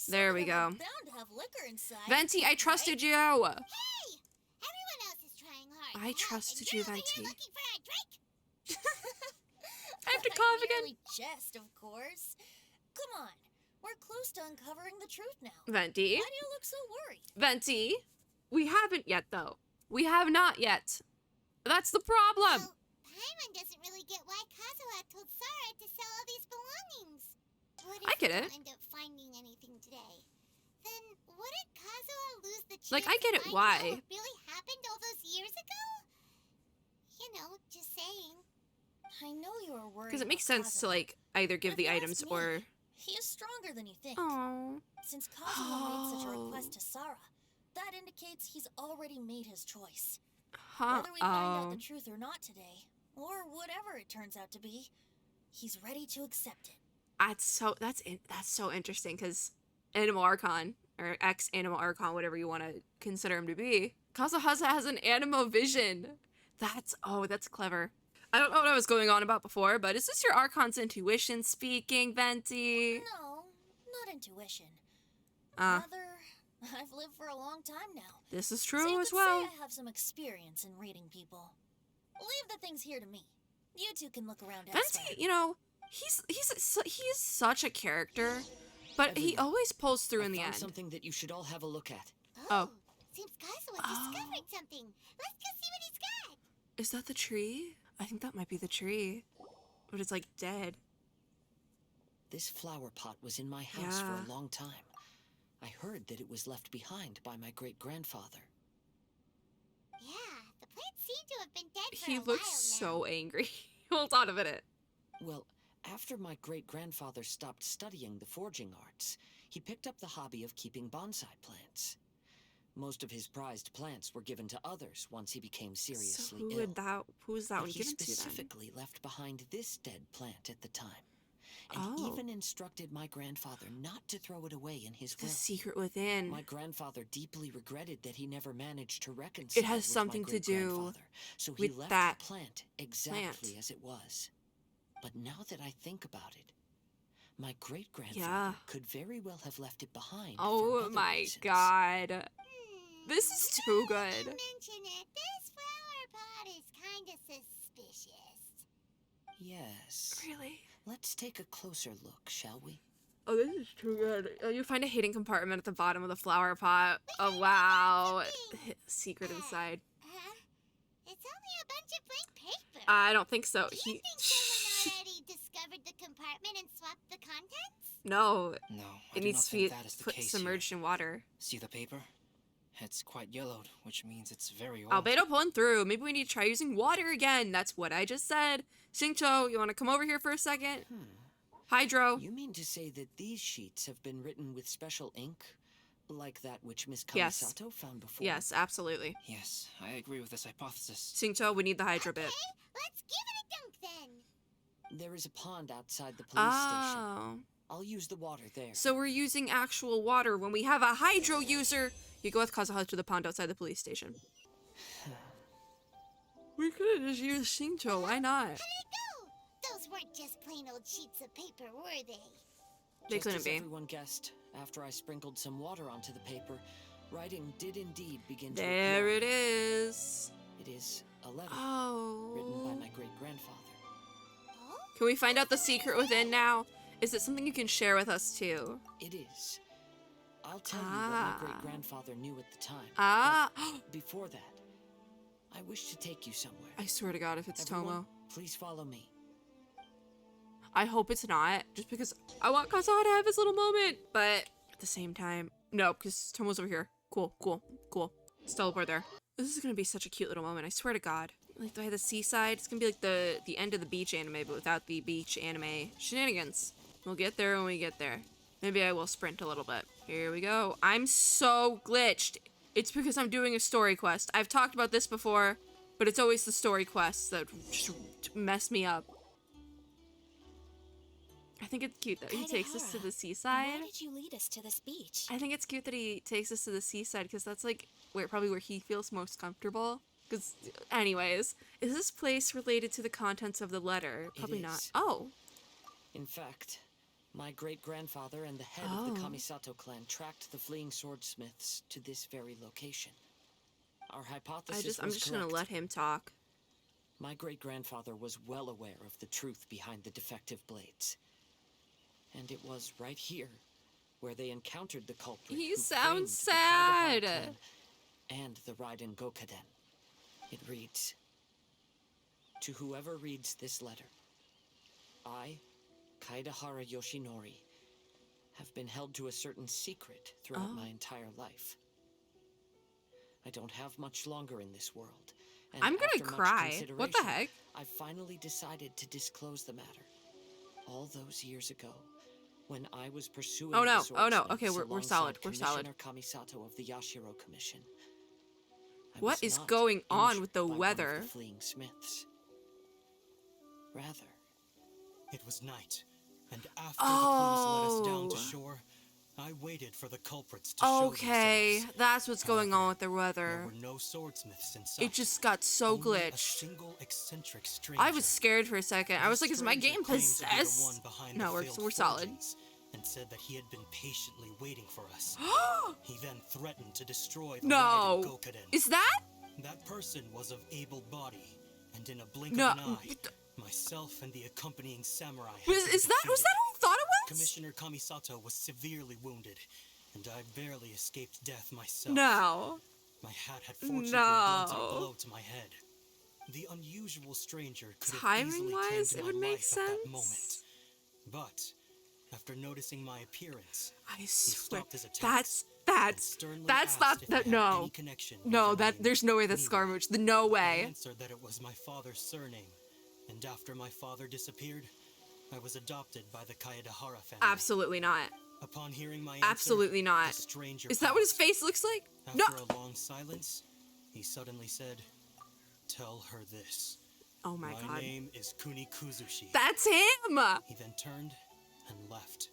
Speaker 1: There we go.
Speaker 11: Bound to have liquor inside.
Speaker 1: Venti, I trusted you.
Speaker 3: Hey! Everyone else is trying hard.
Speaker 1: I trusted you, Venti.
Speaker 3: You're looking for a drink?
Speaker 1: I have to cough again.
Speaker 11: Jest, of course. Come on. We're close to uncovering the truth now.
Speaker 1: Venti.
Speaker 11: Why do you look so worried?
Speaker 1: Venti. We haven't yet, though. We have not yet. That's the problem.
Speaker 3: Well, Paimon doesn't really get why Kazuha told Sara to sell all these belongings. What if
Speaker 1: I get it.
Speaker 3: we don't end up finding anything today? Then wouldn't Kazuha lose the chance
Speaker 1: Like, I get it
Speaker 3: to
Speaker 1: why.
Speaker 3: find out what really happened all those years ago? You know, just saying.
Speaker 11: I know you are worried.
Speaker 1: Because it makes sense to, like, either give the items or...
Speaker 11: He is stronger than you think.
Speaker 1: Aww.
Speaker 11: Since Kazuha made such a request to Sara, that indicates he's already made his choice. Whether we find out the truth or not today, or whatever it turns out to be, he's ready to accept it.
Speaker 1: That's so interesting, because Animal Archon, or ex-Animal Archon, whatever you want to consider him to be, Kazuha has an Animo vision. That's clever. I don't know what I was going on about before, but is this your Archon's intuition speaking, Venti?
Speaker 11: No, not intuition. Rather, I've lived for a long time now.
Speaker 1: This is
Speaker 11: So
Speaker 1: true
Speaker 11: you
Speaker 1: as
Speaker 11: could
Speaker 1: well.
Speaker 11: say I have some experience in reading people. Leave the things here to me. You two can look around elsewhere.
Speaker 1: Venti, you know, he's such a character, but he always pulls through in the end.
Speaker 2: Something that you should all have a look at.
Speaker 1: Oh.
Speaker 3: Seems Kazuha discovered something. Let's go see what he's got.
Speaker 1: Is that the tree? I think that might be the tree. But it's like dead.
Speaker 2: This flower pot was in my house for a long time. I heard that it was left behind by my great-grandfather.
Speaker 3: Yeah, the plant seemed to have been dead for
Speaker 1: He
Speaker 3: a while
Speaker 1: looks so angry. Hold on a minute.
Speaker 2: Well, after my great-grandfather stopped studying the forging arts, he picked up the hobby of keeping bonsai plants. Most of his prized plants were given to others once he became seriously ill.
Speaker 1: Who was that one given to
Speaker 2: He
Speaker 1: then?
Speaker 2: specifically left behind this dead plant at the time. And even instructed my grandfather not to throw it away in his will.
Speaker 1: The secret within.
Speaker 2: My grandfather deeply regretted that he never managed to reconcile
Speaker 1: It has something to do
Speaker 2: so
Speaker 1: with
Speaker 2: he left
Speaker 1: that
Speaker 2: the plant exactly as it was. But now that I think about it, my great-grandfather could very well have left it behind.
Speaker 1: Oh my god. This is too good.
Speaker 3: Mention it. This flower pot is kind of suspicious.
Speaker 2: Yes.
Speaker 1: Really?
Speaker 2: Let's take a closer look, shall we?
Speaker 1: Oh, this is too good. Oh, you find a hidden compartment at the bottom of the flower pot. Oh, wow. Secret inside.
Speaker 3: It's only a bunch of blank paper.
Speaker 1: I don't think so.
Speaker 3: Do you think someone already discovered the compartment and swapped the contents?
Speaker 1: No.
Speaker 4: No,
Speaker 1: it needs to be put submerged in water.
Speaker 4: See the paper? It's quite yellowed, which means it's very old.
Speaker 1: Albedo pulling through. Maybe we need to try using water again. That's what I just said. Xingqiu, you want to come over here for a second? Hydro.
Speaker 2: You mean to say that these sheets have been written with special ink? Like that which Miss Kamisato found before?
Speaker 1: Yes, absolutely.
Speaker 4: Yes, I agree with this hypothesis.
Speaker 1: Xingqiu, we need the hydro bit.
Speaker 3: Let's give it a dunk then.
Speaker 2: There is a pond outside the police station. I'll use the water there.
Speaker 1: So we're using actual water when we have a hydro user. You go with Kazuha to the pond outside the police station. We could have just used Xingqiu. Why not?
Speaker 3: How'd it go? Those weren't just plain old sheets of paper, were they?
Speaker 1: They
Speaker 2: Just
Speaker 1: couldn't
Speaker 2: as
Speaker 1: be.
Speaker 2: everyone guessed, after I sprinkled some water onto the paper, writing did indeed begin to
Speaker 1: There
Speaker 2: appear.
Speaker 1: it is.
Speaker 2: It is a letter
Speaker 1: Oh.
Speaker 2: written by my great-grandfather.
Speaker 1: Can we find out the secret within now? Is it something you can share with us too?
Speaker 2: It is. I'll tell you what my great-grandfather knew at the time. But before that, I wish to take you somewhere.
Speaker 1: I swear to God, if it's
Speaker 2: Everyone,
Speaker 1: Tomo.
Speaker 2: please follow me.
Speaker 1: I hope it's not, just because I want Kazuha to have his little moment. But at the same time, no, because Tomo's over here. Cool, cool, cool. Let's teleport there. This is gonna be such a cute little moment, I swear to God. Like by the seaside, it's gonna be like the end of the beach anime, but without the beach anime shenanigans. We'll get there when we get there. Maybe I will sprint a little bit. Here we go. I'm so glitched. It's because I'm doing a story quest. I've talked about this before, but it's always the story quests that just mess me up. I think it's cute that he takes us to the seaside.
Speaker 6: Why did you lead us to this beach?
Speaker 1: I think it's cute that he takes us to the seaside because that's like probably where he feels most comfortable. Because, anyways, is this place related to the contents of the letter? Probably not.
Speaker 2: is.
Speaker 1: Oh.
Speaker 2: In fact, my great-grandfather and the head of the Kamisato clan tracked the fleeing swordsmiths to this very location. Our hypothesis
Speaker 1: I'm just gonna let him talk.
Speaker 2: My great-grandfather was well aware of the truth behind the defective blades. And it was right here where they encountered the culprit.
Speaker 1: He
Speaker 2: who
Speaker 1: sounds
Speaker 2: framed the Kaidahara
Speaker 1: sad.
Speaker 2: clan and the Raiden Gokaden. It reads, "To whoever reads this letter, I, Kaidahara Yoshinori, have been held to a certain secret throughout my entire life. I don't have much longer in this world. And
Speaker 1: I'm gonna
Speaker 2: after much
Speaker 1: cry. What the
Speaker 2: consideration,
Speaker 1: heck?
Speaker 2: I finally decided to disclose the matter. All those years ago, when I was pursuing
Speaker 1: Oh no,
Speaker 2: the
Speaker 1: oh no.
Speaker 2: swordsmiths
Speaker 1: Okay, we're solid.
Speaker 2: alongside
Speaker 1: We're solid.
Speaker 2: Commissioner Kamisato of the Yashiro Commission. I
Speaker 1: What
Speaker 2: was
Speaker 1: is
Speaker 2: not
Speaker 1: going on
Speaker 2: injured
Speaker 1: with the
Speaker 2: by one of
Speaker 1: weather?
Speaker 2: the fleeing smiths. Rather,
Speaker 14: it was night, and after the crews let us down to
Speaker 1: Oh.
Speaker 14: shore, I waited for the culprits to show
Speaker 1: Okay,
Speaker 14: themselves.
Speaker 1: that's what's going on with the
Speaker 14: There
Speaker 1: weather.
Speaker 14: were no swordsmiths in sight.
Speaker 1: It just got so
Speaker 14: Only a
Speaker 1: glitched.
Speaker 14: single eccentric stranger.
Speaker 1: I was scared for a second. I was like, is my
Speaker 14: Stranger
Speaker 1: game
Speaker 14: claimed to be the one
Speaker 1: possessed?
Speaker 14: behind
Speaker 1: No,
Speaker 14: the
Speaker 1: we're
Speaker 14: failed
Speaker 1: solid.
Speaker 14: forgings, and said that he had been patiently waiting for us. He then threatened to destroy the
Speaker 1: No.
Speaker 14: Raiden Gokaden.
Speaker 1: Is that?
Speaker 14: That person was of able body, and in a blink
Speaker 1: No.
Speaker 14: of an eye, myself and the accompanying samurai had
Speaker 1: Was
Speaker 14: been
Speaker 1: is that who
Speaker 14: defeated.
Speaker 1: I thought it was?
Speaker 14: Commissioner Kamisato was severely wounded, and I barely escaped death myself.
Speaker 1: No.
Speaker 14: My hat had fortunately blunted a
Speaker 1: No.
Speaker 14: blow to my head. The unusual stranger could have
Speaker 1: Timing
Speaker 14: easily
Speaker 1: wise,
Speaker 14: claimed
Speaker 1: it
Speaker 14: my
Speaker 1: would make
Speaker 14: life at that
Speaker 1: sense.
Speaker 14: moment. But after noticing my appearance,
Speaker 1: I
Speaker 14: he
Speaker 1: swear.
Speaker 14: stopped his attacks.
Speaker 1: That's
Speaker 14: That's
Speaker 1: not that. No. No, there's no way that's Scarmooch. No
Speaker 14: I
Speaker 1: way.
Speaker 14: answered that it was my father's surname, and after my father disappeared, I was adopted by the Kaedahara family.
Speaker 1: Absolutely not.
Speaker 14: Upon hearing my answer,
Speaker 1: Absolutely not.
Speaker 14: the stranger
Speaker 1: Is that what his
Speaker 14: paused.
Speaker 1: face looks like?
Speaker 14: After
Speaker 1: No.
Speaker 14: a long silence, he suddenly said, "Tell her this.
Speaker 1: Oh my God.
Speaker 14: name is Kuni Kuzushi."
Speaker 1: That's him.
Speaker 14: He then turned and left.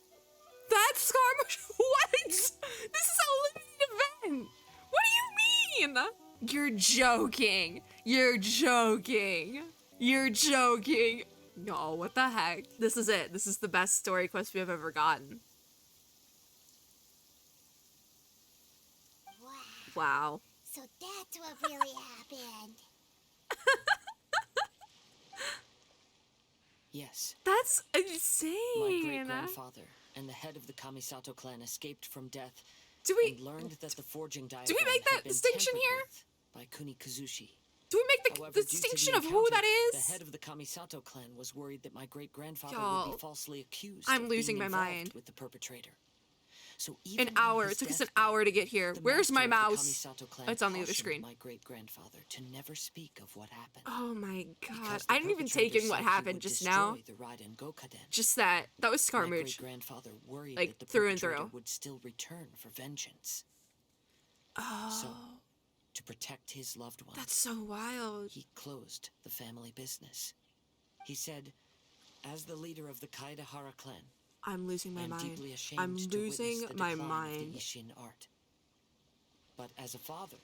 Speaker 1: That's Scarmooch. What? This is a limited event. What do you mean? You're joking. You're joking. You're joking. No, what the heck? This is it. This is the best story quest we have ever gotten. Wow.
Speaker 3: So that's what really happened.
Speaker 2: Yes.
Speaker 1: That's insane.
Speaker 2: My great-grandfather and the head of the Kamisato clan escaped from death and learned that the forging diagram
Speaker 1: do we make that
Speaker 2: had been
Speaker 1: distinction
Speaker 2: tampered
Speaker 1: here?
Speaker 2: with by Kuni Kazushi.
Speaker 1: Do we make the
Speaker 2: However,
Speaker 1: distinction
Speaker 2: due
Speaker 1: of
Speaker 2: to
Speaker 1: who that
Speaker 2: encounter,
Speaker 1: is?
Speaker 2: The head of the Kamisato clan was worried that my great-grandfather
Speaker 1: Y'all,
Speaker 2: would be falsely accused
Speaker 1: I'm
Speaker 2: of
Speaker 1: losing
Speaker 2: being
Speaker 1: my
Speaker 2: involved
Speaker 1: mind.
Speaker 2: with the perpetrator. So even
Speaker 1: An hour. It took us an hour to get here. Where's my mouse? It's on the other screen.
Speaker 2: My great-grandfather to never speak of what happened.
Speaker 1: Oh my god.
Speaker 2: Because the
Speaker 1: I didn't even take
Speaker 2: perpetrator
Speaker 1: in what
Speaker 2: said he
Speaker 1: happened
Speaker 2: would
Speaker 1: just now.
Speaker 2: destroy the Raiden Gokaden.
Speaker 1: Just that. That was
Speaker 2: My
Speaker 1: Scarmooch.
Speaker 2: great-grandfather worried
Speaker 1: Like,
Speaker 2: that the
Speaker 1: through and
Speaker 2: perpetrator
Speaker 1: through.
Speaker 2: would still return for vengeance.
Speaker 1: Oh.
Speaker 2: So, to protect his loved ones,
Speaker 1: That's so wild.
Speaker 2: he closed the family business. He said, as the leader of the Kaedehara clan,
Speaker 1: I'm losing my
Speaker 2: I am
Speaker 1: mind.
Speaker 2: deeply ashamed
Speaker 1: I'm
Speaker 2: to
Speaker 1: losing
Speaker 2: witness the
Speaker 1: my
Speaker 2: decline
Speaker 1: mind.
Speaker 2: of the Isshin art. But as a father,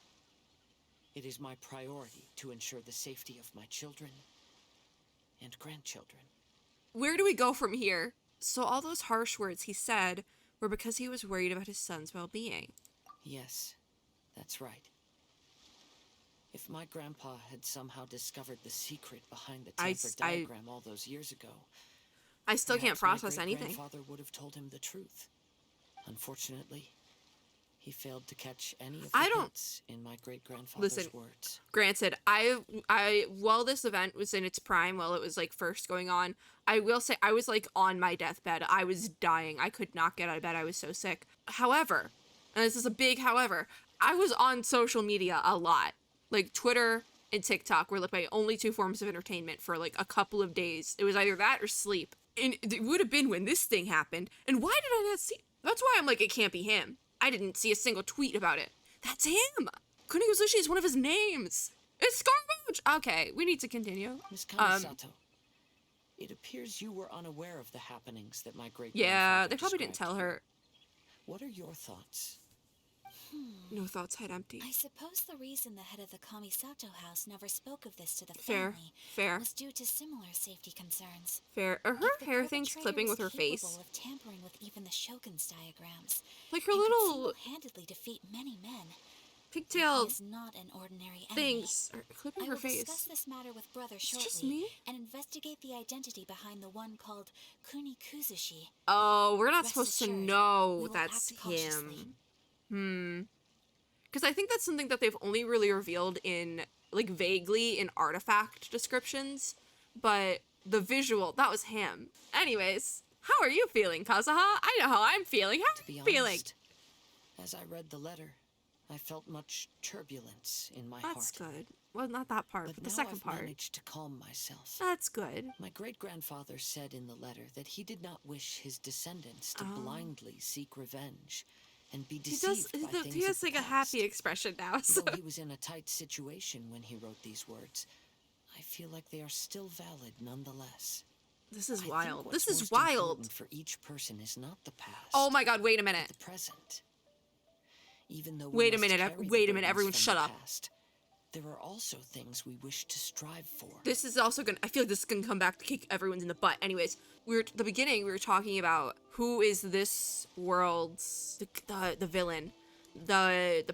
Speaker 2: it is my priority to ensure the safety of my children and grandchildren.
Speaker 1: Where do we go from here? So all those harsh words he said were because he was worried about his son's well-being.
Speaker 2: Yes, that's right. If my grandpa had somehow discovered the secret behind the tampered diagram all those years ago,
Speaker 1: I still can't
Speaker 2: perhaps
Speaker 1: process
Speaker 2: my
Speaker 1: anything.
Speaker 2: great-grandfather would have told him the truth. Unfortunately, he failed to catch any of the hints in my great-grandfather's words.
Speaker 1: Granted, while this event was in its prime, while it was like first going on, I will say I was like on my deathbed. I was dying. I could not get out of bed. I was so sick. However, and this is a big however, I was on social media a lot. Like Twitter and TikTok were like my only two forms of entertainment for like a couple of days. It was either that or sleep. And it would have been when this thing happened. And why did I not see? That's why I'm like, it can't be him. I didn't see a single tweet about it. That's him. Kuni Kazushi is one of his names. It's Scarmooch. Okay, we need to continue.
Speaker 2: Miss Kamisato, it appears you were unaware of the happenings that my great-grandfather
Speaker 1: Yeah, they probably didn't tell her.
Speaker 2: What are your thoughts?
Speaker 1: No thoughts, head empty.
Speaker 6: I suppose the reason the head of the Kamisato house never spoke of this to the
Speaker 1: Fair,
Speaker 6: family
Speaker 1: fair.
Speaker 6: was due to similar safety concerns.
Speaker 1: Fair. Are her hair things clipping with her face?
Speaker 6: Capable of tampering with even the Shogun's diagrams.
Speaker 1: Like her
Speaker 6: and could
Speaker 1: little
Speaker 6: single-handedly defeat many men.
Speaker 1: pigtail
Speaker 6: He is not an ordinary enemy.
Speaker 1: things are clipping
Speaker 6: I
Speaker 1: her
Speaker 6: will
Speaker 1: face.
Speaker 6: discuss this matter with brother shortly
Speaker 1: just me?
Speaker 6: and investigate the identity behind the one called Kuni Kazushi.
Speaker 1: Oh, we're not
Speaker 6: Rest
Speaker 1: supposed to
Speaker 6: assured, we
Speaker 1: know
Speaker 6: will
Speaker 1: that's
Speaker 6: act cautiously.
Speaker 1: him. Because I think that's something that they've only really revealed in, like, vaguely in artifact descriptions. But the visual, that was him. Anyways, how are you feeling, Kazuha? I know how I'm feeling. How are you feeling?
Speaker 2: As I read the letter, I felt much turbulence in my
Speaker 1: That's
Speaker 2: heart.
Speaker 1: good. Well, not that part, but the
Speaker 2: now
Speaker 1: second
Speaker 2: I've
Speaker 1: part.
Speaker 2: managed to calm myself.
Speaker 1: That's good.
Speaker 2: My great-grandfather said in the letter that he did not wish his descendants to blindly seek revenge and be deceived by things
Speaker 1: He has
Speaker 2: of the
Speaker 1: like a
Speaker 2: past.
Speaker 1: happy expression now. So.
Speaker 2: Though he was in a tight situation when he wrote these words, I feel like they are still valid nonetheless.
Speaker 1: This is
Speaker 2: I think
Speaker 1: wild.
Speaker 2: what's
Speaker 1: This is
Speaker 2: most
Speaker 1: wild.
Speaker 2: important for each person is not the past.
Speaker 1: Oh my god, wait a minute.
Speaker 2: The present. Even though
Speaker 1: Wait a
Speaker 2: must
Speaker 1: minute,
Speaker 2: carry the
Speaker 1: wait a minute,
Speaker 2: burdens
Speaker 1: everyone
Speaker 2: from
Speaker 1: shut
Speaker 2: the
Speaker 1: up.
Speaker 2: past, there are also things we wish to strive for.
Speaker 1: This is also gonna, I feel like this is gonna come back to kick everyone's in the butt. Anyways, the beginning, we were talking about who is this world's, the villain. The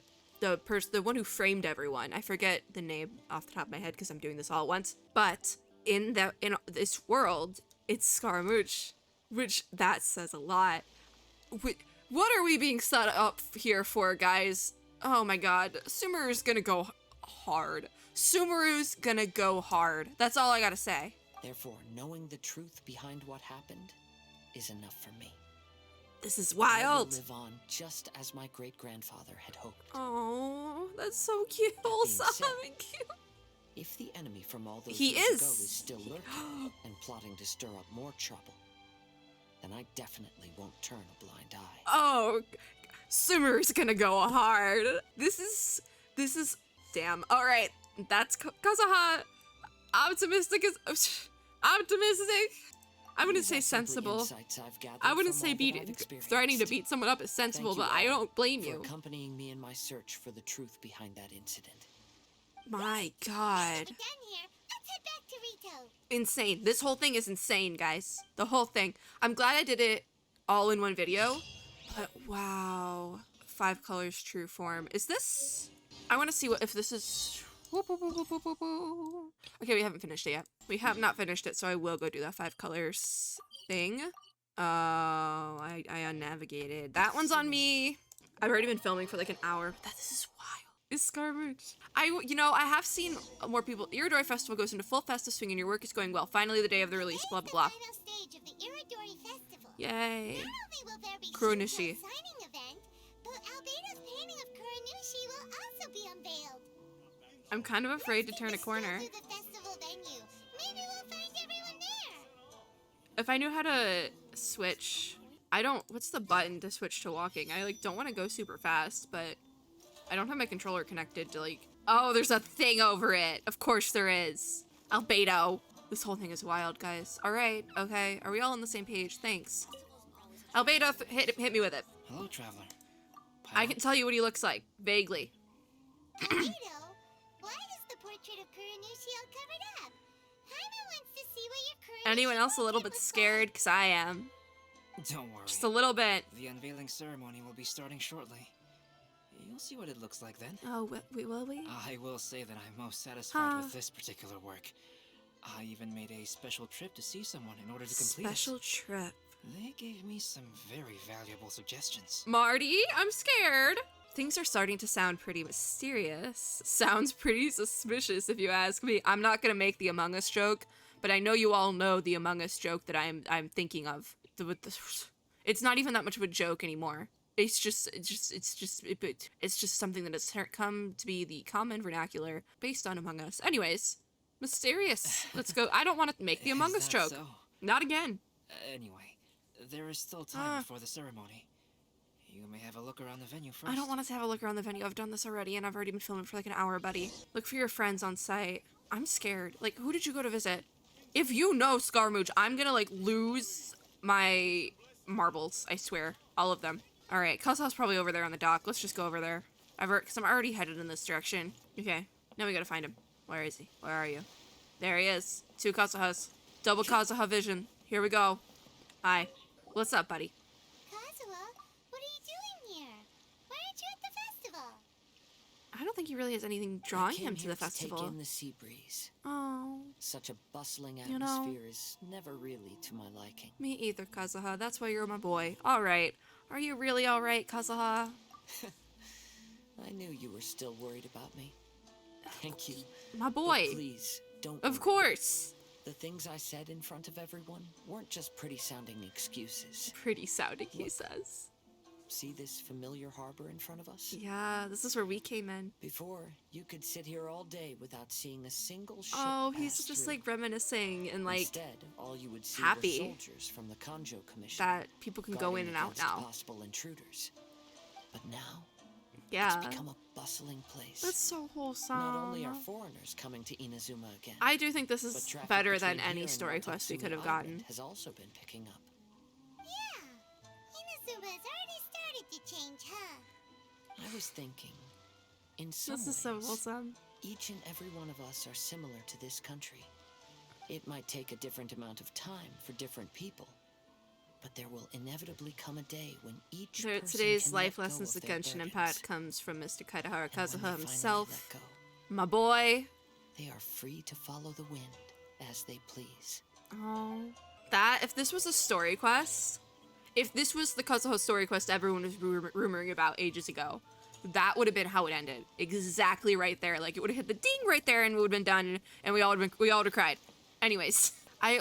Speaker 1: one who framed everyone. I forget the name off the top of my head because I'm doing this all at once. But in this world, it's Scarmooch, which that says a lot. What are we being set up here for, guys? Oh my god, Sumeru's gonna go hard. Sumeru's gonna go hard. That's all I gotta say.
Speaker 2: Therefore, knowing the truth behind what happened is enough for me.
Speaker 1: This is
Speaker 2: I will
Speaker 1: wild.
Speaker 2: live on just as my great-grandfather had hoped.
Speaker 1: Oh, that's so cute.
Speaker 2: That being
Speaker 1: Wholesome
Speaker 2: said,
Speaker 1: and cute.
Speaker 2: If the enemy from all those
Speaker 1: He
Speaker 2: years
Speaker 1: is.
Speaker 2: ago is still lurking and plotting to stir up more trouble, then I definitely won't turn a blind eye.
Speaker 1: Oh, Sumeru's gonna go hard. This is, damn. All right, that's Kazuha. Optimistic. I wouldn't say sensible. I wouldn't say threatening to beat someone up is sensible, but I don't blame you.
Speaker 2: For accompanying me in my search for the truth behind that incident.
Speaker 1: My god.
Speaker 3: Done here. Let's head back to Rito.
Speaker 1: insane. This whole thing is insane, guys. The whole thing. I'm glad I did it all in one video, but wow. 5 colors true form. Is this? I want to see if this is. Okay, we haven't finished it yet. We have not finished it, so I will go do that 5 colors thing. Oh, I unnavigated. That one's on me. I've already been filming for like an hour. This is wild. It's Scarmouche. You know, I have seen more people. Iridori Festival goes into full festive swing and your work is going well. Finally, the day of the release. Blah blah blah.
Speaker 3: Final stage of the Iridori Festival.
Speaker 1: Yay.
Speaker 3: Not only will there be
Speaker 1: Kuronushi.
Speaker 3: signing event, but Albedo's painting of Kuronushi will also be unveiled.
Speaker 1: I'm kind of afraid to turn a corner.
Speaker 3: To the festival venue. Maybe we'll find everyone there.
Speaker 1: If I knew how to switch, what's the button to switch to walking? I like don't want to go super fast, but I don't have my controller connected to like, oh, there's a thing over it. Of course there is. Albedo. This whole thing is wild, guys. All right, okay. Are we all on the same page? Thanks. Albedo, hit me with it.
Speaker 4: Hello, traveler.
Speaker 1: I can tell you what he looks like, vaguely.
Speaker 3: Albedo, why is the portrait of Kuronushi all covered up? Jaime wants to see what your Kuronushi
Speaker 1: Anyone else a little bit scared? Because I am.
Speaker 4: Don't worry.
Speaker 1: Just a little bit.
Speaker 4: The unveiling ceremony will be starting shortly. You'll see what it looks like then.
Speaker 1: Oh, will we?
Speaker 4: I will say that I'm most satisfied with this particular work. I even made a special trip to see someone in order to complete
Speaker 1: Special trip.
Speaker 4: They gave me some very valuable suggestions.
Speaker 1: Marty, I'm scared. Things are starting to sound pretty mysterious. Sounds pretty suspicious if you ask me. I'm not gonna make the Among Us joke, but I know you all know the Among Us joke that I'm thinking of. It's not even that much of a joke anymore. It's just something that has come to be the common vernacular based on Among Us. Anyways, mysterious. Let's go. I don't want to make the Among Us joke.
Speaker 4: So?
Speaker 1: Not again.
Speaker 4: Anyway, there is still time before the ceremony. You may have a look around the venue first.
Speaker 1: I don't want us to have a look around the venue. I've done this already, and I've already been filming for like an hour, buddy. Look for your friends on site. I'm scared. Like, who did you go to visit? If you know Scarmouche, I'm gonna like lose my marbles. I swear, all of them. All right, Kazuha's probably over there on the dock. Let's just go over there. Because I'm already headed in this direction. Okay, now we gotta find him. Where is he? Where are you? There he is. 2 Kazuhas. Double Kazuha vision. Here we go. Hi. What's up, buddy?
Speaker 3: Kazuha, what are you doing here? Why aren't you at the festival?
Speaker 1: I don't think he really has anything drawing him to the
Speaker 2: To
Speaker 1: festival.
Speaker 2: take in the sea breeze.
Speaker 1: Oh.
Speaker 2: Such a bustling
Speaker 1: You know.
Speaker 2: atmosphere is never really to my liking.
Speaker 1: Me either, Kazuha. That's why you're my boy. All right. Are you really all right, Kazuha?
Speaker 2: I knew you were still worried about me. Thank you.
Speaker 1: My boy.
Speaker 2: But please, don't
Speaker 1: Of
Speaker 2: worry.
Speaker 1: course.
Speaker 2: The things I said in front of everyone weren't just pretty-sounding excuses.
Speaker 1: Pretty sounding, he says.
Speaker 2: See this familiar harbor in front of us?
Speaker 1: Yeah, this is where we came in.
Speaker 2: Before, you could sit here all day without seeing a single ship
Speaker 1: Oh, he's
Speaker 2: pass
Speaker 1: just
Speaker 2: through.
Speaker 1: like reminiscing and like
Speaker 2: Instead, all you would see
Speaker 1: happy
Speaker 2: were soldiers from the Kanjo Commission
Speaker 1: that people can go in and out
Speaker 2: against
Speaker 1: now.
Speaker 2: possible intruders. But now,
Speaker 1: Yeah.
Speaker 2: it's become a bustling place.
Speaker 1: That's so wholesome.
Speaker 2: Not only are foroners coming to Inazuma again,
Speaker 1: I do think this
Speaker 2: but
Speaker 1: is
Speaker 2: traffic
Speaker 1: better than
Speaker 2: between
Speaker 1: any
Speaker 2: here and
Speaker 1: story quest we
Speaker 2: Watatsumi
Speaker 1: could have
Speaker 2: Island
Speaker 1: gotten.
Speaker 2: has also been picking up.
Speaker 3: Yeah, Inazuma has already started to change, huh?
Speaker 2: I was thinking, in some
Speaker 1: This is so
Speaker 2: ways,
Speaker 1: wholesome.
Speaker 2: each and every one of us are similar to this country. It might take a different amount of time for different people, but there will inevitably come a day when each person
Speaker 1: Today's
Speaker 2: can
Speaker 1: life
Speaker 2: let go
Speaker 1: lessons
Speaker 2: of
Speaker 1: to
Speaker 2: their
Speaker 1: Genshin
Speaker 2: burdens.
Speaker 1: Impact comes from Mr. Kaitahara
Speaker 2: And when they
Speaker 1: Kazuha
Speaker 2: finally
Speaker 1: himself.
Speaker 2: let go,
Speaker 1: My boy.
Speaker 2: they are free to follow the wind as they please.
Speaker 1: Oh. If this was a story quest, if this was the Kazuha story quest everyone was rumoring about ages ago, that would have been how it ended. Exactly right there. Like, it would have hit the ding right there and it would have been done and we all would have cried. Anyways, I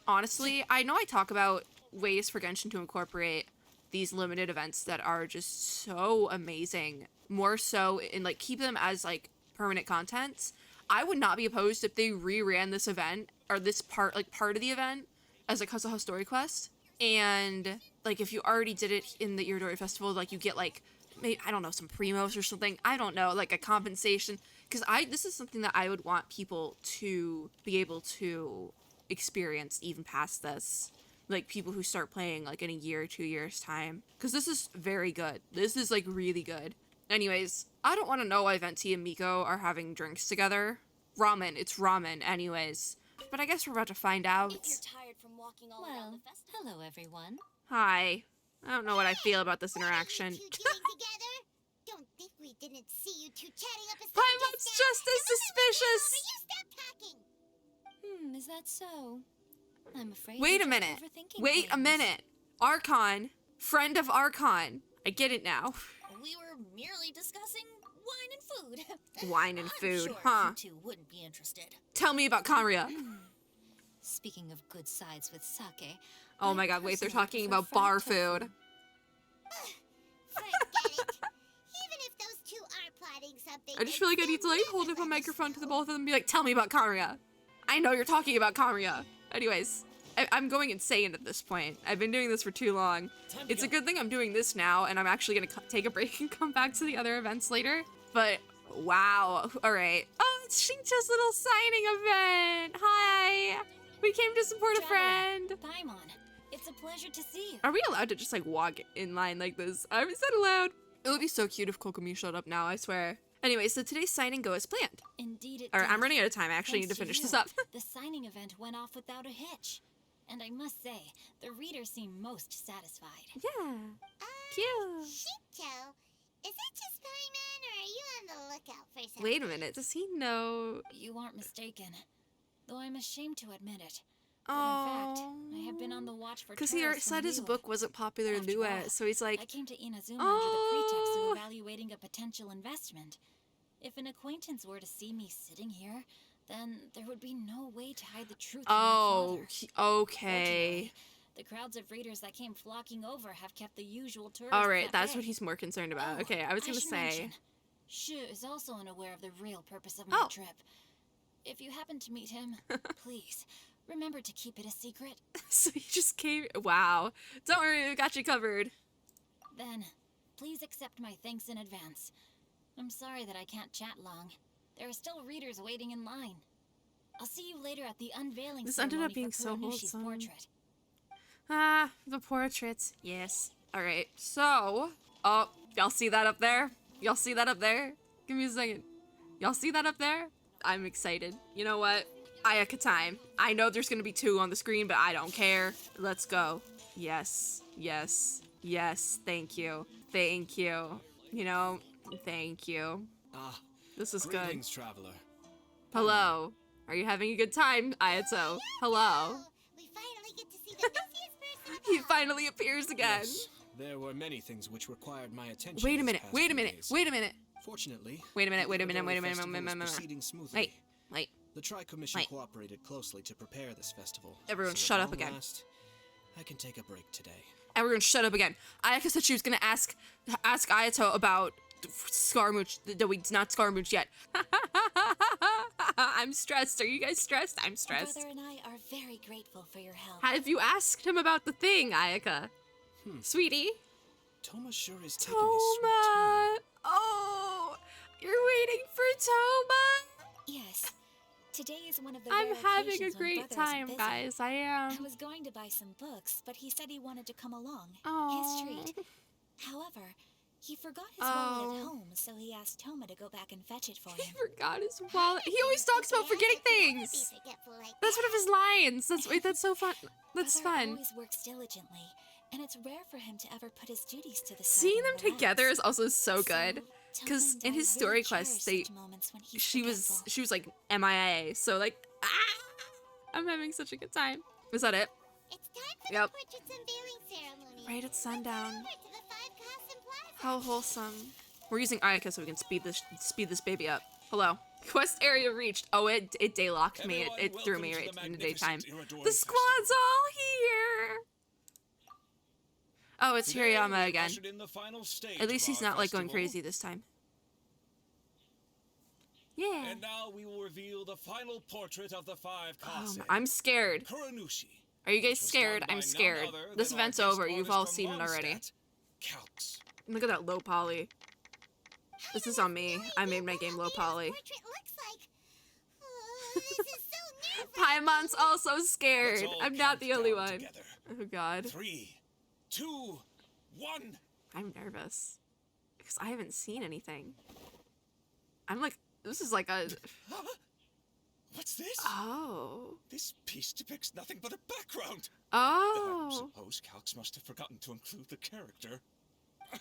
Speaker 1: honestly, I know I talk about ways for Genshin to incorporate these limited events that are just so amazing. More so in, like, keep them as, like, permanent content. I would not be opposed if they reran this event, or this part of the event, as a Kazuha story quest. And, like, if you already did it in the Iridori Festival, like, you get, like, maybe, I don't know, some primos or something. I don't know, like, a compensation. Because this is something that I would want people to be able to experience even past this. Like, people who start playing, like, in a year or 2 years' time. Because this is very good. This is, like, really good. Anyways, I don't want to know why Venti and Miko are having drinks together. Ramen. It's ramen. Anyways. but I guess we're about to find out.
Speaker 11: If you're tired from walking all around the festival.
Speaker 6: Hello, everyone.
Speaker 1: Hi. I don't know what I feel about this interaction.
Speaker 3: What are you two doing together? Don't think we didn't see you two chatting up a storm
Speaker 1: Paimon's just as suspicious.
Speaker 3: You stop talking.
Speaker 6: Is that so? I'm afraid.
Speaker 1: Wait
Speaker 6: you're
Speaker 1: a
Speaker 6: just
Speaker 1: minute.
Speaker 6: overthinking
Speaker 1: Wait a
Speaker 6: things.
Speaker 1: minute. Archon. Friend of Archon. I get it now.
Speaker 11: We were merely discussing wine and food.
Speaker 1: Wine and
Speaker 11: I'm
Speaker 1: food,
Speaker 11: sure
Speaker 1: huh?
Speaker 11: You two wouldn't be interested.
Speaker 1: Tell me about Kanria.
Speaker 6: Speaking of good sides with sake.
Speaker 1: Oh
Speaker 6: I
Speaker 1: my god, wait, they're
Speaker 6: personally
Speaker 1: talking
Speaker 6: prefer
Speaker 1: about bar
Speaker 6: fried
Speaker 1: food.
Speaker 3: Forget it. Even if those two are plotting something,
Speaker 1: I just feel like I need to like hold up a microphone to the both of them and be like, tell me about Kanria. I know you're talking about Kanria. Anyways, I'm going insane at this point. I've been doing this for too long. It's a good thing I'm doing this now, and I'm actually gonna take a break and come back to the other events later. But wow, all right. Oh, it's Shincha's little signing event. Hi, we came to support a friend.
Speaker 6: Paimon, it's a pleasure to see you.
Speaker 1: Are we allowed to just like walk in line like this? I haven't said aloud. It would be so cute if Kokomi showed up now, I swear. Anyway, so today's signing go as planned.
Speaker 6: Indeed it
Speaker 1: Alright,
Speaker 6: did.
Speaker 1: I'm running out of time. I actually need
Speaker 6: Thanks
Speaker 1: to finish
Speaker 6: you.
Speaker 1: this up.
Speaker 6: The signing event went off without a hitch. And I must say, the readers seem most satisfied.
Speaker 1: Yeah. Cute.
Speaker 3: Shincho, is it just Paimon, or are you on the lookout for something?
Speaker 1: Wait a minute. Does he know?
Speaker 6: You aren't mistaken. Though I'm ashamed to admit it. But
Speaker 1: Oh.
Speaker 6: in fact, I have been on the watch for
Speaker 1: Because he
Speaker 6: tourists
Speaker 1: said
Speaker 6: from
Speaker 1: his
Speaker 6: Liyue.
Speaker 1: book wasn't popular in
Speaker 6: After
Speaker 1: Liyue,
Speaker 6: all,
Speaker 1: so he's like,
Speaker 6: I came to Inazuma under the pretext
Speaker 1: Oh.
Speaker 6: of evaluating a potential investment. If an acquaintance were to see me sitting here, then there would be no way to hide the truth from my
Speaker 1: oh,
Speaker 6: father.
Speaker 1: okay.
Speaker 6: Fortunately, the crowds of readers that came flocking over have kept the usual tourists
Speaker 1: Alright,
Speaker 6: at
Speaker 1: that's
Speaker 6: bay.
Speaker 1: what he's more concerned about.
Speaker 6: Oh,
Speaker 1: Okay, I was gonna
Speaker 6: should
Speaker 1: say.
Speaker 6: mention, Shu is also unaware of the real purpose of my
Speaker 1: Oh.
Speaker 6: trip. If you happen to meet him, please remember to keep it a secret.
Speaker 1: So he just came. Wow. Don't worry, we got you covered.
Speaker 6: Then, please accept my thanks in advance. I'm sorry that I can't chat long. There are still readers waiting in line. I'll see you later at the unveiling
Speaker 1: This ended up
Speaker 6: ceremony
Speaker 1: being
Speaker 6: for
Speaker 1: so
Speaker 6: Kuronushi's
Speaker 1: wholesome.
Speaker 6: portrait.
Speaker 1: Ah, the portraits. Yes. Alright, so. Oh, y'all see that up there? Y'all see that up there? Give me a second. Y'all see that up there? I'm excited. You know what? Ayaka time. I know there's gonna be 2 on the screen, but I don't care. Let's go. Yes. Yes. Yes. Thank you. Thank you. You know, thank you.
Speaker 5: Ah,
Speaker 1: This is good.
Speaker 5: greetings, traveler.
Speaker 1: Hello. Are you having a good time, Ayato? Hello.
Speaker 3: We finally get to see the busiest person of
Speaker 1: He
Speaker 3: all.
Speaker 1: finally appears again.
Speaker 5: Yes, there were many things which required my attention.
Speaker 1: Wait a
Speaker 5: these
Speaker 1: minute.
Speaker 5: past
Speaker 1: Wait a
Speaker 5: few
Speaker 1: minute.
Speaker 5: days.
Speaker 1: Wait a minute.
Speaker 5: Fortunately,
Speaker 1: Wait a minute. Wait a
Speaker 5: the
Speaker 1: minute. Wait a minute.
Speaker 5: festival
Speaker 1: Wait a minute.
Speaker 5: was
Speaker 1: Wait a minute.
Speaker 5: proceeding smoothly.
Speaker 1: Wait. Wait.
Speaker 5: The Tri-Commission
Speaker 1: Wait.
Speaker 5: cooperated closely to prepare this festival.
Speaker 1: Everyone
Speaker 5: so
Speaker 1: shut
Speaker 5: at
Speaker 1: up
Speaker 5: long
Speaker 1: again.
Speaker 5: last, I can take a break today.
Speaker 1: Everyone shut up again. Ayaka said she was gonna ask Ayato about Scarmooch. Not Scarmooch yet. I'm stressed. Are you guys stressed? I'm stressed.
Speaker 6: Brother and I are very grateful for your help.
Speaker 1: Have you asked him about the thing, Ayaka? Sweetie?
Speaker 5: Toma sure is taking his sweet time.
Speaker 1: Toma! Oh! You're waiting for Toma?
Speaker 6: Yes. Today is one of the
Speaker 1: I'm
Speaker 6: rare
Speaker 1: having a
Speaker 6: occasions when
Speaker 1: great
Speaker 6: Brother isn't
Speaker 1: time,
Speaker 6: busy.
Speaker 1: guys. I
Speaker 6: I
Speaker 1: am.
Speaker 6: was going to buy some books, but he said he wanted to come along.
Speaker 1: Oh.
Speaker 6: His treat. However, he forgot his wallet at
Speaker 1: Oh.
Speaker 6: home, so he asked Toma to go back and fetch it for
Speaker 1: He
Speaker 6: him.
Speaker 1: forgot his wallet. He always talks about forgetting things.
Speaker 3: Be forgetful like
Speaker 1: That's one of his lines. That's so fun. That's
Speaker 6: Brother
Speaker 1: fun.
Speaker 6: always works diligently, and it's rare for him to ever put his duties to the side.
Speaker 1: Seeing
Speaker 6: and
Speaker 1: them
Speaker 6: relax.
Speaker 1: together is also so good.
Speaker 6: Toma
Speaker 1: Because
Speaker 6: and
Speaker 1: in
Speaker 6: I
Speaker 1: his
Speaker 6: really
Speaker 1: story quest,
Speaker 6: cherish such moments when he's
Speaker 1: she was
Speaker 6: forgetful.
Speaker 1: like MIA. So like, I'm having such a good time. Was that it?
Speaker 3: It's time for
Speaker 1: Yep.
Speaker 3: the portrait's unveiling ceremony.
Speaker 1: Right at sundown.
Speaker 3: Over to the 5 Costume Plaza.
Speaker 1: How wholesome. We're using Ayaka so we can speed this baby up. Hello. Quest area reached. Oh, it daylocked me.
Speaker 5: Everyone,
Speaker 1: It threw
Speaker 5: welcome
Speaker 1: me
Speaker 5: to
Speaker 1: right
Speaker 5: the
Speaker 1: in the daytime.
Speaker 5: magnificent Iridori
Speaker 1: The squad's all here. Oh, it's
Speaker 5: Today,
Speaker 1: Hirayama
Speaker 5: we
Speaker 1: again.
Speaker 5: ushered in the final stage
Speaker 1: At least
Speaker 5: of
Speaker 1: he's
Speaker 5: our
Speaker 1: not like going
Speaker 5: festival.
Speaker 1: crazy this time. Yeah.
Speaker 5: And now we will reveal the final portrait of the 5 Kase.
Speaker 1: I'm scared.
Speaker 5: Kuronushi.
Speaker 1: Are you guys
Speaker 5: which was
Speaker 1: scared?
Speaker 5: done by
Speaker 1: I'm
Speaker 5: none
Speaker 1: scared.
Speaker 5: other
Speaker 1: This
Speaker 5: than our
Speaker 1: event's
Speaker 5: guest
Speaker 1: over. You've
Speaker 5: artist
Speaker 1: all
Speaker 5: from
Speaker 1: seen it already.
Speaker 5: Mondstadt, Calx.
Speaker 1: Look at that low poly. This is on me. I made my game low poly.
Speaker 3: Portrait looks like. Oh, this is so nervous.
Speaker 1: Paimon's also scared.
Speaker 5: Let's all
Speaker 1: I'm not
Speaker 5: count
Speaker 1: the only
Speaker 5: down
Speaker 1: one.
Speaker 5: together.
Speaker 1: Oh god.
Speaker 5: 3, 2, 1.
Speaker 1: I'm nervous. Because I haven't seen anything. I'm like, this is like a...
Speaker 5: What What's this?
Speaker 1: Oh.
Speaker 5: This piece depicts nothing but a background.
Speaker 1: Oh.
Speaker 5: I suppose Calx must have forgotten to include the character.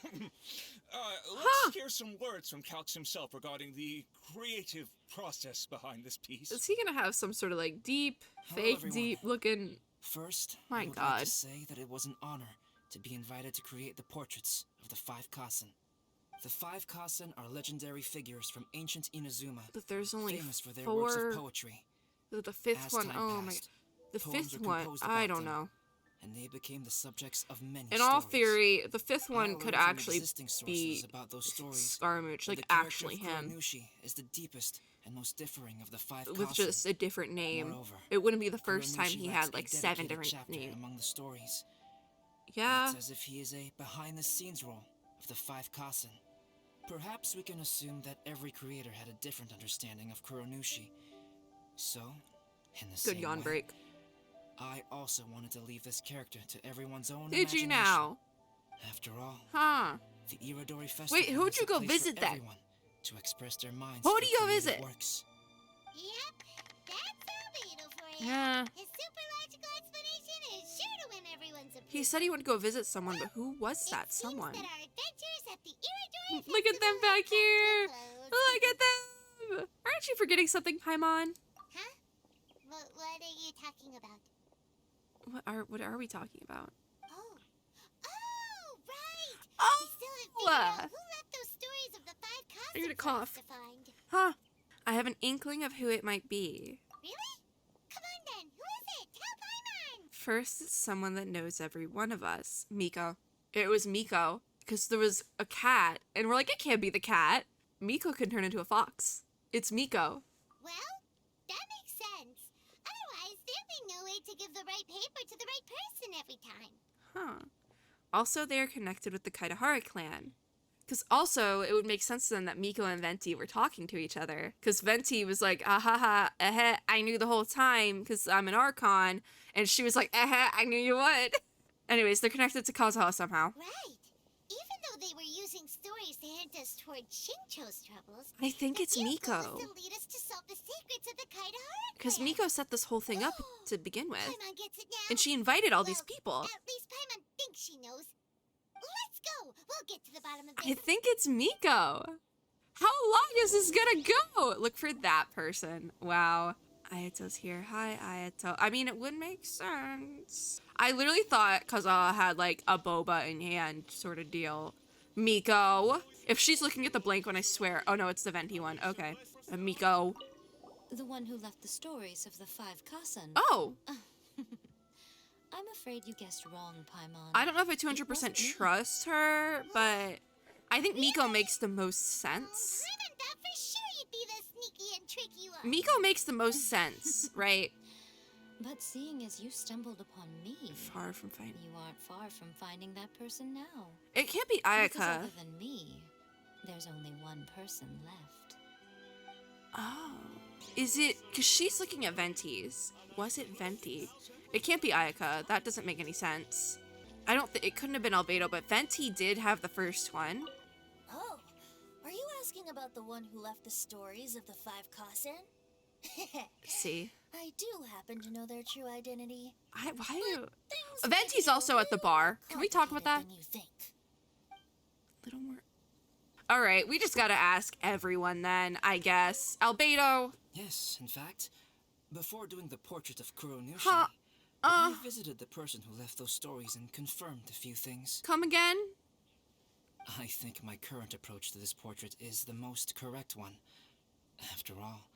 Speaker 5: Let's hear some words from Calx himself regarding the creative process behind this piece.
Speaker 1: Is he gonna have some sort of like deep, fake, deep looking?
Speaker 4: First,
Speaker 1: my
Speaker 4: I would
Speaker 1: God.
Speaker 4: like to say that it was an honor to be invited to create the portraits of the 5 Kasen. The 5 Kasen are legendary figures from ancient Inazuma,
Speaker 1: But there's only
Speaker 4: famous for their
Speaker 1: 4.
Speaker 4: works of poetry.
Speaker 1: The 5th
Speaker 4: As
Speaker 1: one,
Speaker 4: time
Speaker 1: oh my.
Speaker 4: passed,
Speaker 1: The
Speaker 4: poems
Speaker 1: 5th
Speaker 4: were
Speaker 1: one,
Speaker 4: composed
Speaker 1: I
Speaker 4: about
Speaker 1: don't
Speaker 4: them,
Speaker 1: know.
Speaker 4: and they became the subjects of many
Speaker 1: In all
Speaker 4: stories.
Speaker 1: theory, the 5th
Speaker 4: I
Speaker 1: one
Speaker 4: learned
Speaker 1: could
Speaker 4: from
Speaker 1: actually
Speaker 4: existing sources
Speaker 1: be
Speaker 4: about those stories
Speaker 1: Scaramouche,
Speaker 4: that
Speaker 1: like
Speaker 4: the character
Speaker 1: actually
Speaker 4: of
Speaker 1: him,
Speaker 4: Kuronushi is the deepest and most differing of the 5
Speaker 1: with
Speaker 4: Kasen.
Speaker 1: just a different name.
Speaker 4: Moreover,
Speaker 1: It wouldn't be the first time
Speaker 4: Kuronushi
Speaker 1: he
Speaker 4: lacks
Speaker 1: had
Speaker 4: a
Speaker 1: like 7
Speaker 4: dedicated
Speaker 1: different
Speaker 4: chapter
Speaker 1: names.
Speaker 4: among the stories.
Speaker 1: Yeah.
Speaker 4: It's as if he is a behind-the-scenes role of the 5 Kasen. Perhaps we can assume that every creator had a different understanding of Kuronushi. So, in the
Speaker 1: Good
Speaker 4: same
Speaker 1: yawn
Speaker 4: way,
Speaker 1: break.
Speaker 4: I also wanted to leave this character to everyone's own
Speaker 1: Did you
Speaker 4: imagination.
Speaker 1: now?
Speaker 4: After all,
Speaker 1: Huh.
Speaker 4: the Irodori Festival
Speaker 1: Wait, who'd
Speaker 4: is
Speaker 1: you
Speaker 4: a
Speaker 1: go
Speaker 4: place for
Speaker 1: visit then?
Speaker 4: everyone to express their minds
Speaker 1: Who'd
Speaker 4: through
Speaker 1: you go
Speaker 4: creative
Speaker 1: visit?
Speaker 4: works.
Speaker 3: Yep, that's Albedo for you.
Speaker 1: Yeah.
Speaker 3: His super logical explanation is sure to win everyone's approval.
Speaker 1: He said he would go visit someone, but who was that someone?
Speaker 3: That our adventures at the Irodori
Speaker 1: Look at them back here!
Speaker 3: closed.
Speaker 1: Look at them! Aren't you forgetting something, Paimon?
Speaker 3: Huh? What are you talking about?
Speaker 1: What are we talking about?
Speaker 3: Oh. Oh, right!
Speaker 1: Oh!
Speaker 3: We still haven't figured out who left those stories of the 5
Speaker 1: I'm gonna
Speaker 3: Kasen for us
Speaker 1: cough.
Speaker 3: to find.
Speaker 1: Huh. I have an inkling of who it might be.
Speaker 3: Really? Come on then, who is it? Tell Paimon!
Speaker 1: First, it's someone that knows every one of us. Miko. It was Miko. Because there was a cat, and we're like, it can't be the cat. Miko can turn into a fox. It's Miko.
Speaker 3: Well, that makes sense. Otherwise, there'd be no way to give the right paper to the right person every time.
Speaker 1: Huh. Also, they are connected with the Kaitahara clan. Because also, it would make sense then that Miko and Venti were talking to each other. Because Venti was like, ahaha, I knew the whole time because I'm an Archon. And she was like, I knew you would. Anyways, they're connected to Kazuha somehow.
Speaker 3: Right. Even though they were using stories to hint us toward Shincho's troubles,
Speaker 1: I think it's
Speaker 3: the
Speaker 1: Miko.
Speaker 3: goal was to lead us to solve the secrets of the Kaitahara
Speaker 1: Because
Speaker 3: clan.
Speaker 1: Miko set this whole thing up to begin with.
Speaker 3: Paimon gets it now.
Speaker 1: And she invited all these
Speaker 3: Well,
Speaker 1: people.
Speaker 3: At least Paimon thinks she knows. Let's go. We'll get to the bottom of this.
Speaker 1: I think it's Miko. How long is this gonna go? Look for that person. Wow. Ayato's here. Hi, Ayato. I mean, it would make sense. I literally thought Kazuha had like a boba in hand sort of deal. Miko. If she's looking at the blank one, I swear. Oh no, it's the Venti one. Okay. Miko.
Speaker 6: The one who left the stories of the 5 Kasen.
Speaker 1: Oh.
Speaker 6: I'm afraid you guessed wrong, Paimon.
Speaker 1: I don't know if I 200% trust her, but I think Miko makes the most sense.
Speaker 3: Paimon thought for sure you'd be the sneaky and tricky one.
Speaker 1: Miko makes the most sense, right?
Speaker 6: But seeing as you stumbled upon me,
Speaker 1: Far from finding.
Speaker 6: you aren't far from finding that person now.
Speaker 1: It can't be
Speaker 6: Because
Speaker 1: Ayaka.
Speaker 6: other than me, there's only one person left.
Speaker 1: Oh. Is it... Because she's looking at Venti's. Was it Venti? It can't be Ayaka. That doesn't make any sense. I don't think... It couldn't have been Albedo, but Venti did have the first one.
Speaker 11: Oh, are you asking about the one who left the stories of the 5 Kasen?
Speaker 1: Let's see.
Speaker 11: I do happen to know their true identity.
Speaker 1: Why do...
Speaker 11: Things
Speaker 1: Venti's also at the bar. Can we talk about that?
Speaker 11: than you think.
Speaker 1: Little more... Alright, we just gotta ask everyone then, I guess. Albedo.
Speaker 4: Yes, in fact, before doing the portrait of Kuronushi,
Speaker 1: Huh?
Speaker 4: I visited the person who left those stories and confirmed a few things.
Speaker 1: Come again?
Speaker 4: I think my current approach to this portrait is the most correct one. After all,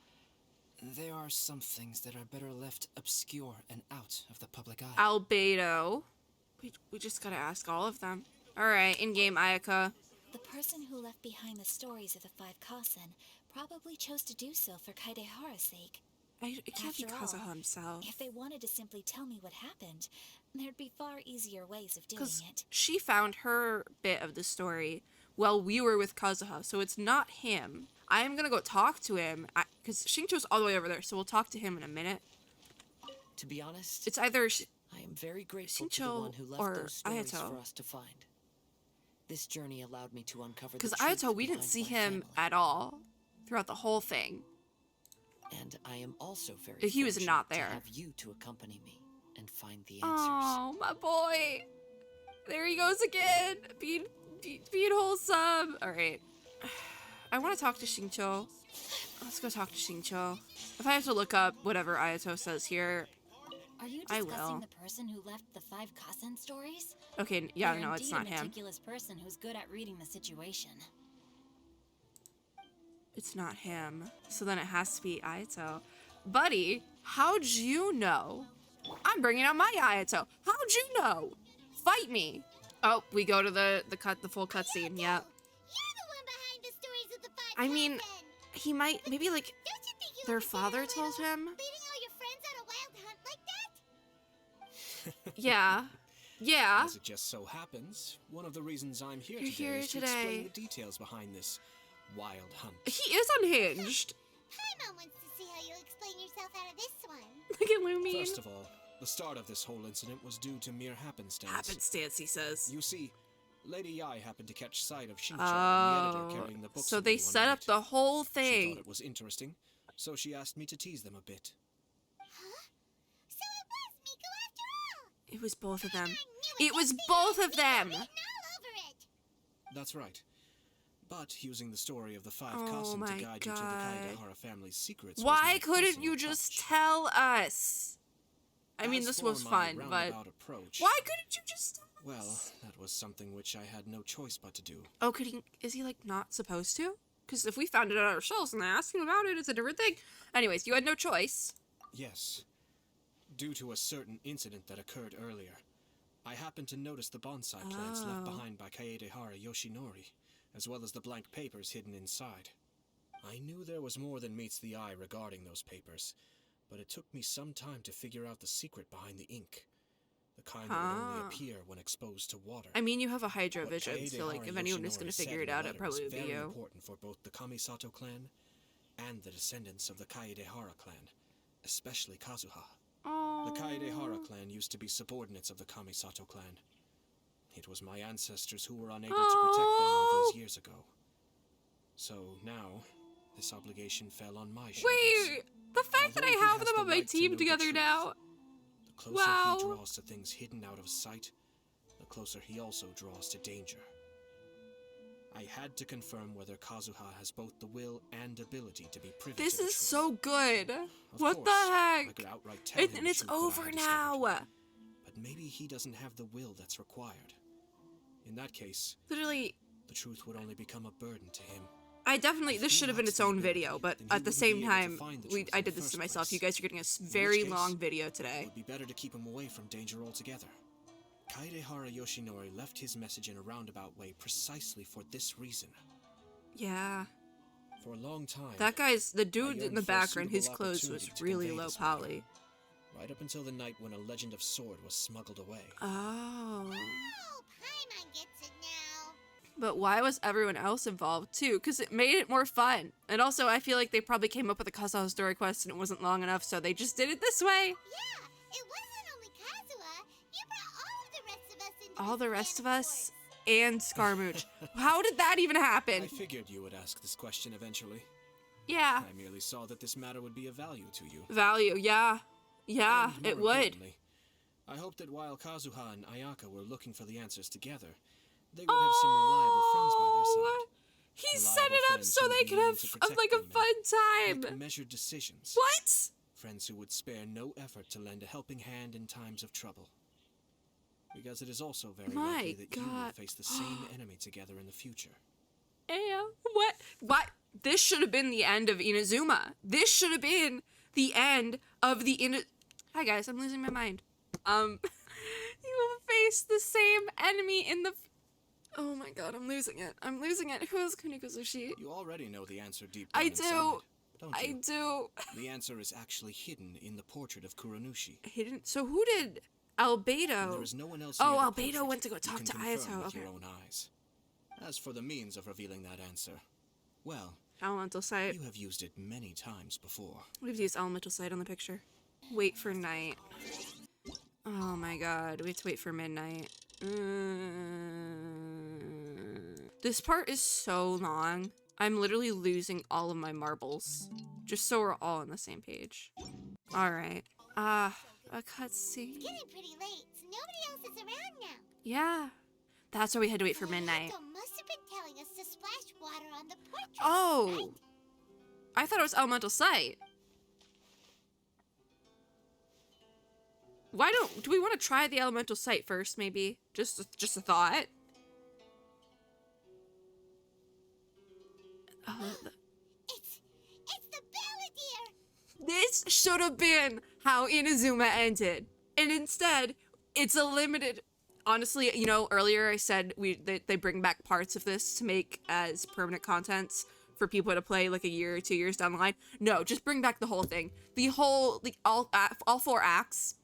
Speaker 4: there are some things that are better left obscure and out of the public eye.
Speaker 1: Albedo. We just gotta ask all of them. Alright, in-game Ayaka.
Speaker 6: The person who left behind the stories of the 5 Kasen probably chose to do so for Kaidehara's sake.
Speaker 1: It can't be
Speaker 6: After all,
Speaker 1: Kazuha himself.
Speaker 6: If they wanted to simply tell me what happened, there'd be far easier ways of doing
Speaker 1: Because
Speaker 6: it.
Speaker 1: she found her bit of the story while we were with Kazuha, so it's not him. I am gonna go talk to him, because Shincho's all the way over there, so we'll talk to him in a minute.
Speaker 2: To be honest,
Speaker 1: It's either
Speaker 2: I am very grateful to the
Speaker 1: Shincho
Speaker 2: one who left
Speaker 1: or
Speaker 2: those stories
Speaker 1: Ayato.
Speaker 2: for us to find. This journey allowed me to uncover the
Speaker 1: Because
Speaker 2: truth
Speaker 1: Ayato, we didn't
Speaker 2: behind
Speaker 1: see
Speaker 2: my
Speaker 1: him
Speaker 2: family.
Speaker 1: at all throughout the whole thing.
Speaker 2: And I am also very
Speaker 1: He was not
Speaker 2: fortunate
Speaker 1: there.
Speaker 2: to have you to accompany me and find the answers.
Speaker 1: Oh, my boy. There he goes again. Being wholesome. All right. I want to talk to Xingqiu. Let's go talk to Xingqiu. If I have to look up whatever Ayato says here,
Speaker 6: Are you
Speaker 1: I
Speaker 6: discussing
Speaker 1: will.
Speaker 6: the person who left the 5 Kasen stories?
Speaker 1: Okay, yeah,
Speaker 6: You're
Speaker 1: no, it's
Speaker 6: indeed
Speaker 1: not
Speaker 6: a
Speaker 1: him.
Speaker 6: meticulous person who's good at reading the situation.
Speaker 1: It's not him. So then it has to be Ayato. Buddy, how'd you know? I'm bringing out my Ayato. How'd you know? Fight me. Oh, we go to the full cutscene. Yep.
Speaker 3: You're the one behind the stories of the 5
Speaker 1: I mean,
Speaker 3: Kasen.
Speaker 1: he might maybe like
Speaker 3: Don't you think you
Speaker 1: their
Speaker 3: ought to get
Speaker 1: father
Speaker 3: a
Speaker 1: told
Speaker 3: little,
Speaker 1: him.
Speaker 3: leading all your friends on a wild hunt like that?
Speaker 1: Yeah. Yeah.
Speaker 15: As it just so happens, one of the reasons I'm here
Speaker 1: You're
Speaker 15: today
Speaker 1: here
Speaker 15: is to
Speaker 1: today.
Speaker 15: explain the details behind this wild hunt.
Speaker 1: He is unhinged.
Speaker 3: Paimon wants to see how you'll explain yourself out of this one.
Speaker 1: Look at Lumine.
Speaker 15: First of all, the start of this whole incident was due to mere happenstance.
Speaker 1: Happenstance, he says.
Speaker 15: You see, Lady Yai happened to catch sight of Xingqiu and the
Speaker 1: Oh,
Speaker 15: editor carrying the books
Speaker 1: so
Speaker 15: away
Speaker 1: they
Speaker 15: one
Speaker 1: set up
Speaker 15: night.
Speaker 1: the whole
Speaker 15: She
Speaker 1: thing.
Speaker 15: thought it was interesting, so she asked me to tease them a bit.
Speaker 3: So it was Miko after all.
Speaker 1: It was both of them.
Speaker 3: I knew
Speaker 1: It was
Speaker 3: Next thing
Speaker 1: both
Speaker 3: you
Speaker 1: of
Speaker 3: Miko
Speaker 1: them.
Speaker 3: written all over it.
Speaker 15: That's right. But using the story of the 5
Speaker 1: Oh
Speaker 15: Kasen
Speaker 1: my
Speaker 15: to guide you to the
Speaker 1: God.
Speaker 15: Kaedehara family's secrets was
Speaker 1: Why
Speaker 15: my
Speaker 1: couldn't
Speaker 15: personal
Speaker 1: you just
Speaker 15: touch.
Speaker 1: tell us? I mean,
Speaker 15: As
Speaker 1: this
Speaker 15: for
Speaker 1: was
Speaker 15: my
Speaker 1: fun, but
Speaker 15: roundabout approach,
Speaker 1: why couldn't you just tell
Speaker 15: well,
Speaker 1: us?
Speaker 15: that was something which I had no choice but to do.
Speaker 1: Oh, could he? Is he like not supposed to? Because if we found it out ourselves and they asked him about it, it's a different thing. Anyways, you had no choice.
Speaker 15: Yes. Due to a certain incident that occurred earlier, I happened to notice the bonsai plants left
Speaker 1: Oh.
Speaker 15: behind by Kaedehara Yoshinori, as well as the blank papers hidden inside. I knew there was more than meets the eye regarding those papers, but it took me some time to figure out the secret behind the ink. The kind that would only
Speaker 1: Ah.
Speaker 15: appear when exposed to water.
Speaker 1: I mean, you have a Hydra
Speaker 15: What
Speaker 1: vision, so like,
Speaker 15: Kaedehara
Speaker 1: if anyone is
Speaker 15: Yoshinori
Speaker 1: going to
Speaker 15: said
Speaker 1: figure
Speaker 15: in
Speaker 1: it
Speaker 15: the
Speaker 1: out, it
Speaker 15: letter
Speaker 1: probably
Speaker 15: was
Speaker 1: would be
Speaker 15: very
Speaker 1: you.
Speaker 15: important for both the Kamisato clan and the descendants of the Kaedehara clan, especially Kazuha.
Speaker 1: Oh.
Speaker 15: The Kaedehara clan used to be subordinates of the Kamisato clan. It was my ancestors who were unable to protect them all those years ago. So now, this obligation fell on my shoulders.
Speaker 1: Wait, the fact that
Speaker 15: Although
Speaker 1: I
Speaker 15: he
Speaker 1: have
Speaker 15: has
Speaker 1: them
Speaker 15: the
Speaker 1: on my
Speaker 15: right to
Speaker 1: team
Speaker 15: know the
Speaker 1: together
Speaker 15: truth,
Speaker 1: now.
Speaker 15: The closer
Speaker 1: Wow.
Speaker 15: he draws to things hidden out of sight, the closer he also draws to danger. I had to confirm whether Kazuha has both the will and ability to be privy
Speaker 1: This
Speaker 15: to the
Speaker 1: is
Speaker 15: truth.
Speaker 1: so good.
Speaker 15: Of
Speaker 1: What
Speaker 15: course,
Speaker 1: the
Speaker 15: I
Speaker 1: heck?
Speaker 15: could outright tell him
Speaker 1: And
Speaker 15: the
Speaker 1: it's
Speaker 15: truth that I
Speaker 1: over
Speaker 15: had
Speaker 1: now.
Speaker 15: discovered. But maybe he doesn't have the will that's required. In that case,
Speaker 1: Literally,
Speaker 15: the truth would only become a burden to him.
Speaker 1: this
Speaker 15: he
Speaker 1: should have been
Speaker 15: lacks
Speaker 1: its
Speaker 15: the
Speaker 1: own
Speaker 15: ability,
Speaker 1: video, but
Speaker 15: then he
Speaker 1: at the
Speaker 15: wouldn't
Speaker 1: same
Speaker 15: be able to
Speaker 1: time,
Speaker 15: find the truth
Speaker 1: I
Speaker 15: in
Speaker 1: did
Speaker 15: the
Speaker 1: this to
Speaker 15: first
Speaker 1: myself.
Speaker 15: place.
Speaker 1: You guys are getting a
Speaker 15: In which
Speaker 1: very
Speaker 15: case,
Speaker 1: long video
Speaker 15: It
Speaker 1: today.
Speaker 15: would be better to keep him away from danger altogether. Kaedehara Yoshinori left his message in a roundabout way precisely for this reason.
Speaker 1: Yeah.
Speaker 15: For a long time,
Speaker 1: That guy's, the dude in
Speaker 15: yearned
Speaker 1: the
Speaker 15: for a
Speaker 1: background, his
Speaker 15: suitable
Speaker 1: clothes was
Speaker 15: opportunity to
Speaker 1: really
Speaker 15: convey
Speaker 1: low
Speaker 15: this matter.
Speaker 1: poly.
Speaker 15: right up until the night when a legend of sword was smuggled away.
Speaker 1: Oh.
Speaker 3: Oh, Paimon gets it now.
Speaker 1: But why was everyone else involved too? Because it made it more fun. And also, I feel like they probably came up with a Kazuha story quest and it wasn't long enough, so they just did it this way.
Speaker 3: Yeah, it wasn't only Kazuha. You brought all of the rest of us into
Speaker 1: All
Speaker 3: this
Speaker 1: the rest
Speaker 3: plan,
Speaker 1: of us and Scarmooch. How did that even happen?
Speaker 15: I figured you would ask this question eventually.
Speaker 1: Yeah.
Speaker 15: I merely saw that this matter would be of value to you.
Speaker 1: Value, yeah. Yeah,
Speaker 15: And
Speaker 1: it
Speaker 15: more
Speaker 1: would.
Speaker 15: importantly, I hoped that while Kazuha and Ayaka were looking for the answers together, they would have some reliable friends by their side.
Speaker 1: He
Speaker 15: Reliable
Speaker 1: set it up
Speaker 15: friends
Speaker 1: so
Speaker 15: who would
Speaker 1: they
Speaker 15: be
Speaker 1: could
Speaker 15: able
Speaker 1: have
Speaker 15: to protect
Speaker 1: like a
Speaker 15: them and
Speaker 1: fun
Speaker 15: make
Speaker 1: time.
Speaker 15: measured decisions.
Speaker 1: What?
Speaker 15: Friends who would spare no effort to lend a helping hand in times of trouble. Because it is also very
Speaker 1: My
Speaker 15: likely that you will
Speaker 1: God.
Speaker 15: face the same enemy together in the future.
Speaker 1: What? What? This should have been the end of Inazuma. This should have been the end of the Hi guys, I'm losing my mind. You will face the same enemy in the. Oh my God, I'm losing it. I'm losing it. Who is Kunikozushi?
Speaker 15: You already know the answer deep down
Speaker 1: I
Speaker 15: inside,
Speaker 1: do.
Speaker 15: don't
Speaker 1: I
Speaker 15: you?
Speaker 1: do.
Speaker 15: The answer is actually hidden in the portrait of Kuronushi.
Speaker 1: Hidden. So who did
Speaker 15: And
Speaker 1: Albedo?
Speaker 15: there is no one else
Speaker 1: Oh,
Speaker 15: near the
Speaker 1: Albedo
Speaker 15: portrait
Speaker 1: went to go
Speaker 15: you
Speaker 1: talk
Speaker 15: can
Speaker 1: to
Speaker 15: confirm
Speaker 1: Ayato.
Speaker 15: with
Speaker 1: Okay.
Speaker 15: your own eyes. As for the means of revealing that answer, well,
Speaker 1: Elemental sight.
Speaker 15: you have used it many times before.
Speaker 1: We've used elemental sight on the picture. Wait for night. Oh my God, we have to wait for midnight. This part is so long. I'm literally losing all of my marbles. Just so we're all on the same page. All right. A cutscene.
Speaker 3: It's getting pretty late, so nobody else is around now.
Speaker 1: Yeah. That's why we had to wait for midnight.
Speaker 3: Hito must have been telling us to splash water on the portrait.
Speaker 1: Oh.
Speaker 3: Right?
Speaker 1: I thought it was elemental sight. Do we want to try the elemental sight first, maybe? Just a thought.
Speaker 3: It's the Balladeer!
Speaker 1: This should have been how Inazuma ended. And instead, it's a limited... Honestly, you know, earlier I said they bring back parts of this to make as permanent contents for people to play like a year or 2 years down the line. No, just bring back the whole thing. All 4 acts,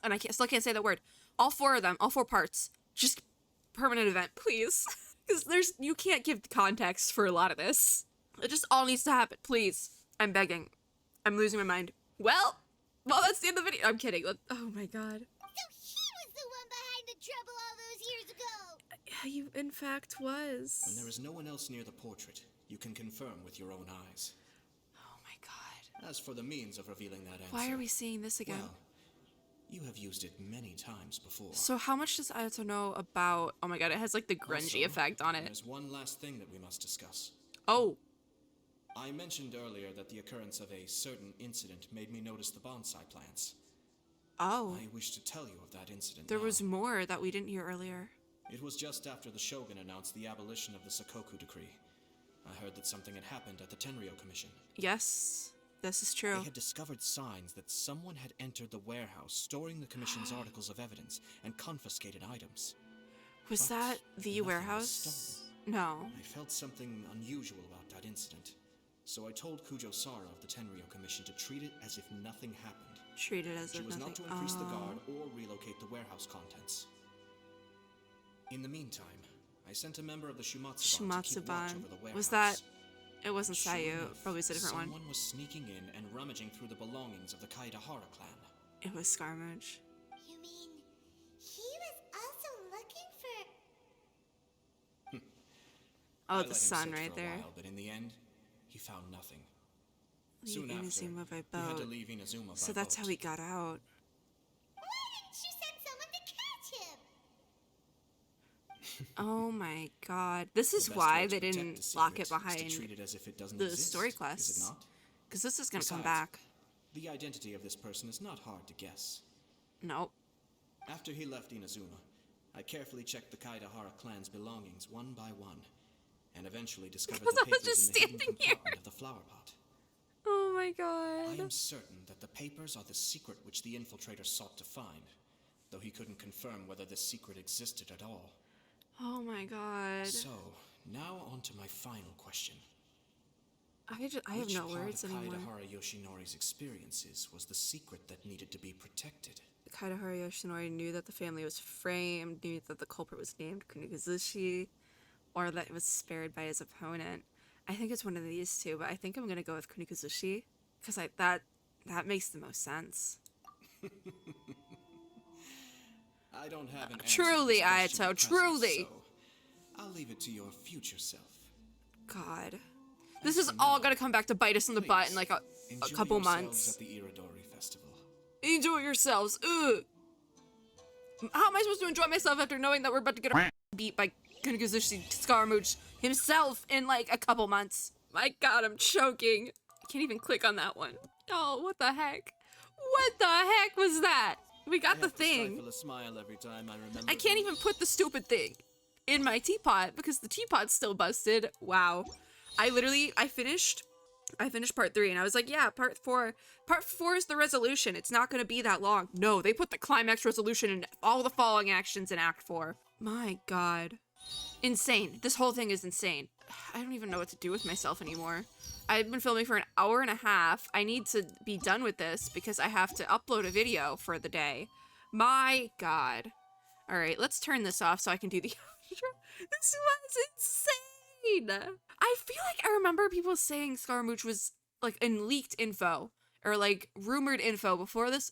Speaker 1: and I still can't say that word. All 4 of them, all 4 parts. Just permanent event, please. Because you can't give context for a lot of this. It just all needs to happen, please. I'm begging. I'm losing my mind. Well, that's the end of the video. I'm kidding. Oh my god.
Speaker 3: So he was the one behind the trouble all those years ago!
Speaker 1: Yeah, you in fact was.
Speaker 15: When there is no one else near the portrait, you can confirm with your own eyes.
Speaker 1: Oh my god.
Speaker 15: As for the means of revealing that answer...
Speaker 1: Why are we seeing this again?
Speaker 15: Well, you have used it many times before.
Speaker 1: So how much does Ayato know about... Oh my god, it has like the grungy effect on it.
Speaker 15: There's one last thing that we must discuss.
Speaker 1: Oh.
Speaker 15: I mentioned earlier that the occurrence of a certain incident made me notice the bonsai plants.
Speaker 1: Oh.
Speaker 15: I wish to tell you of that incident
Speaker 1: There
Speaker 15: now.
Speaker 1: was more that we didn't hear earlier.
Speaker 15: It was just after the Shogun announced the abolition of the Sakoku decree. I heard that something had happened at the Tenryou Commission.
Speaker 1: Yes, this is true.
Speaker 15: They had discovered signs that someone had entered the warehouse storing the Commission's articles of evidence and confiscated items.
Speaker 1: Was
Speaker 15: But
Speaker 1: that the
Speaker 15: nothing was
Speaker 1: warehouse?
Speaker 15: stolen.
Speaker 1: No.
Speaker 15: I felt something unusual about that incident. So I told Kujo Sara of the Tenryou Commission to treat it as if nothing happened.
Speaker 1: Treat it as
Speaker 15: She
Speaker 1: if
Speaker 15: was
Speaker 1: nothing...
Speaker 15: not to increase the guard or relocate the warehouse contents. In the meantime, I sent a member of the Shumatsuban to keep watch over the warehouse.
Speaker 1: Was that... It wasn't
Speaker 15: Sure
Speaker 1: Sayu.
Speaker 15: enough,
Speaker 1: Probably was a different one.
Speaker 15: Someone was sneaking in and rummaging through the belongings of the Kaedahara clan.
Speaker 1: It was Scarmage.
Speaker 3: You mean he was also looking for...
Speaker 1: Oh,
Speaker 15: I
Speaker 1: the
Speaker 15: let him
Speaker 1: sun
Speaker 15: sit
Speaker 1: right
Speaker 15: for a
Speaker 1: there.
Speaker 15: while, but in the end, he found nothing.
Speaker 1: Leave
Speaker 15: Soon after,
Speaker 1: Inazuma by
Speaker 15: he had to
Speaker 1: boat.
Speaker 15: leave Inazuma
Speaker 1: So
Speaker 15: by
Speaker 1: that's
Speaker 15: boat.
Speaker 1: how he got out.
Speaker 3: Why didn't you send someone to catch him?
Speaker 1: Oh my god. This
Speaker 15: The
Speaker 1: is
Speaker 15: best
Speaker 1: why
Speaker 15: way
Speaker 1: they
Speaker 15: to protect
Speaker 1: didn't
Speaker 15: the
Speaker 1: lock it
Speaker 15: secret is to
Speaker 1: behind
Speaker 15: treat it as if it doesn't
Speaker 1: the
Speaker 15: exist,
Speaker 1: story
Speaker 15: is it
Speaker 1: quests.
Speaker 15: not?
Speaker 1: Because this is going to come
Speaker 15: Besides,
Speaker 1: back.
Speaker 15: The identity of this person is not hard to guess.
Speaker 1: Nope.
Speaker 15: After he left Inazuma, I carefully checked the Kaedahara clan's belongings one by one, and eventually discovered
Speaker 1: Because
Speaker 15: the
Speaker 1: I was
Speaker 15: papers
Speaker 1: just
Speaker 15: in the hidden
Speaker 1: standing here.
Speaker 15: compartment of the flower pot.
Speaker 1: Oh my god.
Speaker 15: I am certain that the papers are the secret which the infiltrator sought to find, though he couldn't confirm whether this secret existed at all.
Speaker 1: Oh my god.
Speaker 15: So, now on to my final question.
Speaker 1: I have
Speaker 15: Which
Speaker 1: no
Speaker 15: part
Speaker 1: words
Speaker 15: of
Speaker 1: anymore.
Speaker 15: Kaedahara Yoshinori's experiences was the secret that needed to be protected?
Speaker 1: Kaedahara Yoshinori knew that the family was framed, knew that the culprit was named Kuniguzushi, or that it was spared by his opponent. I think it's one of these two, but I think I'm gonna go with Kuniguzushi, because that makes the most sense.
Speaker 15: I don't have an answer
Speaker 1: Truly,
Speaker 15: to this question
Speaker 1: Ayato,
Speaker 15: at present,
Speaker 1: truly.
Speaker 15: so I'll leave it to your future self.
Speaker 1: God. This is all gonna come back to bite us in the butt in like a
Speaker 15: Enjoy
Speaker 1: couple
Speaker 15: yourselves
Speaker 1: months.
Speaker 15: at the Iridori Festival.
Speaker 1: Enjoy yourselves. Ugh. How am I supposed to enjoy myself after knowing that we're about to get our beat by Kuniguzushi Scaramouche himself in like a couple months? My god, I'm choking. I can't even click on that one. Oh, what the heck? What the heck was that? We got the thing.
Speaker 15: A smile every time I remember.
Speaker 1: I can't even put the stupid thing in my teapot because the teapot's still busted. Wow. I finished part 3 and I was like, yeah, part 4 is the resolution. It's not going to be that long. No, they put the climax resolution in all the following actions in Act 4. My god. Insane. This whole thing is insane. I don't even know what to do with myself anymore. I've been filming for an hour and a half. I need to be done with this because I have to upload a video for the day. My god. Alright, let's turn this off so I can do the outro. This was insane! I feel like I remember people saying Scaramouche was like in leaked info or like rumored info before this,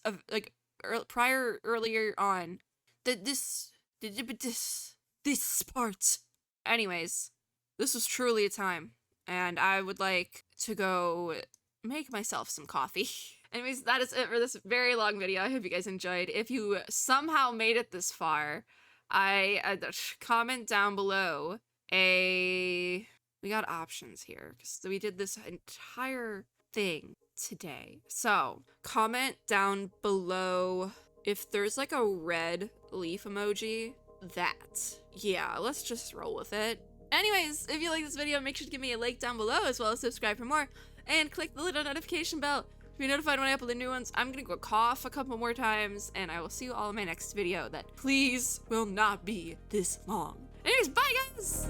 Speaker 1: earlier on. That this part. Anyways, this was truly a time, and I would like to go make myself some coffee. Anyways, that is it for this very long video. I hope you guys enjoyed. If you somehow made it this far, comment down below we got options here because we did this entire thing today. So comment down below if there's like a red leaf emoji. Yeah, let's just roll with it. Anyways, if you like this video, make sure to give me a like down below as well as subscribe for more and click the little notification bell to be notified when I upload new ones. I'm gonna go cough a couple more times and I will see you all in my next video that please will not be this long. Anyways, bye guys!